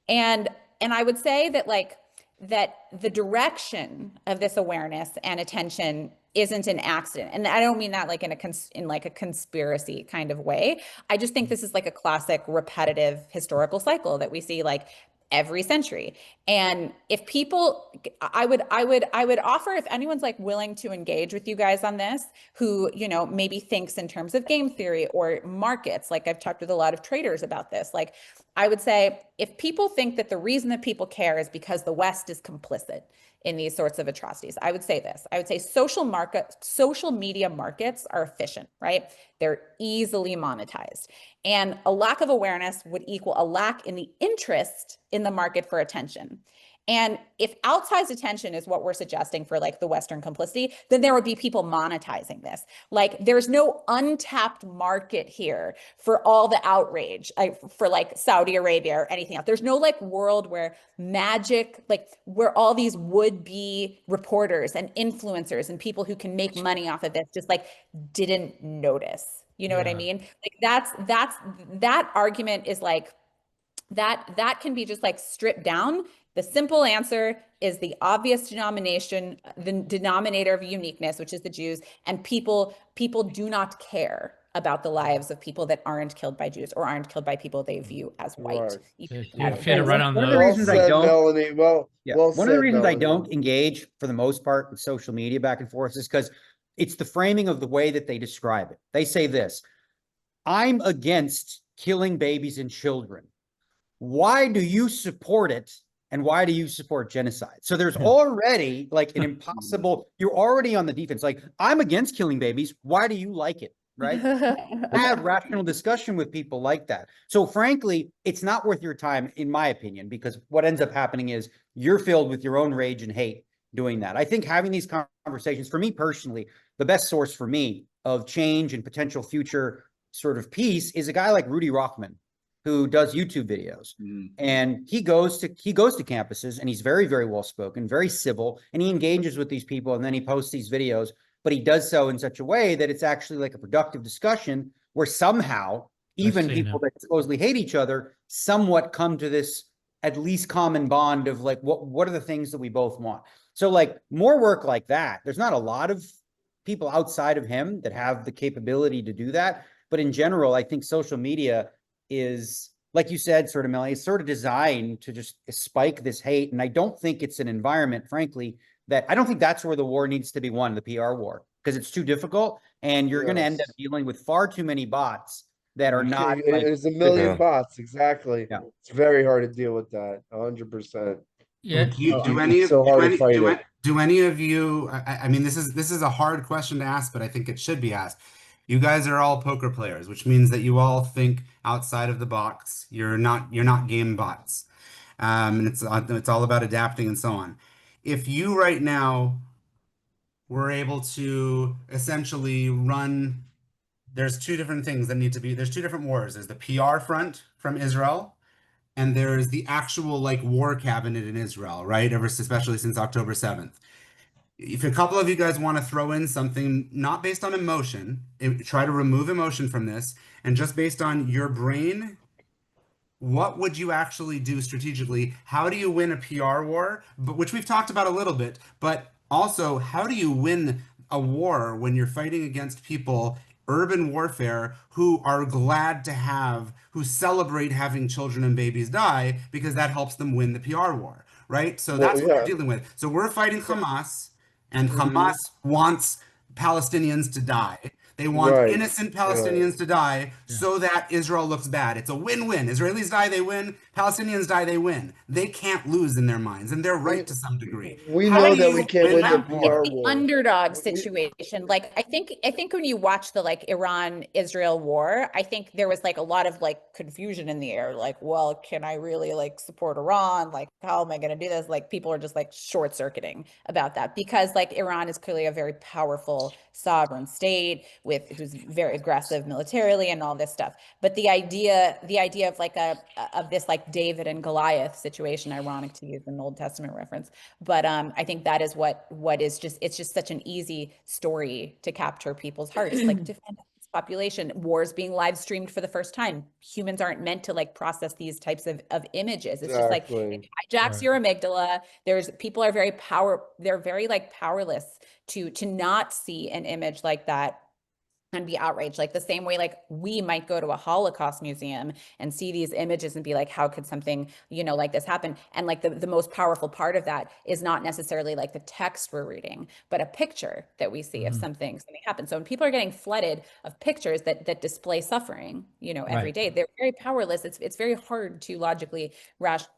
And I would say that like that the direction of this awareness and attention isn't an accident. And I don't mean that like in a conspiracy kind of way. I just think this is like a classic repetitive historical cycle that we see like every century. And if people, I would offer, if anyone's like willing to engage with you guys on this, who, you know, maybe thinks in terms of game theory or markets, like I've talked with a lot of traders about this, like I would say, if people think that the reason that people care is because the West is complicit in these sorts of atrocities, I would say this. I would say social media markets are efficient, right? They're easily monetized. And a lack of awareness would equal a lack in the interest in the market for attention. And if outsized attention is what we're suggesting for like the Western complicity, then there would be people monetizing this. Like there's no untapped market here for all the outrage for like Saudi Arabia or anything else. There's no like world where magic, like where all these would-be reporters and influencers and people who can make money off of this just like didn't notice. You know what I mean? Like that argument is like, that can be just like stripped down. The simple answer is the obvious the denominator of uniqueness, which is the Jews, and people do not care about the lives of people that aren't killed by Jews or aren't killed by people they view as white. One of the reasons I don't, Melanie. Well one of the reasons Melanie. I don't engage for the most part with social media back and forth is because it's the framing of the way that they describe it. They say this: I'm against killing babies and children. Why do you support it? And why do you support genocide? So there's already like an impossible, you're already on the defense. Like, I'm against killing babies. Why do you like it? Right? Have rational discussion with people like that. So frankly, it's not worth your time, in my opinion, because what ends up happening is you're filled with your own rage and hate doing that. I think having these conversations, for me personally, the best source for me of change and potential future sort of peace is a guy like Rudy Rothman, who does YouTube videos. And he goes to campuses, and he's very, very well spoken, very civil, and he engages with these people, and then he posts these videos, but he does so in such a way that it's actually like a productive discussion where somehow even people that supposedly hate each other somewhat come to this at least common bond of like, what are the things that we both want? So like more work like that. There's not a lot of people outside of him that have the capability to do that. But in general, I think social media is, like you said, sort of, Melanie, it's sort of designed to just spike this hate. And I don't think it's an environment, frankly, I don't think that's where the war needs to be won, the PR war, because it's too difficult. And you're going to end up dealing with far too many bots that are not. There's a million bots. Exactly. Yeah. It's very hard to deal with that. 100%. Yeah. Do any of you, I mean, this is a hard question to ask, but I think it should be asked. You guys are all poker players, which means that you all think outside of the box. You're not game bots. And it's all about adapting and so on. If you right now were able to essentially run, there's two different things that need to be, there's two different wars. There's the PR front from Israel, and there's the actual like war cabinet in Israel, right? Especially since October 7th. If a couple of you guys want to throw in something not based on emotion, try to remove emotion from this, and just based on your brain, what would you actually do strategically? How do you win a PR war? Which we've talked about a little bit, but also how do you win a war when you're fighting against people, urban warfare, who are glad to who celebrate having children and babies die because that helps them win the PR war, right? So that's what we're dealing with. So we're fighting Hamas, and Hamas wants Palestinians to die. They want innocent Palestinians to die so that Israel looks bad. It's a win-win. Israelis die, they win. Palestinians die, they win. They can't lose in their minds, and they're right to some degree. We know that we can't win the PR war. Underdog situation. Like I think when you watch the like Iran-Israel war, I think there was like a lot of like confusion in the air. Like, well, can I really like support Iran? Like, how am I going to do this? Like, people are just like short-circuiting about that because like Iran is clearly a very powerful sovereign state who's very aggressive militarily and all this stuff. But the idea of like of this like David and Goliath situation, ironic to use an Old Testament reference, but I think that is what is just, it's just such an easy story to capture people's hearts, like defend population, wars being live streamed for the first time. Humans aren't meant to like process these types of images. It's just like it hijacks your amygdala. People are they're very like powerless to not see an image like that and be outraged. Like the same way like we might go to a Holocaust museum and see these images and be like, how could something, like this happen? And like the most powerful part of that is not necessarily like the text we're reading, but a picture that we see of something happens. So when people are getting flooded of pictures that display suffering, every day, they're very powerless. It's very hard to logically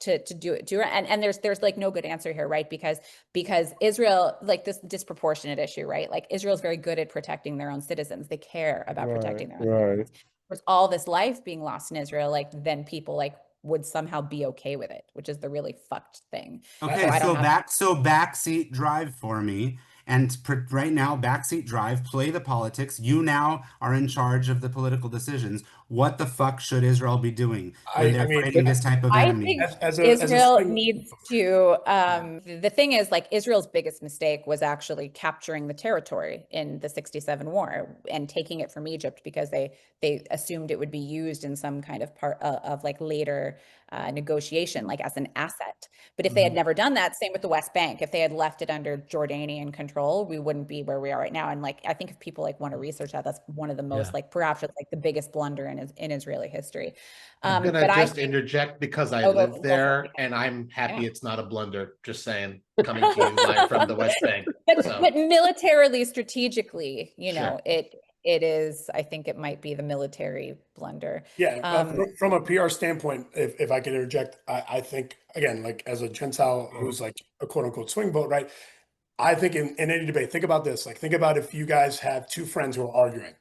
to do it. And there's like no good answer here, right? Because Israel, like this disproportionate issue, right? Like Israel's very good at protecting their own citizens. They care about protecting their own citizens. There's all this life being lost in Israel, like then people like would somehow be okay with it, which is the really fucked thing. Okay, so backseat drive for me. And right now, backseat drive, play the politics. You now are in charge of the political decisions. What the fuck should Israel be doing when they're fighting this type of enemy? I think Israel needs to, the thing is like Israel's biggest mistake was actually capturing the territory in the 67 war and taking it from Egypt because they assumed it would be used in some kind of part of like later negotiation, like as an asset. But if they had never done that, same with the West Bank, if they had left it under Jordanian control, we wouldn't be where we are right now. And like, I think if people like want to research that, that's one of the most like perhaps it's like the biggest blunder in Israeli history. I'm gonna just interject because I live there and I'm happy it's not a blunder. Just saying, coming to you live from the West Bank. But militarily, strategically, it is, I think it might be the military blunder. Yeah, from a PR standpoint, if I can interject, I think, again, like as a Gentile who's like a quote unquote swing vote, right? I think in any debate, think about this. Like, think about if you guys have two friends who are arguing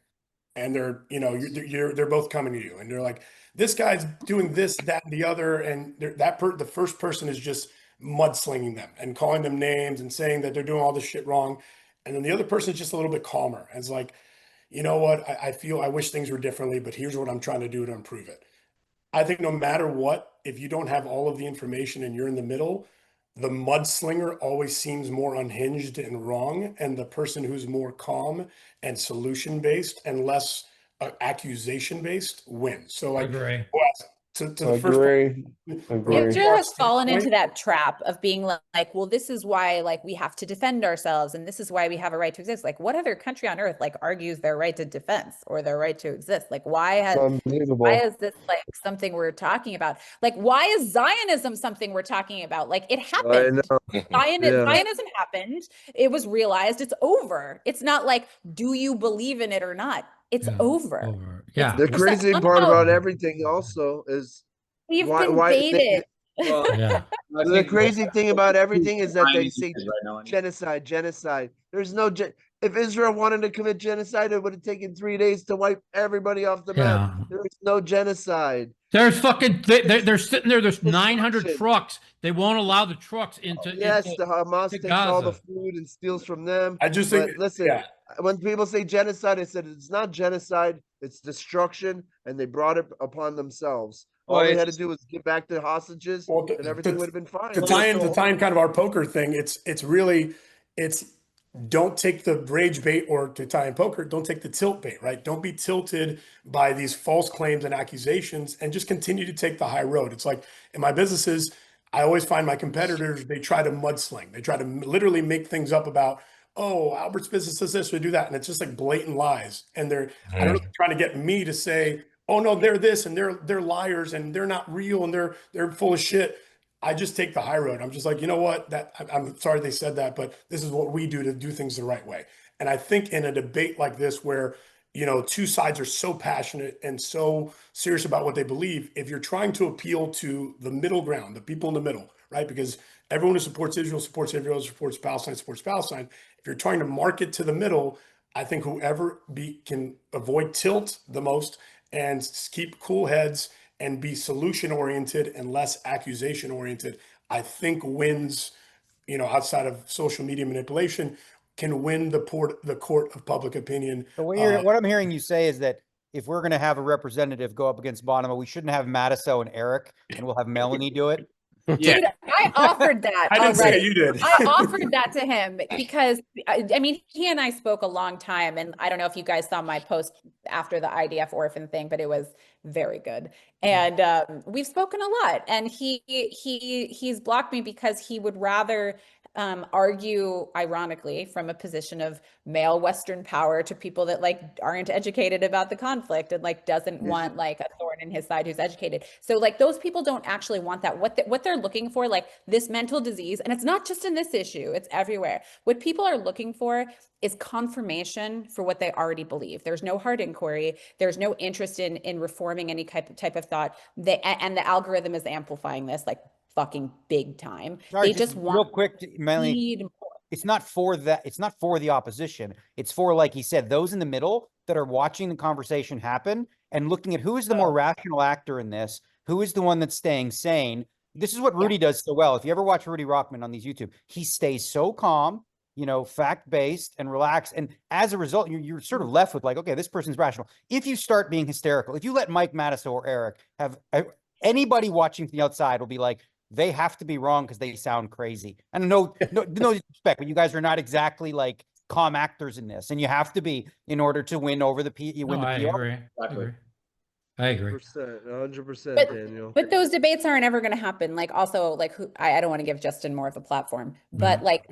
and they're, they're both coming to you and they're like, this guy's doing this, that, and the other. And the first person is just mudslinging them and calling them names and saying that they're doing all this shit wrong. And then the other person is just a little bit calmer. And it's like, you know what, I wish things were differently, but here's what I'm trying to do to improve it. I think no matter what, if you don't have all of the information and you're in the middle, the mudslinger always seems more unhinged and wrong. And the person who's more calm and solution-based and less accusation based wins. So like Agree. to the first point, Israel has fallen into that trap of being like, well, this is why like we have to defend ourselves and this is why we have a right to exist. Like what other country on earth like argues their right to defense or their right to exist? Like why is this like something we're talking about? Like why is Zionism something we're talking about? Like it happened. Zionism happened. It was realized. It's over. It's not like, do you believe in it or not? It's over. Yeah. The crazy part about everything also is we've been baited. The crazy thing about everything is that they say genocide. There's no if Israel wanted to commit genocide, it would have taken 3 days to wipe everybody off the map. There is no genocide. There's fucking they're sitting there. There's 900 trucks. They won't allow the trucks into. The Hamas takes all the food and steals from them. I just think, listen, when people say genocide, I said it's not genocide. It's destruction, and they brought it upon themselves. All they had to do was get back the hostages, and everything would have been fine. To tie in kind of our poker thing, it's really don't take the rage bait, or to tie in poker, don't take the tilt bait, right? Don't be tilted by these false claims and accusations and just continue to take the high road. It's like in my businesses, I always find my competitors, they try to mudsling. They try to literally make things up about, oh, Albert's business does this, we do that. And it's just like blatant lies. And I don't know, they're trying to get me to say, oh no, they're this and they're liars and they're not real and they're full of shit. I just take the high road. I'm just like, you know what? I'm sorry they said that, but this is what we do to do things the right way. And I think in a debate like this, where two sides are so passionate and so serious about what they believe, if you're trying to appeal to the middle ground, the people in the middle, right? Because everyone who supports Israel, supports Palestine, supports Palestine. If you're trying to market to the middle, I think whoever can avoid tilt the most and keep cool heads and be solution oriented and less accusation oriented, I think wins, outside of social media manipulation, can win the court of public opinion. So what I'm hearing you say is that if we're going to have a representative go up against Bonomo, we shouldn't have Matusow and Eric, and we'll have Melanie do it. Dude, I offered that. I didn't say you did. I offered that to him because I mean, he and I spoke a long time, and I don't know if you guys saw my post after the IDF orphan thing, but it was very good. And we've spoken a lot, and he's blocked me because he would rather argue, ironically, from a position of male Western power to people that like aren't educated about the conflict and like doesn't want like a thorn in his side who's educated. So like those people don't actually want that. What they're looking for, like this mental disease, and it's not just in this issue, it's everywhere. What people are looking for is confirmation for what they already believe. There's no hard inquiry. There's no interest in reforming any type of thought. And the algorithm is amplifying this like fucking big time. Sorry, they just want real quick, Melanie. It's not for that. It's not for the opposition. It's for, like he said, those in the middle that are watching the conversation happen and looking at who is the more rational actor in this, who is the one that's staying sane. This is what Rudy does so well. If you ever watch Rudy Rockman on these YouTube, he stays so calm, fact-based and relaxed. And as a result, you're sort of left with like, okay, this person's rational. If you start being hysterical, if you let Mike Matusow or Eric have anybody watching from the outside will be like, they have to be wrong because they sound crazy. And no disrespect, but you guys are not exactly like calm actors in this, and you have to be in order to win over the PR. I agree. I agree. 100%, Daniel. But those debates aren't ever going to happen. Like also, like I don't want to give Justin more of a platform, but like,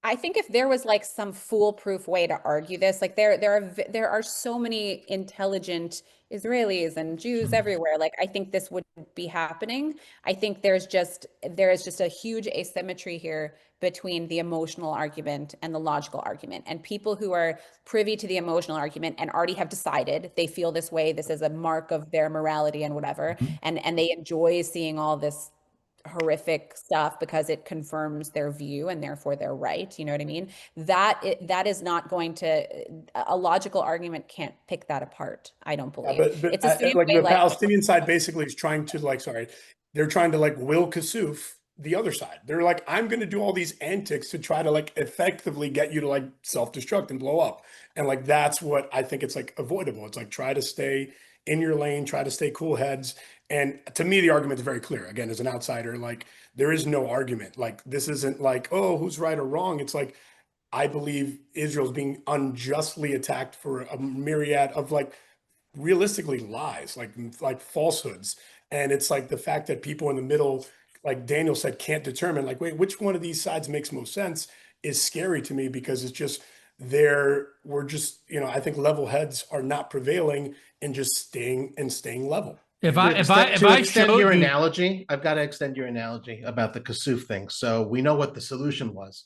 I think if there was like some foolproof way to argue this, like there are so many intelligent Israelis and Jews everywhere. Like I think this would be happening. I think there is just a huge asymmetry here between the emotional argument and the logical argument. And people who are privy to the emotional argument and already have decided they feel this way, this is a mark of their morality and whatever, and they enjoy seeing all this horrific stuff because it confirms their view and therefore they're right. You know what I mean? That is not going to, a logical argument can't pick that apart. I don't believe. But it's the same like way, the Palestinian side basically is trying to they're trying to like Will Kassouf the other side. They're like, I'm going to do all these antics to try to like effectively get you to like self-destruct and blow up. And like, that's what I think it's like avoidable. It's like, try to stay in your lane, try to stay cool heads. And to me, the argument is very clear. Again, as an outsider, like there is no argument. Like this isn't like, oh, who's right or wrong. It's like I believe Israel's being unjustly attacked for a myriad of like realistically lies, like falsehoods. And it's like the fact that people in the middle, like Daniel said, can't determine like, wait, which one of these sides makes most sense is scary to me, because it's just we're just, I think level heads are not prevailing and just staying level. If I extend showed your you, analogy, I've got to extend your analogy about the Kasuf thing. So we know what the solution was,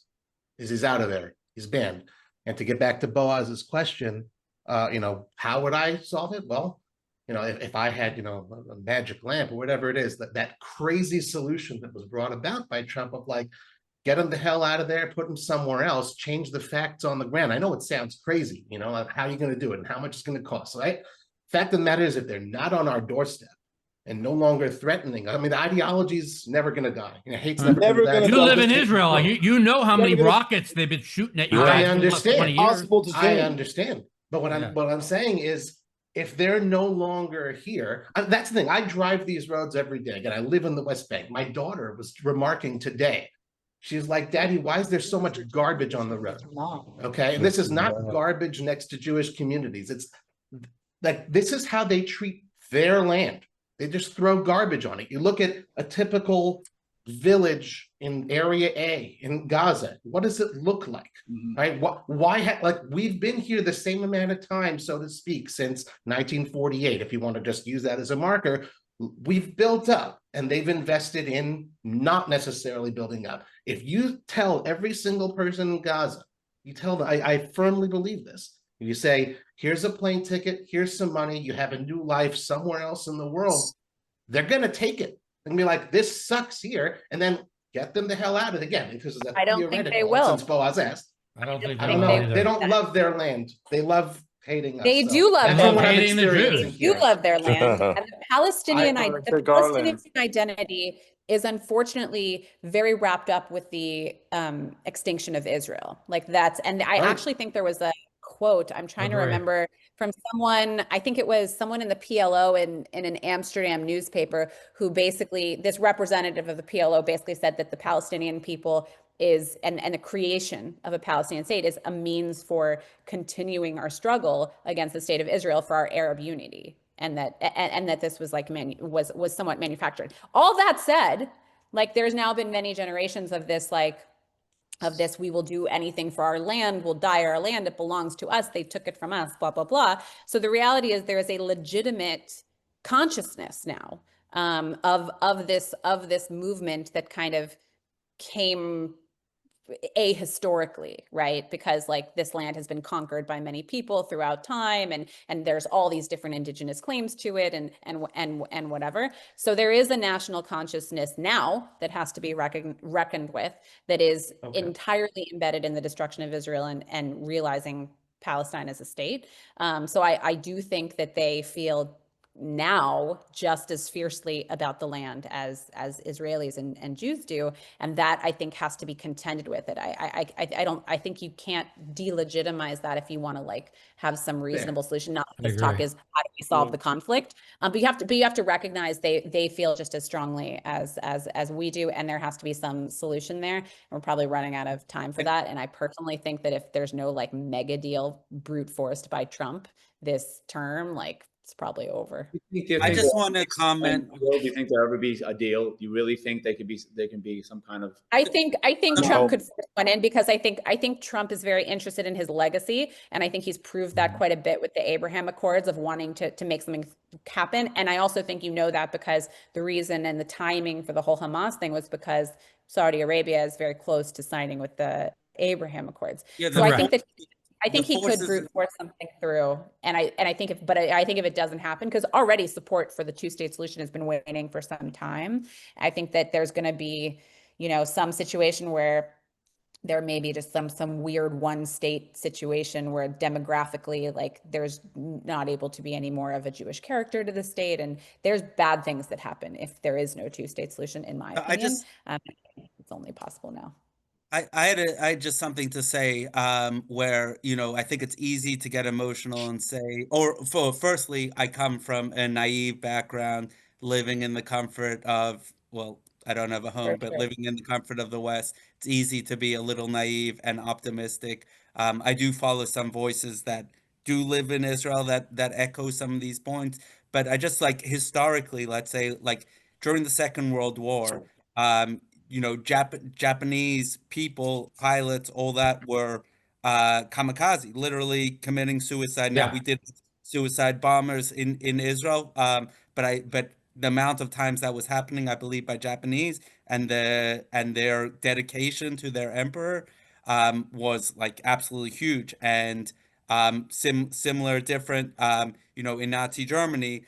is he's out of there, he's banned. And to get back to Boaz's question, how would I solve it? Well, if I had, a magic lamp or whatever it is, that crazy solution that was brought about by Trump of like, get him the hell out of there, put him somewhere else, change the facts on the ground. I know it sounds crazy, like how are you going to do it and how much it's going to cost, right? Fact of the matter is, if they're not on our doorstep and no longer threatening, I mean, the ideology's never going to die. Hate's never going to die. You live in Israel. You know how many rockets they've been shooting at you. I understand. 20 years. I understand. But what I'm saying is, if they're no longer here, that's the thing. I drive these roads every day. Again, I live in the West Bank. My daughter was remarking today. She's like, Daddy, why is there so much garbage on the road? Okay. And this is not garbage next to Jewish communities. It's like, this is how they treat their land. They just throw garbage on it. You look at a typical village in Area A in Gaza. What does it look like? Right? Why? We've been here the same amount of time, so to speak, since 1948. If you want to just use that as a marker, we've built up, and they've invested in not necessarily building up. If you tell every single person in Gaza, you tell them, I firmly believe this. You say, here's a plane ticket, here's some money, you have a new life somewhere else in the world. They're going to take it and be like, this sucks here, and then get them the hell out of it again. Because I don't think they will. Since Boaz asked. I don't think I don't know. They don't love their land. They love hating us. They do love their land. Hating the Jews. They do love their land. And the Palestinian identity is unfortunately very wrapped up with the extinction of Israel. And I actually think there was a quote, I'm trying to remember, from someone, I think it was someone in the PLO in an Amsterdam newspaper, who basically, this representative of the PLO basically said that the Palestinian people is, and the creation of a Palestinian state is a means for continuing our struggle against the state of Israel for our Arab unity. And that this was was somewhat manufactured. All that said, there's now been many generations of this, we will do anything for our land, we'll die our land, it belongs to us, they took it from us, blah, blah, blah. So the reality is there is a legitimate consciousness now of this movement that kind of came ahistorically, right? Because this land has been conquered by many people throughout time, and there's all these different indigenous claims to it, and whatever. So there is a national consciousness now that has to be reckoned with, that is entirely embedded in the destruction of Israel and realizing Palestine as a state. So I do think that they feel now just as fiercely about the land as Israelis and Jews do, and that I think has to be contended with. It I think you can't delegitimize that if you want to have some reasonable solution. Not that this talk is how do we solve the conflict, but you have to recognize they feel just as strongly as we do, and there has to be some solution there. And we're probably running out of time for that. And I personally think that if there's no mega deal brute forced by Trump this term, it's probably over. I just want to comment. Do you think there'll ever be a deal? Do you really think they can be some kind of? I think Trump could force one in, because I think Trump is very interested in his legacy, and I think he's proved that quite a bit with the Abraham Accords of wanting to make something happen. And I also think that because the reason and the timing for the whole Hamas thing was because Saudi Arabia is very close to signing with the Abraham Accords. Yeah, so I think that. I think he could brute force something through, and I think if it doesn't happen, because already support for the two-state solution has been waning for some time, I think that there's going to be, some situation where there may be just some weird one-state situation where demographically, there's not able to be any more of a Jewish character to the state, and there's bad things that happen if there is no two-state solution, in my opinion. It's only possible now. I had just something to say where, I think it's easy to get emotional and say, firstly, I come from a naive background, living in the comfort of, I don't have a home, but living in the comfort of the West, it's easy to be a little naive and optimistic. I do follow some voices that do live in Israel that echo some of these points, but I just like historically, let's say like during the Second World War, you know, Japanese people, pilots, all that were kamikaze, literally committing suicide. Now we did suicide bombers in Israel, but the amount of times that was happening, I believe, by Japanese and their dedication to their emperor was like absolutely huge. And similar, different, you know, in Nazi Germany,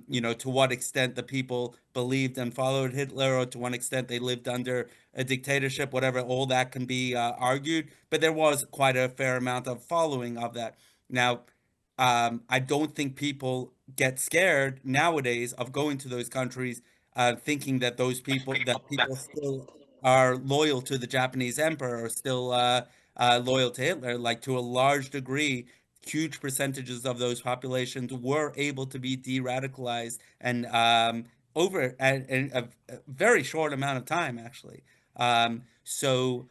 you know, to what extent the people believed and followed Hitler, or to what extent they lived under a dictatorship, whatever, all that can be argued. But there was quite a fair amount of following of that. Now, I don't think people get scared nowadays of going to those countries, thinking that people still are loyal to the Japanese emperor, or still loyal to Hitler. Like to a large degree, huge percentages of those populations were able to be de-radicalized and over a very short amount of time, actually. So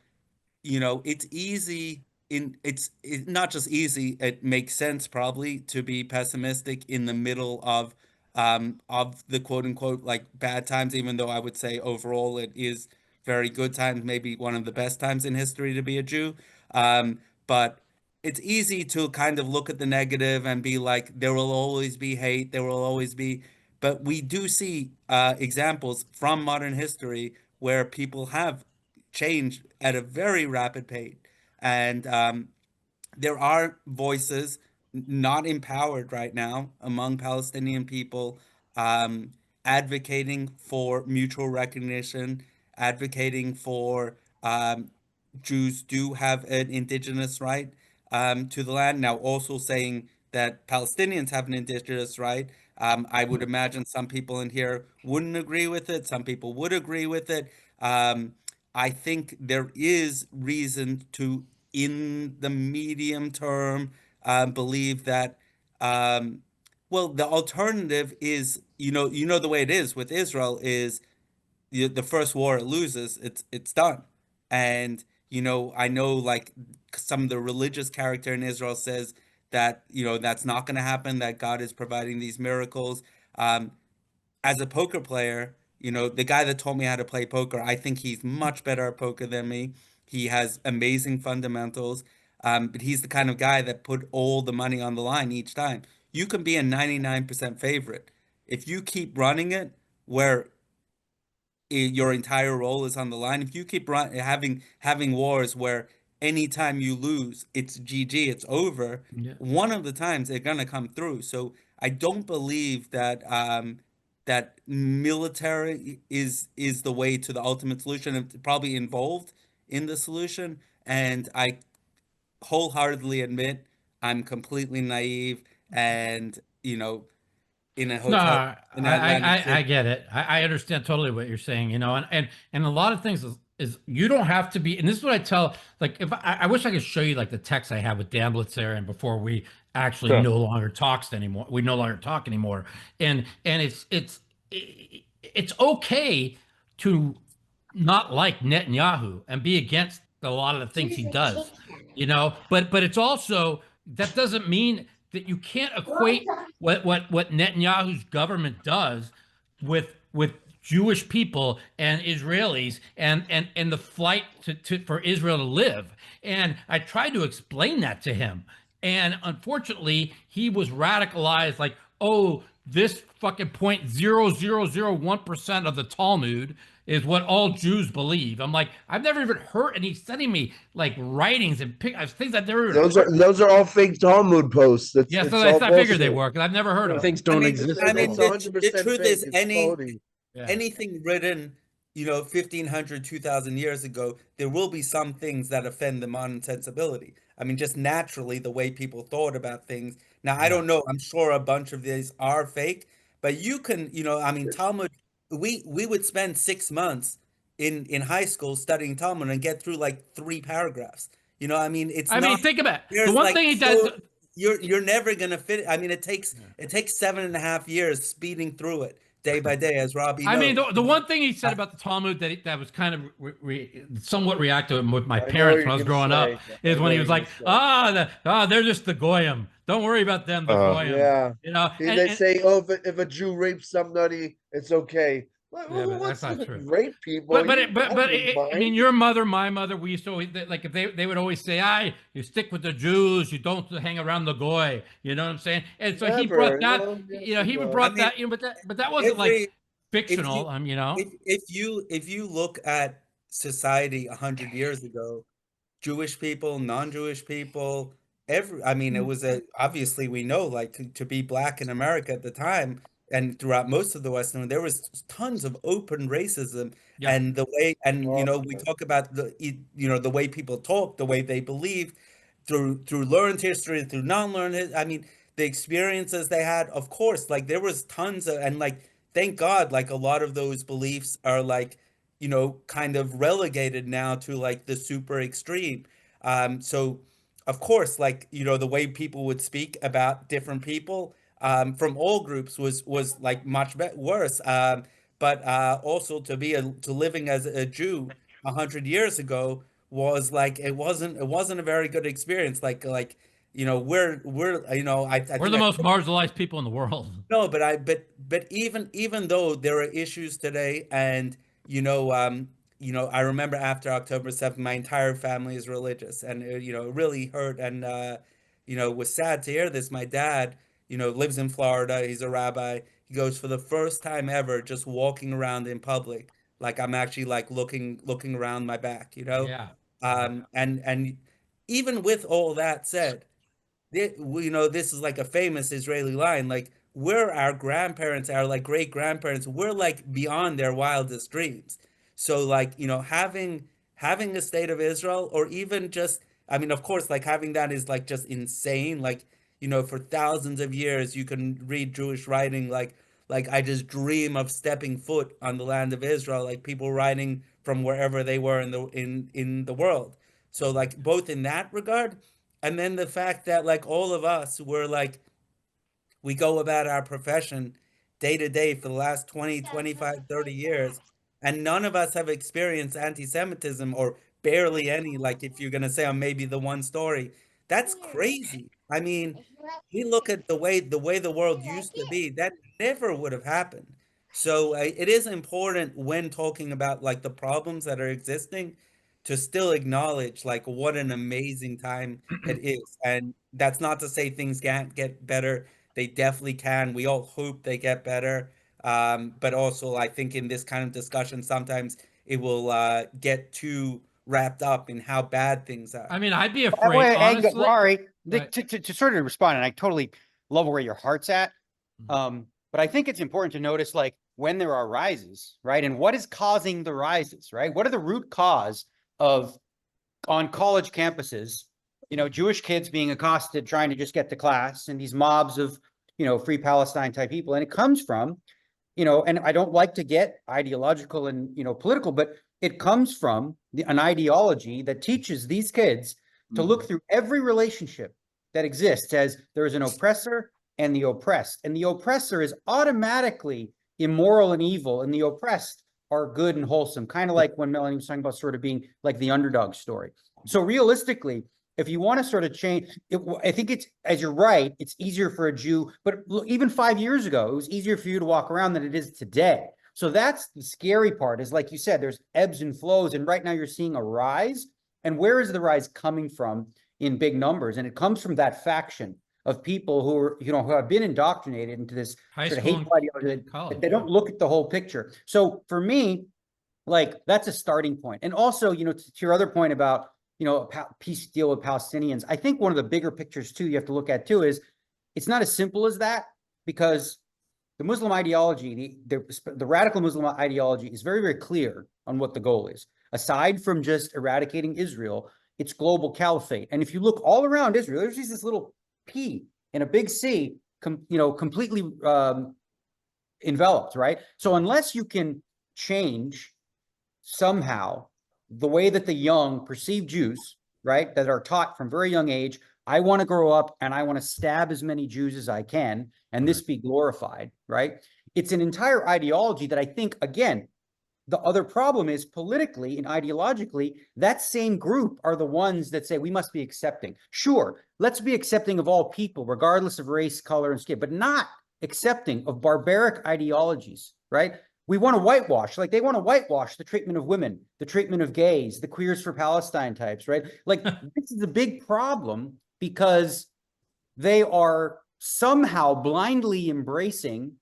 you know, it's easy it's not just easy, it makes sense probably to be pessimistic in the middle of the quote unquote like bad times, even though I would say overall it is very good times, maybe one of the best times in history to be a Jew. But it's easy to kind of look at the negative and be like, there will always be hate, there will always be, but we do see examples from modern history where people have changed at a very rapid pace. And there are voices not empowered right now among Palestinian people, advocating for mutual recognition, advocating for Jews do have an indigenous right to the land. Now, also saying that Palestinians have an indigenous right. I would imagine some people in here wouldn't agree with it. Some people would agree with it. I think there is reason to, in the medium term, believe that, well, the alternative is, you know, the way it is with Israel is the first war it loses, it's done. And, you know, I know like some of the religious character in Israel says that, you know, that's not going to happen, that God is providing these miracles. As a poker player, you know, the guy that taught me how to play poker, I think he's much better at poker than me. He has amazing fundamentals, but he's the kind of guy that put all the money on the line each time. You can be a 99% favorite. If you keep running it where your entire role is on the line, if you keep having wars where anytime you lose, it's GG, it's over, one of the times they're going to come through. So I don't believe that that military is the way to the ultimate solution. It's probably involved in the solution, and I wholeheartedly admit I'm completely naive, and you know, in a No, hotel in Atlantic City. I get it. I understand totally what you're saying, you know, and a lot of things is you don't have to be, and this is what I tell, like, if I wish I could show you like the text I have with Dan Blitzer and before we actually no longer talks anymore. We no longer talk anymore. And it's okay to not like Netanyahu and be against a lot of the things he does, you know, but it's also, that doesn't mean that you can't equate what Netanyahu's government does with Jewish people and Israelis and the fight for Israel to live. And I tried to explain that to him. And unfortunately, he was radicalized like, oh, this fucking 0.0001% of the Talmud is what all Jews believe. I'm like, I've never even heard, and he's sending me like writings and things I've never even heard. Those are all fake Talmud posts. I figured they were, because I've never heard of things don't exist. I mean, the truth is, anything written, you know, 1,500, 2,000 years ago, there will be some things that offend the modern sensibility. I mean, just naturally, the way people thought about things. Now, I don't know. I'm sure a bunch of these are fake, but you can, you know, I mean, Talmud, we would spend 6 months in high school studying Talmud and get through like 3 paragraphs. You know, I mean, I mean, think about it. The one thing he does. You're never gonna fit. I mean, it takes 7.5 years speeding through it day by day, as Robbie I knows. mean, the one thing he said about the Talmud that was kind of somewhat reactive with my I know parents what when I was you're growing gonna up say. is I when know he was what like, you're gonna they're just the goyim. Don't worry about them, the goyim. Yeah. You know, See, they say, oh, if a Jew rapes somebody, it's okay. Well, Yeah, who but wants that's not to true. rape people? But I I mean, your mother, my mother, we used to always, like, if they would always say, you stick with the Jews, you don't hang around the goy. You know what I'm saying? And so he brought that, Well, yes, he it does. brought I mean, that, but that wasn't like if you fictional. You know. if you look at society 100 years ago, Jewish people, non-Jewish people, I mean, it was obviously we know, like, to be black in America at the time and throughout most of the Western world, there was tons of open racism. Yeah. And the way, and you know, we talk about the way people talk, the way they believe, through learned history, through non-learned. I mean, the experiences they had, of course, like there was tons of, and like, thank God, like a lot of those beliefs are like, kind of relegated now to like the super extreme. So of course, like, the way people would speak about different people from all groups was like much worse. But also to living as a Jew 100 years ago was like, it wasn't a very good experience. We're I We're think the most marginalized people in the world. no, but even though there are issues today, and I remember after October 7th, my entire family is religious, and it really hurt, and was sad to hear this. My dad, lives in Florida. He's a rabbi. He goes, for the first time ever, just walking around in public, like I'm actually like looking around my back, Yeah. And even with all that said, this is like a famous Israeli line, like, we're our grandparents, our like great grandparents, we're like beyond their wildest dreams. So like, having a state of Israel, or even just, I mean, of course, like having that is like just insane. Like, for thousands of years, you can read Jewish writing, like I just dream of stepping foot on the land of Israel, like people writing from wherever they were in the world. So like, both in that regard, and then the fact that like all of us were like, we go about our profession day to day for the last 20, 25, 30 years, and none of us have experienced anti-Semitism, or barely any. Like, if you're going to say, I'm maybe the one story, that's crazy. I mean, we look at the way the world used to be, that never would have happened. So it is important, when talking about like the problems that are existing, to still acknowledge like what an amazing time it is. And that's not to say things can't get better. They definitely can. We all hope they get better. But also, I think in this kind of discussion, sometimes it will get too wrapped up in how bad things are. I mean, I'd be That afraid, way, honestly. Ari, Right. to sort of respond, and I totally love where your heart's at. But I think it's important to notice, like, when there are rises, right? And what is causing the rises, right? What are the root cause of, on college campuses, Jewish kids being accosted, trying to just get to class, and these mobs of, Free Palestine type people. And it comes from, and I don't like to get ideological and, political, but it comes from an ideology that teaches these kids to look through every relationship that exists as there is an oppressor and the oppressed. And the oppressor is automatically immoral and evil, and the oppressed are good and wholesome, kind of like when Melanie was talking about sort of being like the underdog story. So realistically, if you want to sort of change, I think it's, as you're right, it's easier for a Jew, but even 5 years ago, it was easier for you to walk around than it is today. So that's the scary part, is like you said, there's ebbs and flows. And right now you're seeing a rise. And where is the rise coming from in big numbers? And it comes from that faction of people who are, who have been indoctrinated into this sort of hateful ideology. They don't look at the whole picture. So for me, like, that's a starting point. And also, to your other point about, peace deal with Palestinians, I think one of the bigger pictures too, you have to look at too, is it's not as simple as that, because the Muslim ideology, the radical Muslim ideology is very, very clear on what the goal is. Aside from just eradicating Israel, it's global caliphate. And if you look all around Israel, there's just this little P and a big C, completely enveloped, right? So unless you can change somehow the way that the young perceive Jews, right, that are taught from very young age, I want to grow up and I want to stab as many Jews as I can, and this be glorified, right? it's an entire ideology that I think, again, the other problem is politically and ideologically, that same group are the ones that say we must be accepting. Sure, let's be accepting of all people, regardless of race, color, and skin, but not accepting of barbaric ideologies, right? We want to whitewash, like they want to whitewash the treatment of women, the treatment of gays, the queers for Palestine types, right? Like this is a big problem because they are somehow blindly embracing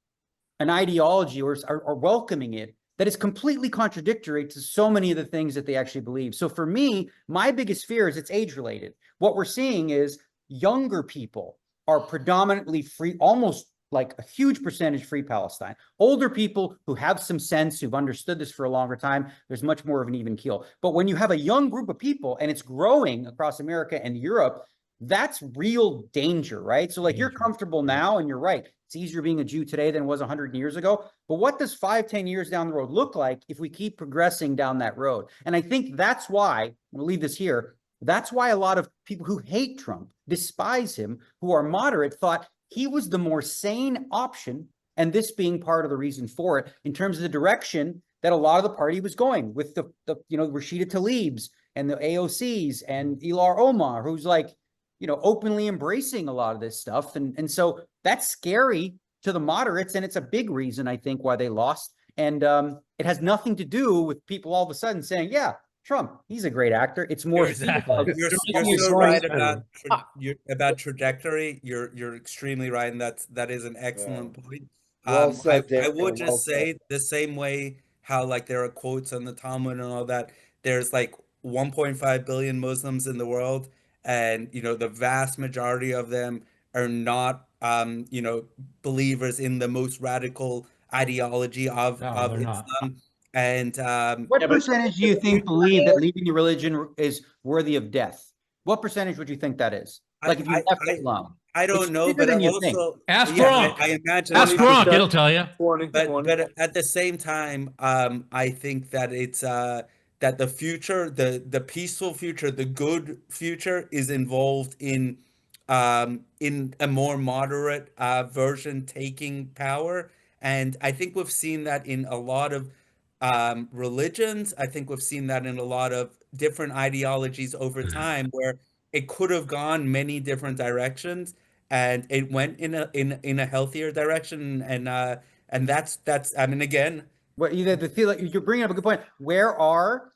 an ideology or welcoming it that is completely contradictory to so many of the things that they actually believe. So for me, my biggest fear is it's age-related. What we're seeing is younger people are predominantly free, almost like a huge percentage free Palestine. Older people who have some sense, who've understood this for a longer time, there's much more of an even keel. But when you have a young group of people and it's growing across America and Europe, that's real danger, right? So like you're comfortable now and you're right. It's easier being a Jew today than it was 100 years ago. But what does 5-10 years down the road look like if we keep progressing down that road? And I think that's why, I'm gonna leave this here, that's why a lot of people who hate Trump, despise him, who are moderate, thought he was the more sane option, and this being part of the reason for it, in terms of the direction that a lot of the party was going with the Rashida Tlaib's and the AOCs and Ilar Omar, who's like, openly embracing a lot of this stuff. And so that's scary to the moderates. And it's a big reason, I think, why they lost. And it has nothing to do with people all of a sudden saying, yeah, Trump, he's a great actor. It's more You're so right about trajectory. You're extremely right, and that is an excellent point. Well said, I Daniel, would just say the same way how like there are quotes on the Talmud and all that. There's like 1.5 billion Muslims in the world, and the vast majority of them are not believers in the most radical ideology of Islam. Not. And what percentage do you think believe that leaving your religion is worthy of death? What percentage would you think that is? Like if you left Islam? I don't know, but also ask Gronk. I imagine ask Gronk, it'll tell you. But at the same time, I think that it's that the future, the peaceful future, the good future, is involved in a more moderate version taking power, and I think we've seen that in a lot of religions. I think we've seen that in a lot of different ideologies over time, where it could have gone many different directions, and it went in a healthier direction, and that's I mean, again, what you're bringing up a good point. Where are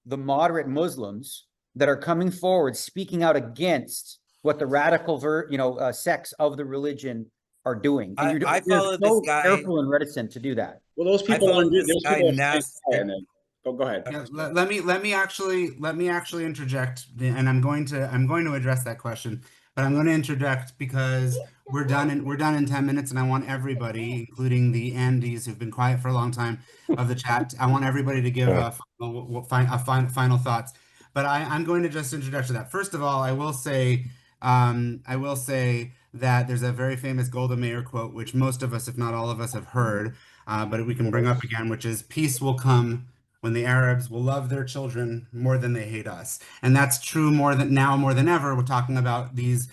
the moderate Muslims that are coming forward speaking out against what the radical sects of the religion are doing? And I you're follow so this guy, careful and reticent to do that. Well, those people, follow this those guy, people Nas- go ahead. Yeah, let me actually interject, and I'm going to address that question, but I'm going to interject because we're done in 10 minutes, and I want everybody, including the Andes who've been quiet for a long time of the chat, I want everybody to give final thoughts. But I'm going to just interject to that. First of all, I will say that there's a very famous Golda Meir quote, which most of us, if not all of us, have heard, but we can bring up again, which is, "Peace will come when the Arabs will love their children more than they hate us." And that's true more than ever. We're talking about these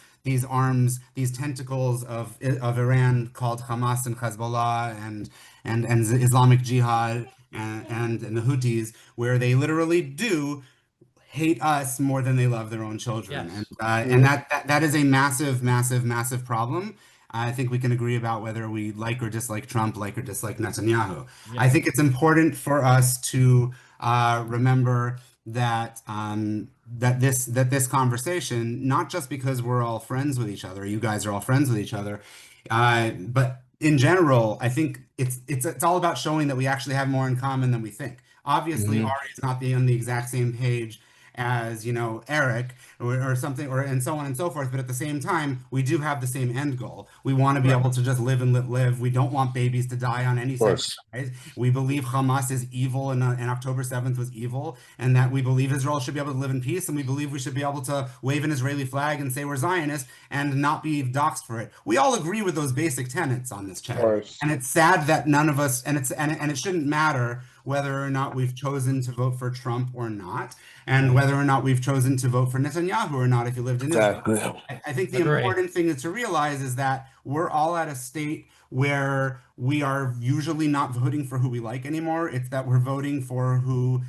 arms, these tentacles of Iran called Hamas and Hezbollah and Islamic Jihad and the Houthis, where they literally do hate us more than they love their own children. Yes. And that is a massive problem. I think we can agree about whether we like or dislike Trump, like or dislike Netanyahu. Yeah. I think it's important for us to remember that this conversation, not just because we're all friends with each other, you guys are all friends with each other, but in general, I think it's all about showing that we actually have more in common than we think. Obviously, Ari is not on the exact same page as Eric or something, and so on and so forth, but at the same time we do have the same end goal. We want to be able to just live and live. We don't want babies to die on any side. We believe Hamas is evil and October 7th was evil, and that we believe Israel should be able to live in peace, and we believe we should be able to wave an Israeli flag and say we're Zionist and not be doxxed for it. We all agree with those basic tenets on this chat, and it's sad that none of us, and it shouldn't matter whether or not we've chosen to vote for Trump or not, and whether or not we've chosen to vote for Netanyahu or not if you lived in Israel. I think the important thing to realize is that we're all at a state where we are usually not voting for who we like anymore. It's that we're voting for the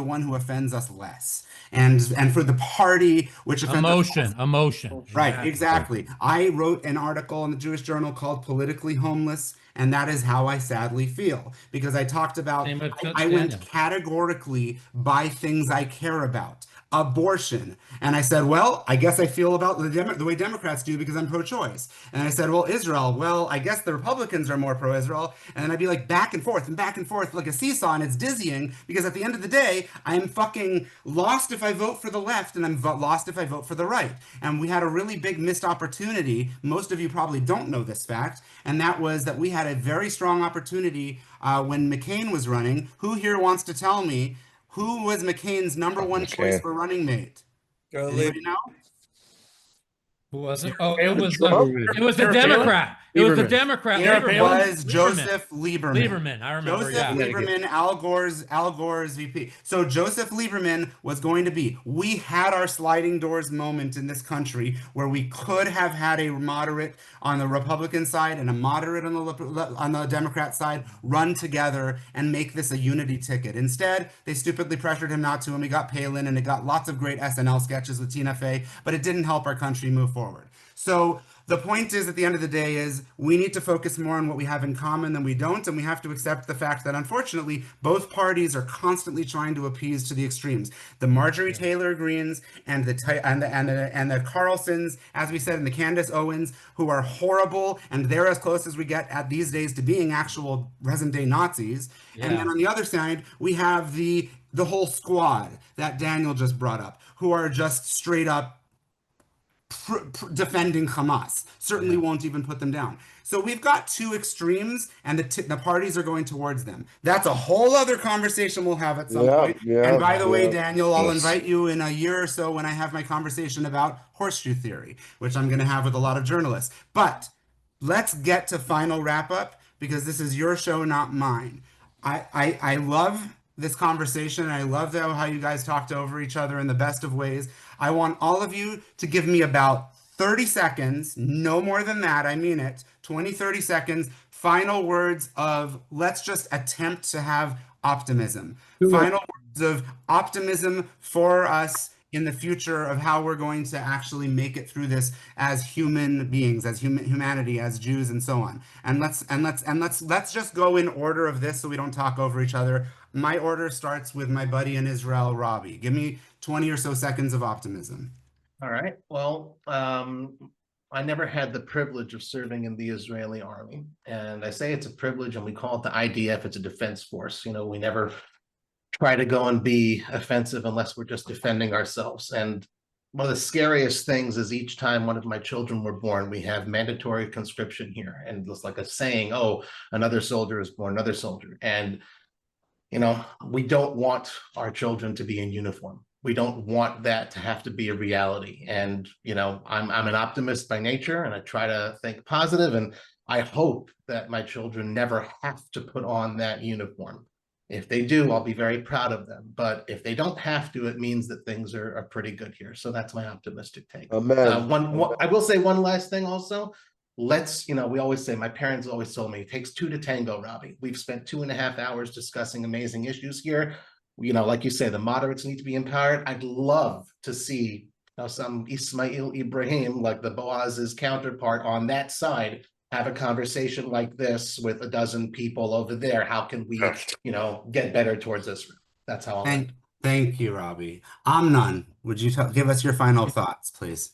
one who offends us less, and for the party which offends us. Emotion. Right, exactly. I wrote an article in the Jewish Journal called "Politically Homeless," and that is how I sadly feel, because I talked about I went categorically by things I care about. Abortion. And I said, well, I guess I feel about the way Democrats do because I'm pro-choice. And I said, well, Israel, well, I guess the Republicans are more pro-Israel. And then I'd be like back and forth like a seesaw, and it's dizzying because at the end of the day, I'm fucking lost if I vote for the left and I'm lost if I vote for the right. And we had a really big missed opportunity. Most of you probably don't know this fact, and that was that we had a very strong opportunity when McCain was running. Who here wants to tell me who was McCain's number one choice for running mate? Anybody know? Who was it? Oh, it was the Democrat. It was the Democrat. It was Joseph Lieberman. Lieberman, I remember. Joseph Lieberman, Al Gore's VP. So Joseph Lieberman was going to be. We had our sliding doors moment in this country where we could have had a moderate on the Republican side and a moderate on the Democrat side run together and make this a unity ticket. Instead, they stupidly pressured him not to, and we got Palin, and it got lots of great SNL sketches with Tina Fey, but it didn't help our country move forward. So the point is, at the end of the day, is we need to focus more on what we have in common than we don't, and we have to accept the fact that, unfortunately, both parties are constantly trying to appease to the extremes. The Marjorie Taylor Greens and the Carlsons, as we said, and the Candace Owens, who are horrible, and they're as close as we get at these days to being actual present-day Nazis. Yeah. And then on the other side, we have the whole squad that Daniel just brought up, who are just straight up defending Hamas. Certainly won't even put them down. So we've got two extremes, and the parties are going towards them. That's a whole other conversation we'll have at some point. And by the way, Daniel, I'll invite you in a year or so when I have my conversation about horseshoe theory, which I'm going to have with a lot of journalists. But let's get to final wrap up, because this is your show, not mine. I love this conversation. I love how you guys talked over each other in the best of ways. I want all of you to give me about 30 seconds, no more than that, I mean it, 20, 30 seconds, final words of let's just attempt to have optimism. Final words of optimism for us in the future of how we're going to actually make it through this as human beings, as humanity, as Jews, and so on. And let's just go in order of this so we don't talk over each other. My order starts with my buddy in Israel, Robbie. Give me 20 or so seconds of optimism. All right. Well, I never had the privilege of serving in the Israeli army. And I say it's a privilege, and we call it the IDF. It's a defense force. You know, we never try to go and be offensive unless we're just defending ourselves. And one of the scariest things is each time one of my children were born, we have mandatory conscription here. And it's like a saying, oh, another soldier is born, another soldier. And, you know, we don't want our children to be in uniform. We don't want that to have to be a reality. And, you know, I'm an optimist by nature, and I try to think positive, and I hope that my children never have to put on that uniform. If they do, I'll be very proud of them. But if they don't have to, it means that things are pretty good here. So that's my optimistic take. I will say one last thing also. Let's, you know, we always say, my parents always told me, it takes two to tango, Robbie. We've spent 2.5 hours discussing amazing issues here. You know, like you say, the moderates need to be empowered. I'd love to see some Ismail Ibrahim, like the Boaz's counterpart on that side, have a conversation like this with a dozen people over there. How can we, you know, get better towards Israel? That's how I'll Thank you, Robbie. Amnon, would you give us your final thoughts, please?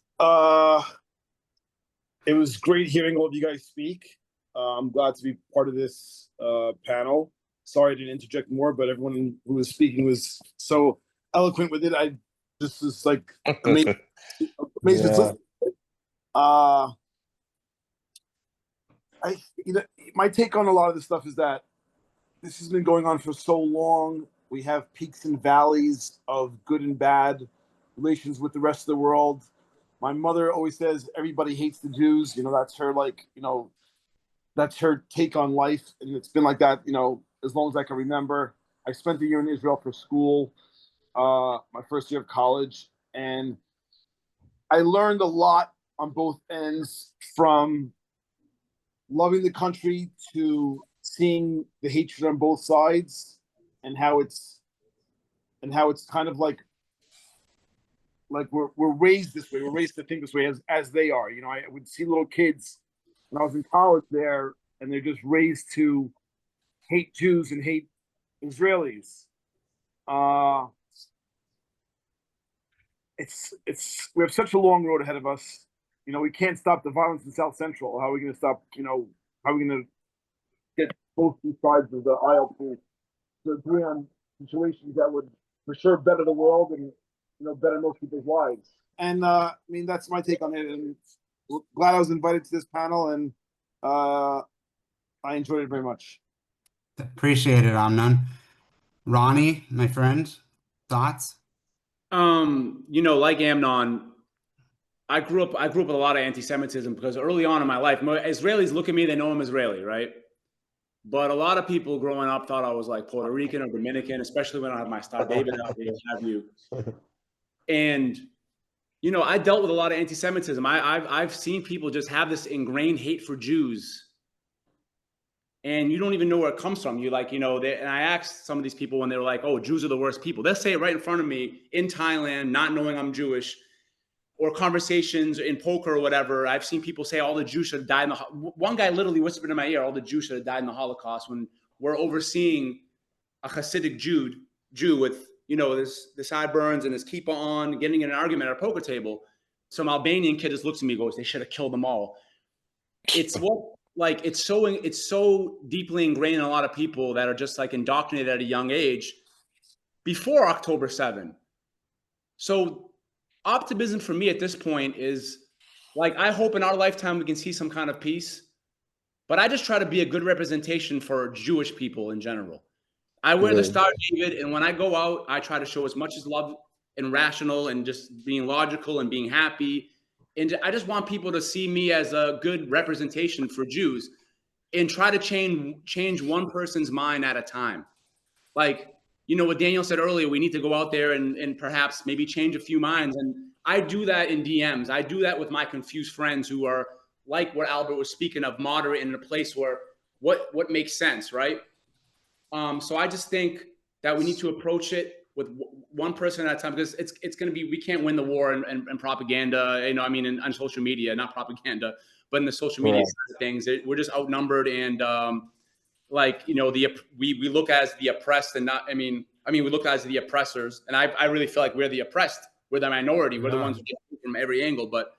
It was great hearing all of you guys speak. I'm glad to be part of this panel. Sorry I didn't interject more, but everyone who was speaking was so eloquent with it. I just was like amazed. My take on a lot of this stuff is that this has been going on for so long. We have peaks and valleys of good and bad relations with the rest of the world. My mother always says everybody hates the Jews. You know, that's her, like, you know, that's her take on life. And it's been like that, you know, as long as I can remember. I spent a year in Israel for school, my first year of college. And I learned a lot on both ends from loving the country to seeing the hatred on both sides, and how it's kind of like we're raised this way. We're raised to think this way as they are. You know, I would see little kids when I was in college there, and they're just raised to hate Jews and hate Israelis. We have such a long road ahead of us. You know, we can't stop the violence in South Central. How are we going to stop? You know, how are we going to get both sides of the aisle to agree on situations that would for sure better the world and, you know, better most people's lives? And I mean, that's my take on it. And glad I was invited to this panel, and I enjoyed it very much. Appreciate it, Amnon. Ronnie, my friend, thoughts? You know, like Amnon, I grew up with a lot of anti-Semitism because early on in my life, Israelis look at me, they know I'm Israeli, right? But a lot of people growing up thought I was like Puerto Rican or Dominican, especially when I had my Star David out there, have you. And, you know, I dealt with a lot of anti-Semitism. I've seen people just have this ingrained hate for Jews. And you don't even know where it comes from. You like, you know, and I asked some of these people when they were like, oh, Jews are the worst people. They'll say it right in front of me in Thailand, not knowing I'm Jewish, or conversations in poker or whatever. I've seen people say all the Jews should have died in the one guy literally whispered in my ear, all the Jews should have died in the Holocaust, when we're overseeing a Hasidic Jew with, you know, this sideburns and his kippah on, getting in an argument at a poker table. Some Albanian kid just looks at me and goes, they should have killed them all. It's what, like, it's so deeply ingrained in a lot of people that are just like indoctrinated at a young age before October 7. So optimism for me at this point is like, I hope in our lifetime we can see some kind of peace, but I just try to be a good representation for Jewish people in general. I wear the Star David, and when I go out, I try to show as much as love and rational and just being logical and being happy. And I just want people to see me as a good representation for Jews and try to change one person's mind at a time. Like, you know, what Daniel said earlier, we need to go out there and perhaps maybe change a few minds. And I do that in DMs. I do that with my confused friends who are like what Albert was speaking of, moderate in a place where what makes sense, right? So I just think that we need to approach it with one person at a time, because it's going to be, we can't win the war and propaganda, you know, I mean, on social media, not propaganda, but in the social media side of things, we're just outnumbered. And like, you know, we look as the oppressed and not, I mean, we look as the oppressors. And I really feel like we're the oppressed. We're the minority. We're the ones who get from every angle. But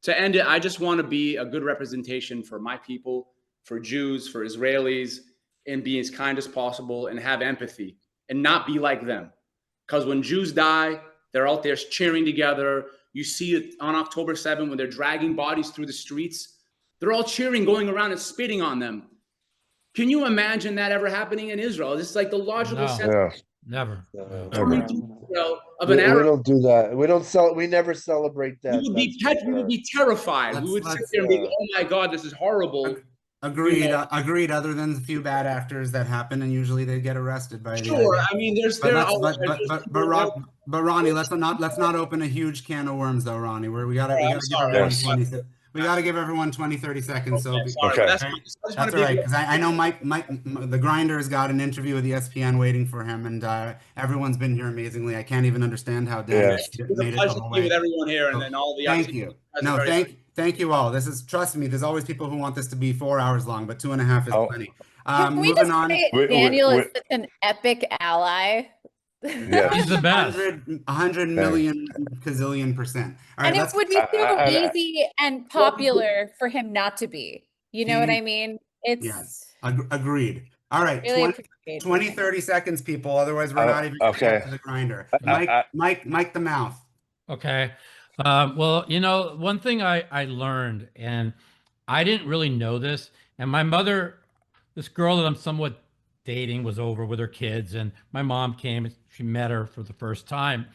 to end it, I just want to be a good representation for my people, for Jews, for Israelis, and be as kind as possible and have empathy and not be like them. Because when Jews die, they're out there cheering together. You see it on October 7 when they're dragging bodies through the streets. They're all cheering, going around and spitting on them. Can you imagine that ever happening in Israel? This is like the logical sense. Never. We don't do that. We never celebrate that. We would be terrified. We would sit there and be, oh my God, this is horrible. Agreed. You know? Agreed. Other than a few bad actors that happen, and usually they get arrested by Sure. I mean, but Ronnie, let's not open a huge can of worms, though, Ronnie. We gotta give everyone 20, 30 seconds. Okay. That's all right, because I know Mike, the Grinder's got an interview with ESPN waiting for him, and everyone's been here amazingly. I can't even understand how Dan made it the whole way. With everyone here, and then all the thank you. No, thank you all. Trust me, there's always people who want this to be 4 hours long, but 2.5 is plenty. Can we just say Daniel is such an epic ally? Yeah, he's the best. 100 million gazillion %. All right, and it would be so easy and popular for him not to be. You know what I mean? It's agreed. All right, really 20, 30 seconds, people. Otherwise, we're not even going to get to the grinder. Mike the mouth. Okay. Well, you know, one thing I learned, and I didn't really know this, and my mother, this girl that I'm somewhat dating, was over with her kids, and my mom came, she met her for the first time,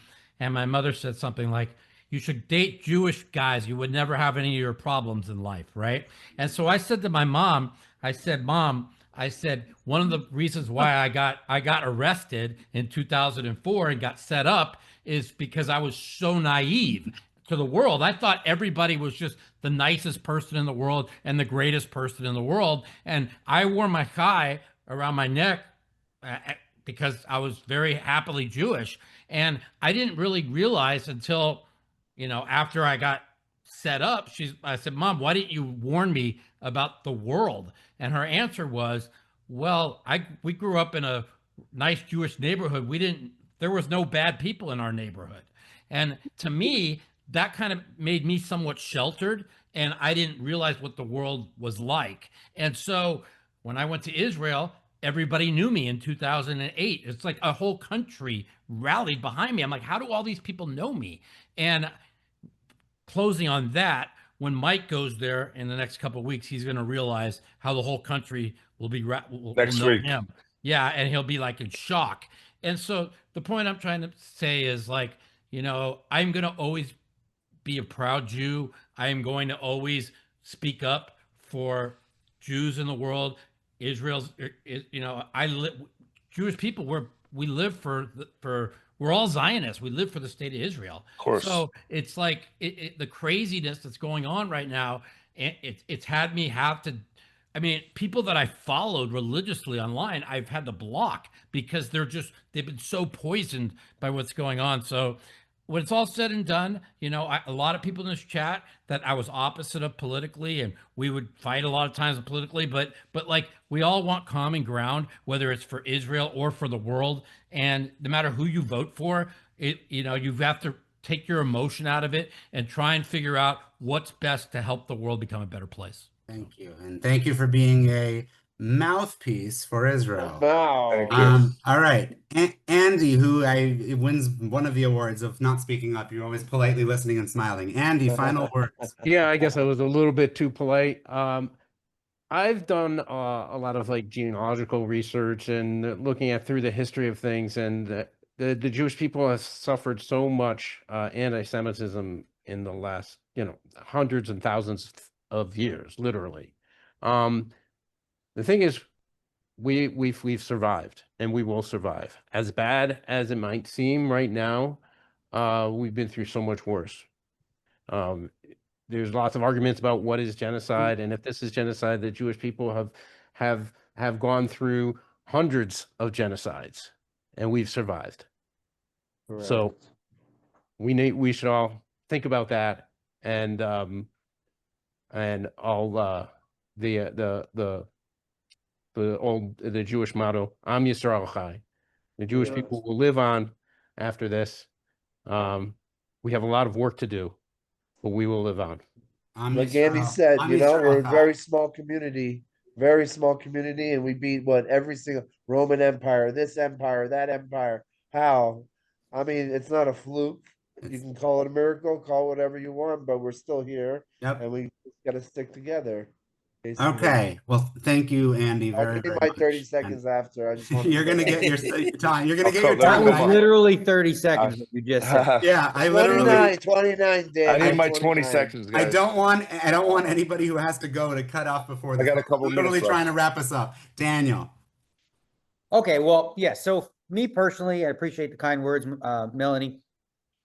and my mother said something like, you should date Jewish guys, you would never have any of your problems in life, right? And so I said to my mom, I said, Mom, one of the reasons why I got arrested in 2004 and got set up is because I was so naive to the world. I thought everybody was just the nicest person in the world and the greatest person in the world. And I wore my chai around my neck because I was very happily Jewish. And I didn't really realize until, after I got set up, I said, Mom, why didn't you warn me about the world? And her answer was, well, we grew up in a nice Jewish neighborhood. There was no bad people in our neighborhood. And to me, that kind of made me somewhat sheltered, and I didn't realize what the world was like. And so when I went to Israel, everybody knew me in 2008. It's like a whole country rallied behind me. I'm like, how do all these people know me? And closing on that, when Mike goes there in the next couple of weeks, he's going to realize how the whole country will know him. Yeah, and he'll be like in shock. And so the point I'm trying to say is like, I'm going to always be a proud Jew. I am going to always speak up for Jews in the world. Israel's, Jewish people, we're all Zionists. We live for the state of Israel. Of course. So it's like the craziness that's going on right now. It's had me have to, people that I followed religiously online, I've had to block because they've been so poisoned by what's going on. So when it's all said and done, a lot of people in this chat that I was opposite of politically, and we would fight a lot of times politically, but like we all want common ground, whether it's for Israel or for the world. And no matter who you vote for, you have to take your emotion out of it and try and figure out what's best to help the world become a better place. Thank you. And thank you for being a mouthpiece for Israel. Wow. All right. Andy, who wins one of the awards of not speaking up. You're always politely listening and smiling. Andy, final words. Yeah, I guess I was a little bit too polite. I've done a lot of like genealogical research and looking at through the history of things, and the Jewish people have suffered so much anti-Semitism in the last, hundreds and thousands of years, literally. The thing is, we've survived, and we will survive. As bad as it might seem right now, we've been through so much worse. There's lots of arguments about what is genocide, and if this is genocide, the Jewish people have gone through hundreds of genocides, and we've survived. Correct. So we should all think about that, and all the Jewish motto, Am Yisrael Chai. The Jewish people will live on after this. We have a lot of work to do, but we will live on. Like Andy said, we're a very small community, and we beat every single Roman Empire, this empire, that empire. How? It's not a fluke. You can call it a miracle, call it whatever you want, but we're still here. Yep. And we got to stick together. Basically. Okay. Well, thank you, Andy, very, very much. 30 seconds after. I just You're going to get your time. You're going to get your time. That was literally 30 seconds what you just said. Yeah, I literally 29 days. I need my 20 seconds, guys. I don't want anybody who has to go to cut off before I got a couple literally minutes trying to wrap us up. Daniel. Okay, well, yeah. So me personally, I appreciate the kind words, Melanie.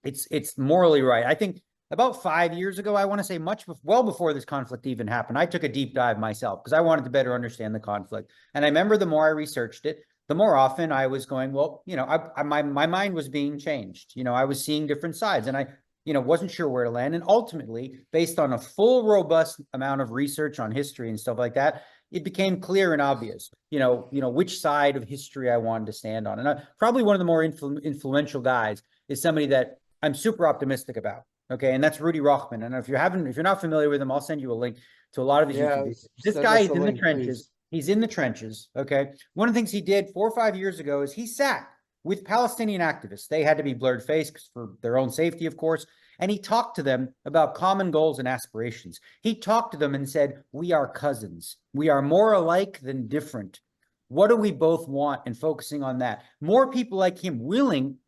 It's morally right. I think about 5 years ago, I want to say well before this conflict even happened, I took a deep dive myself because I wanted to better understand the conflict. And I remember the more I researched it, the more often I was going, well, my mind was being changed. I was seeing different sides, and I, wasn't sure where to land. And ultimately, based on a full, robust amount of research on history and stuff like that, it became clear and obvious, which side of history I wanted to stand on. And probably one of the more influential guys is somebody that I'm super optimistic about. Okay, and that's Rudy Rochman. And if you're not familiar with him, I'll send you a link to a lot of his YouTube videos. This guy is in the trenches. Please. He's in the trenches. Okay. One of the things he did 4 or 5 years ago is he sat with Palestinian activists. They had to be blurred faced for their own safety, of course. And he talked to them about common goals and aspirations. He talked to them and said, we are cousins. We are more alike than different. What do we both want? And focusing on that. More people like him willing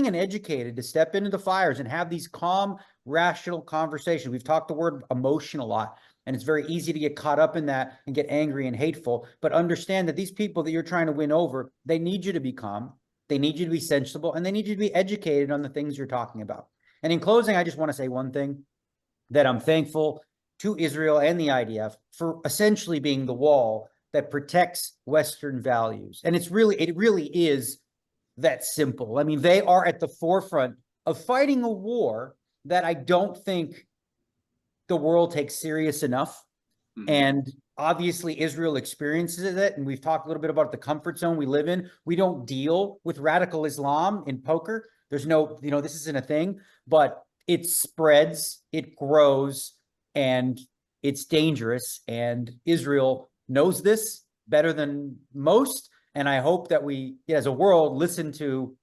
and educated to step into the fires and have these calm, rational conversations. We've talked the word emotion a lot, and it's very easy to get caught up in that and get angry and hateful, but understand that these people that you're trying to win over, they need you to be calm, they need you to be sensible, and they need you to be educated on the things you're talking about. And in closing, I just want to say one thing, that I'm thankful to Israel and the IDF for essentially being the wall that protects Western values. And it really is that simple. I mean, they are at the forefront of fighting a war that I don't think the world takes serious enough. And obviously Israel experiences it. And we've talked a little bit about the comfort zone we live in. We don't deal with radical Islam in poker. There's no, this isn't a thing, but it spreads, it grows, and it's dangerous. And Israel knows this better than most. And I hope that we, as a world, listen to,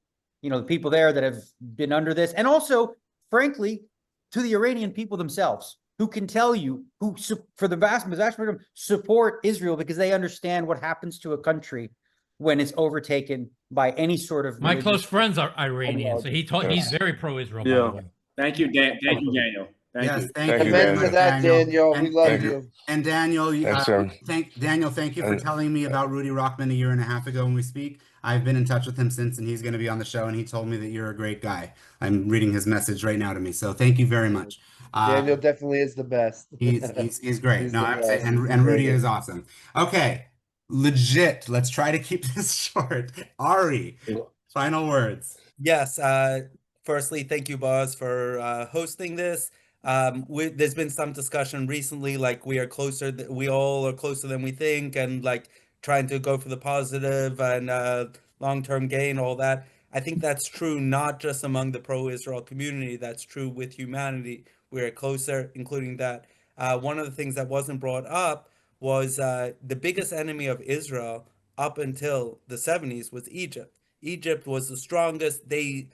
the people there that have been under this. And also, frankly, to the Iranian people themselves, who can tell you, who, for the vast majority, support Israel because they understand what happens to a country when it's overtaken by any sort of. My close friends are Iranian, so he's very pro-Israel. By the way. Thank you, Thank you, Daniel. Yes, you. thank you very much, Daniel. We love you. And Daniel, thank you for And- telling me about Rudy Rockman a year and a half ago when we speak. I've been in touch with him since, and he's going to be on the show. And he told me that you're a great guy. I'm reading his message right now to me. So thank you very much. Daniel definitely is the best. He's great. He's No, the I'm best. saying, and Rudy is awesome. Okay, legit. Let's try to keep this short. Ari, final words. Yes. Firstly, thank you, Boaz, for hosting this. There's been some discussion recently, like we all are closer than we think, and like trying to go for the positive and long-term gain, all that. I think that's true not just among the pro-Israel community. That's true with humanity. We're closer, including that. One of the things that wasn't brought up was the biggest enemy of Israel up until the 70s was Egypt. Egypt was the strongest. They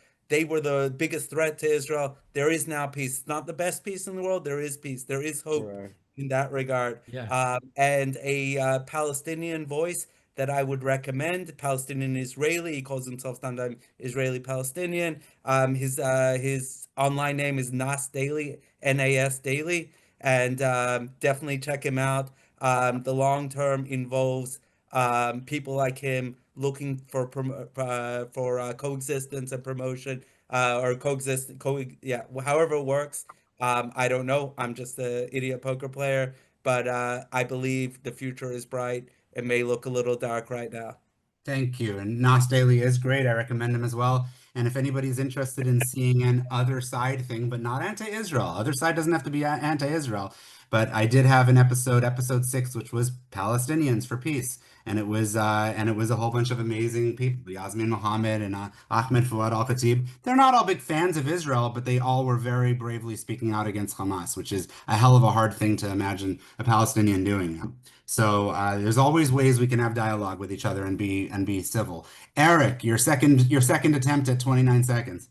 were the biggest threat to Israel. There is now peace. It's not the best peace in the world. There is peace. There is hope in that regard. Yeah. And a Palestinian voice that I would recommend, Palestinian Israeli. He calls himself sometimes Israeli Palestinian. His online name is Nas Daily, Nas Daily, and definitely check him out. The long term involves people like him looking for coexistence and promotion, or however it works. I don't know. I'm just an idiot poker player, but I believe the future is bright. It may look a little dark right now. Thank you. And Nas Daily is great. I recommend him as well. And if anybody's interested in seeing an other side thing, but not anti-Israel, other side doesn't have to be anti-Israel. But I did have an episode 6, which was Palestinians for Peace. And it was a whole bunch of amazing people, Yasmin Mohammed and Ahmed Fouad Al-Khatib. They're not all big fans of Israel, but they all were very bravely speaking out against Hamas, which is a hell of a hard thing to imagine a Palestinian doing. So there's always ways we can have dialogue with each other and be civil. Eric, your second attempt at 29 seconds.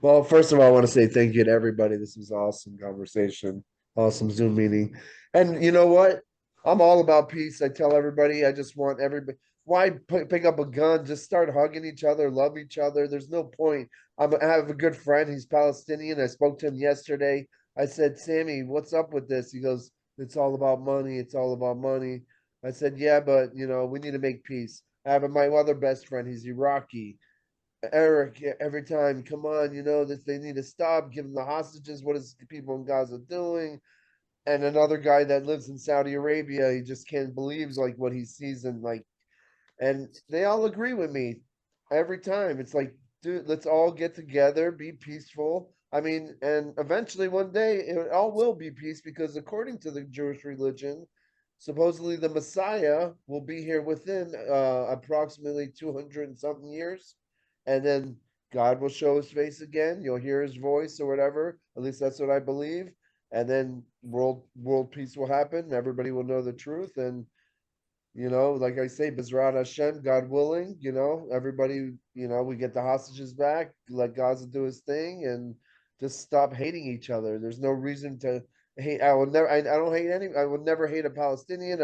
Well, first of all, I want to say thank you to everybody. This was an awesome conversation, awesome Zoom meeting. And you know what? I'm all about peace. I tell everybody, I just want everybody. Why pick up a gun? Just start hugging each other, love each other. There's no point. I have a good friend. He's Palestinian. I spoke to him yesterday. I said, Sammy, what's up with this? He goes, it's all about money. It's all about money. I said, yeah, but we need to make peace. I have my other best friend. He's Iraqi. Eric, every time, come on, they need to stop, give them the hostages. What is the people in Gaza doing? And another guy that lives in Saudi Arabia, he just can't believe like what he sees and they all agree with me every time. It's like, dude, let's all get together, be peaceful. I mean, and eventually one day it all will be peace because according to the Jewish religion, supposedly the Messiah will be here within approximately 200 and something years. And then God will show his face again. You'll hear his voice or whatever. At least that's what I believe. And then world peace will happen. Everybody will know the truth. And, like I say, B'ezrat Hashem, God willing, everybody, we get the hostages back, let Gaza do his thing and just stop hating each other. There's no reason to hate. I don't hate I would never hate a Palestinian.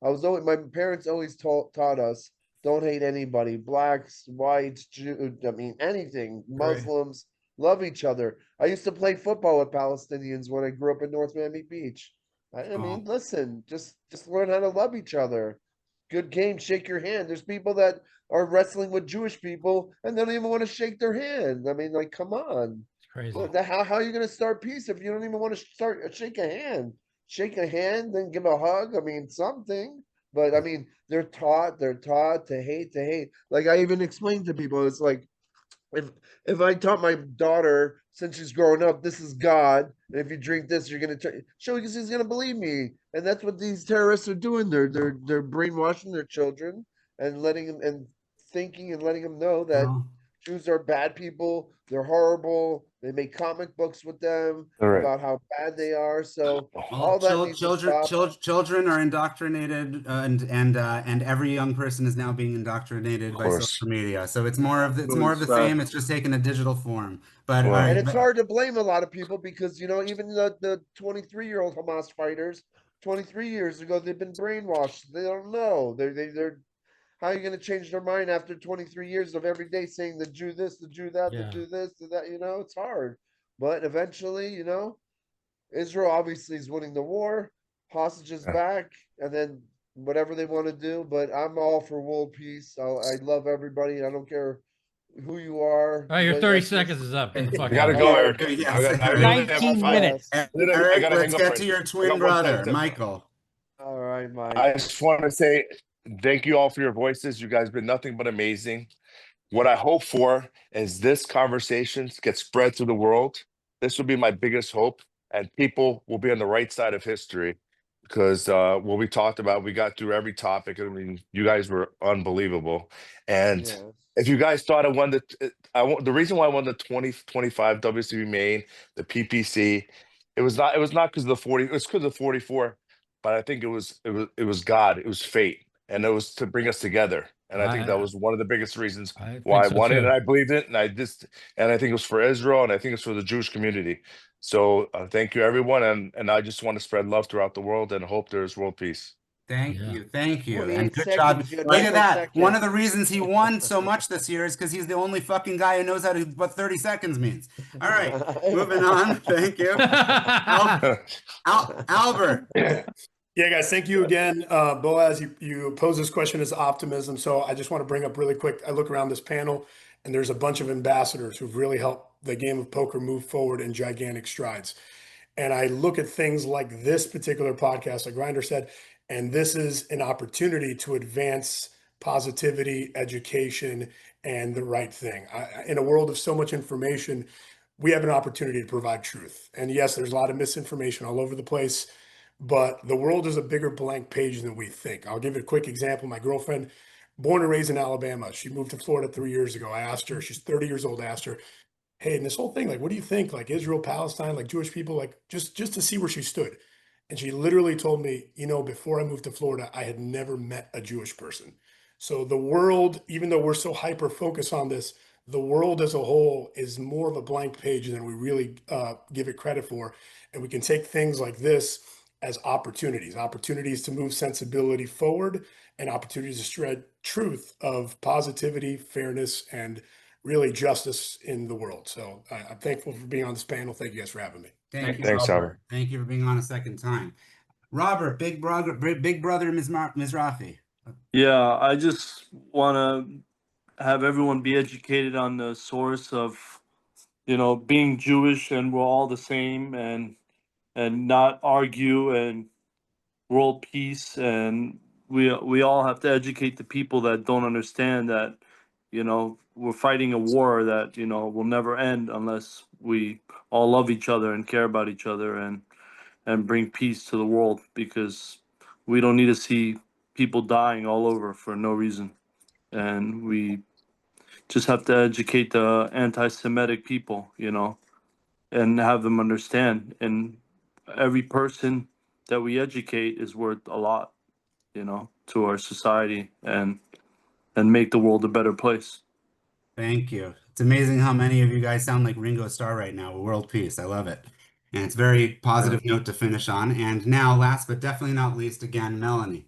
My parents always taught us, don't hate anybody, blacks, whites, Jews, anything, Muslims. Love each other. I used to play football with Palestinians when I grew up in North Miami Beach. I mean, listen, just learn how to love each other. Good game, shake your hand. There's people that are wrestling with Jewish people and they don't even want to shake their hand. I mean, like, come on. Crazy. Well, how are you going to start peace if you don't even want to shake a hand? Shake a hand, then give a hug. I mean, something. But I mean, they're taught to hate. Like I even explained to people, it's like if I taught my daughter since she's growing up, this is God, and if you drink this, you're gonna she's gonna believe me, and that's what these terrorists are doing. They're brainwashing their children and letting them and thinking and letting them know that Jews are bad people. They're horrible. They make comic books with them about how bad they are. So all that needs to stop. Children are indoctrinated, and every young person is now being indoctrinated by social media. So it's more of the same. It's just taken a digital form. But and it's hard to blame a lot of people because even the 23-year-old Hamas fighters, 23 years ago, they've been brainwashed. They don't know. They're how are you going to change their mind after 23 years of every day saying the Jew this, the Jew that, the Jew this, the that? It's hard. But eventually, Israel obviously is winning the war, hostages back, and then whatever they want to do. But I'm all for world peace. I love everybody. I don't care who you are. All right, your 30 seconds is up. Get the fuck I gotta out. go, Eric. Yes. 19 minutes. Eric, let's get to your twin brother, Michael. All right, Mike. I just want to say thank you all for your voices. You guys have been nothing but amazing. What I hope for is this conversation gets spread to the world. This will be my biggest hope, and people will be on the right side of history because what we talked about, we got through every topic. I mean, you guys were unbelievable. And if you guys thought I won the reason why I won the 2025 WCB main, the PPC, it was not because of the 40, it was because of the 44. But I think it was God. It was fate, and it was to bring us together. And I think that was one of the biggest reasons why I won it. And I believed it, and I think it was for Israel, and I think it's for the Jewish community. So thank you, everyone, and I just want to spread love throughout the world and hope there's world peace. Thank you, and good job. Look at that. One of the reasons he won so much this year is because he's the only fucking guy who knows what 30 seconds means. All right, moving on. Thank you, Albert. Yeah, guys, thank you again. Boaz, you pose this question as optimism. So I just want to bring up really quick. I look around this panel and there's a bunch of ambassadors who've really helped the game of poker move forward in gigantic strides. And I look at things like this particular podcast, like Grinder said, and this is an opportunity to advance positivity, education, and the right thing. In a world of so much information, we have an opportunity to provide truth. And yes, there's a lot of misinformation all over the place. But the world is a bigger blank page than we think. I'll give you a quick example. My girlfriend, born and raised in Alabama, she moved to Florida 3 years ago. I asked her, she's 30 years old, I asked her, hey, and this whole thing, like, what do you think? Like Israel, Palestine, like Jewish people, like just to see where she stood. And she literally told me, before I moved to Florida, I had never met a Jewish person. So the world, even though we're so hyper focused on this, the world as a whole is more of a blank page than we really give it credit for. And we can take things like this as opportunities to move sensibility forward and opportunities to spread truth of positivity, fairness, and really justice in the world. So I'm thankful for being on this panel. Thank you guys for having me. Thank you, Thanks, Albert. Thank you for being on a second time. Robert, big brother Mizrachi. Yeah, I just want to have everyone be educated on the source of, being Jewish and we're all the same and not argue and world peace. And we all have to educate the people that don't understand that, we're fighting a war that, will never end unless we all love each other and care about each other and bring peace to the world, because we don't need to see people dying all over for no reason. And we just have to educate the anti-Semitic people, and have them understand. And every person that we educate is worth a lot, to our society and make the world a better place. Thank you. It's amazing how many of you guys sound like Ringo Starr right now with world peace. I love it. And it's a very positive note to finish on. And now, last but definitely not least, again, Melanie.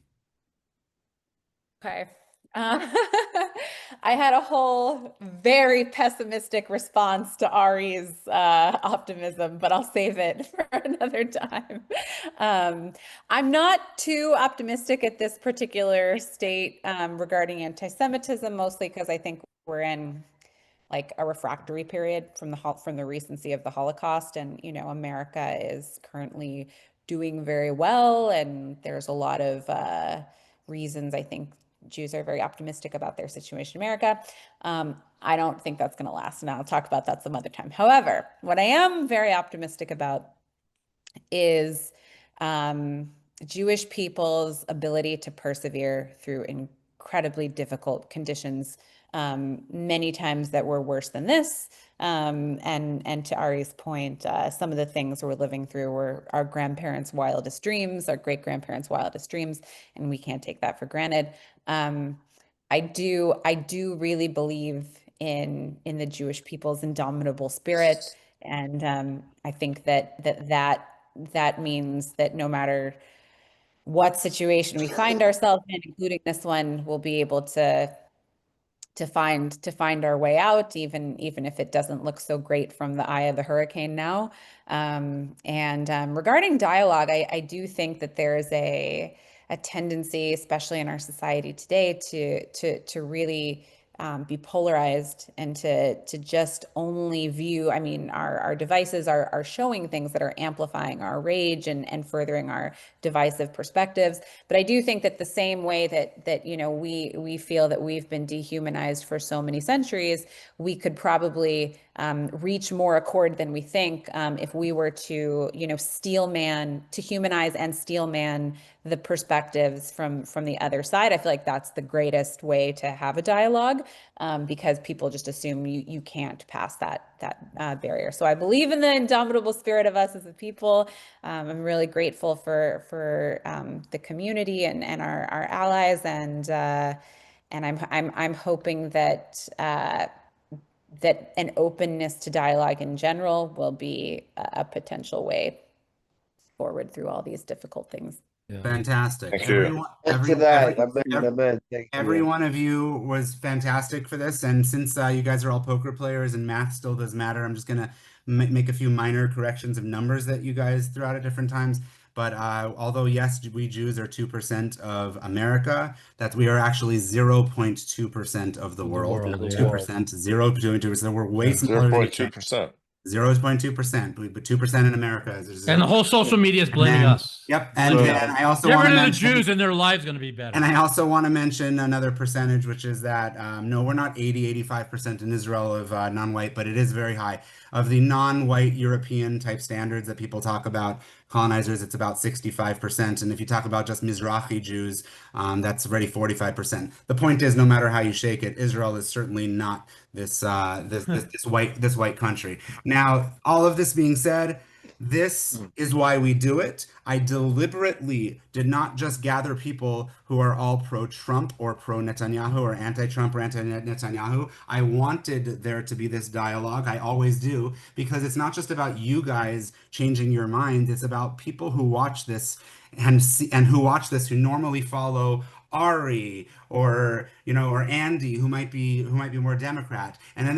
Okay. I had a whole very pessimistic response to Ari's optimism, but I'll save it for another time. I'm not too optimistic at this particular state regarding anti-Semitism, mostly because I think we're in like a refractory period from the recency of the Holocaust. And, America is currently doing very well. And there's a lot of reasons I think Jews are very optimistic about their situation in America. I don't think that's going to last. And I'll talk about that some other time. However, what I am very optimistic about is Jewish people's ability to persevere through incredibly difficult conditions, many times that were worse than this. And to Ari's point, some of the things we're living through were our grandparents' wildest dreams, our great-grandparents' wildest dreams, and we can't take that for granted. I do really believe in the Jewish people's indomitable spirit, and I think that means that no matter what situation we find ourselves in, including this one, we'll be able to find our way out, even if it doesn't look so great from the eye of the hurricane now. Regarding dialogue, I do think that there is a tendency, especially in our society today, to really be polarized and to just only view. I mean, our devices are showing things that are amplifying our rage and furthering our divisive perspectives. But I do think that the same way that we feel that we've been dehumanized for so many centuries, we could probably reach more accord than we think if we were to humanize and steel man the perspectives from the other side. I feel like that's the greatest way to have a dialogue, because people just assume you can't pass that barrier. So I believe in the indomitable spirit of us as a people. I'm really grateful for the community and our allies, and I'm hoping that an openness to dialogue in general will be a potential way forward through all these difficult things. Yeah. Fantastic. Thank you. Every one of you was fantastic for this. And since you guys are all poker players and math still does matter, I'm just going to make a few minor corrections of numbers that you guys threw out at different times. But although, yes, we Jews are 2% of America, that we are actually 0.2% of the world. 2%, 0.2%. We're way smaller than 0.2%. 0.2%, but 2% in America. And the whole social media is blaming us. Yep. And then I also get want rid to of the Jews and their lives going to be better. And I also want to mention another percentage, which is that, no, we're not 85% in Israel of non-white, but it is very high. Of the non-white European type standards that people talk about, colonizers, it's about 65%. And if you talk about just Mizrachi Jews, that's already 45%. The point is, no matter how you shake it, Israel is certainly not this white country. Now, all of this being said, this is why we do it. I deliberately did not just gather people who are all pro-Trump or pro-Netanyahu or anti-Trump or anti-Netanyahu. I wanted there to be this dialogue. I always do, because it's not just about you guys changing your mind. It's about people who watch this and who normally follow Ari or Andy, who might be more Democrat. And then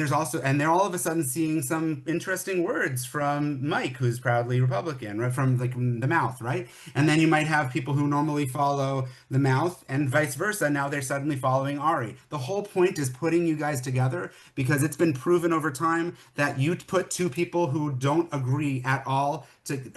they're all of a sudden seeing some interesting words from Mike, who's proudly Republican, right, from the mouth, right? And then you might have people who normally follow the mouth and vice versa. Now they're suddenly following Ari. The whole point is putting you guys together, because it's been proven over time that you put two people who don't agree at all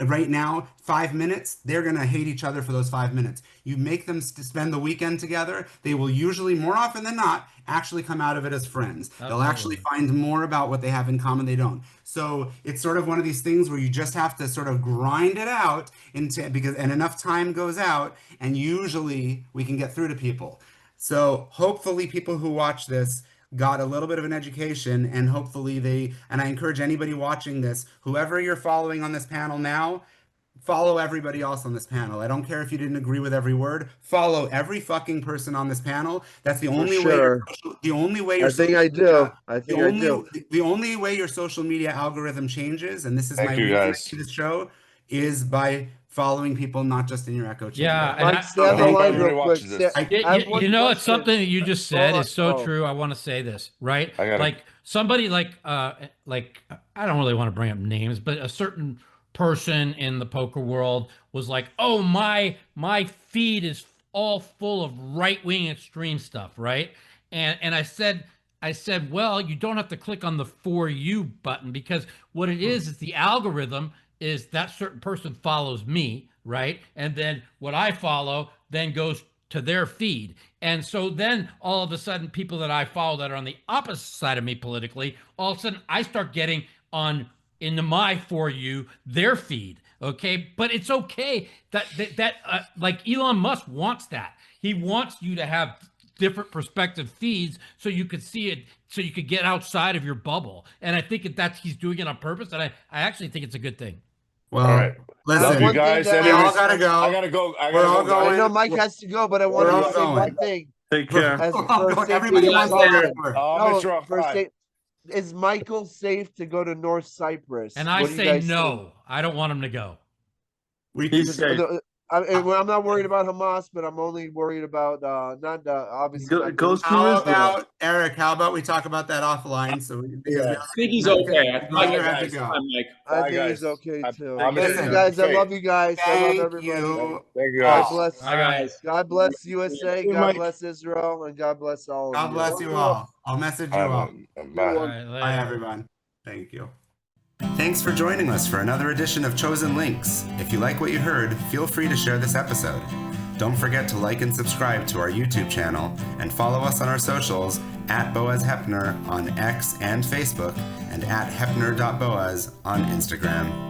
right now, 5 minutes, they're going to hate each other for those 5 minutes. You make them spend the weekend together, they will usually, more often than not, actually come out of it as friends. Absolutely. They'll actually find more about what they have in common they don't. So it's sort of one of these things where you just have to sort of grind it out and enough time goes out, and usually we can get through to people. So hopefully people who watch this got a little bit of an education, and hopefully and I encourage anybody watching this, whoever you're following on this panel now, follow everybody else on this panel. I don't care if you didn't agree with every word. Follow every fucking person on this panel. That's the only way. The only way your the only way your social media algorithm changes, and this is my reason to this show, is by following people not just in your echo chamber. Yeah, it's something that you just said is so true. I want to say this, right? Like somebody like I don't really want to bring up names, but a certain person in the poker world was like, "Oh, my feed is all full of right-wing extreme stuff," right? And I said, I said, well, you don't have to click on the For You button, because what it is the algorithm is that certain person follows me, right? And then what I follow then goes to their feed. And so then all of a sudden, people that I follow that are on the opposite side of me politically, all of a sudden I start getting into my For You, their feed. Okay. But it's okay that like Elon Musk wants that. He wants you to have different perspective feeds so you could see it, so you could get outside of your bubble. And I think he's doing it on purpose. And I actually think it's a good thing. Well, all right. Listen, Love you guys. we all gotta go. I gotta go. We're all going. I know Mike has to go, but I wanted to say one thing. Take care. Everybody wants to first, is Michael safe to go to North Cyprus? And I say no. I don't want him to go. He's safe. I'm not worried about Hamas, but I'm only worried about obviously. How about Eric? How about we talk about that offline? So I think he's okay. I think he's okay too. Listen, guys, I love you guys. I love everybody. Thank you, guys. God bless. Bye, guys. God bless USA. God bless Israel, and God bless all. God bless you all. I'll message you all. Bye, everyone. Thank you. Thanks for joining us for another edition of Chosen Links. If you like what you heard, feel free to share this episode. Don't forget to like and subscribe to our YouTube channel and follow us on our socials at Boaz Hepner on X and Facebook and at Hepner.Boaz on Instagram.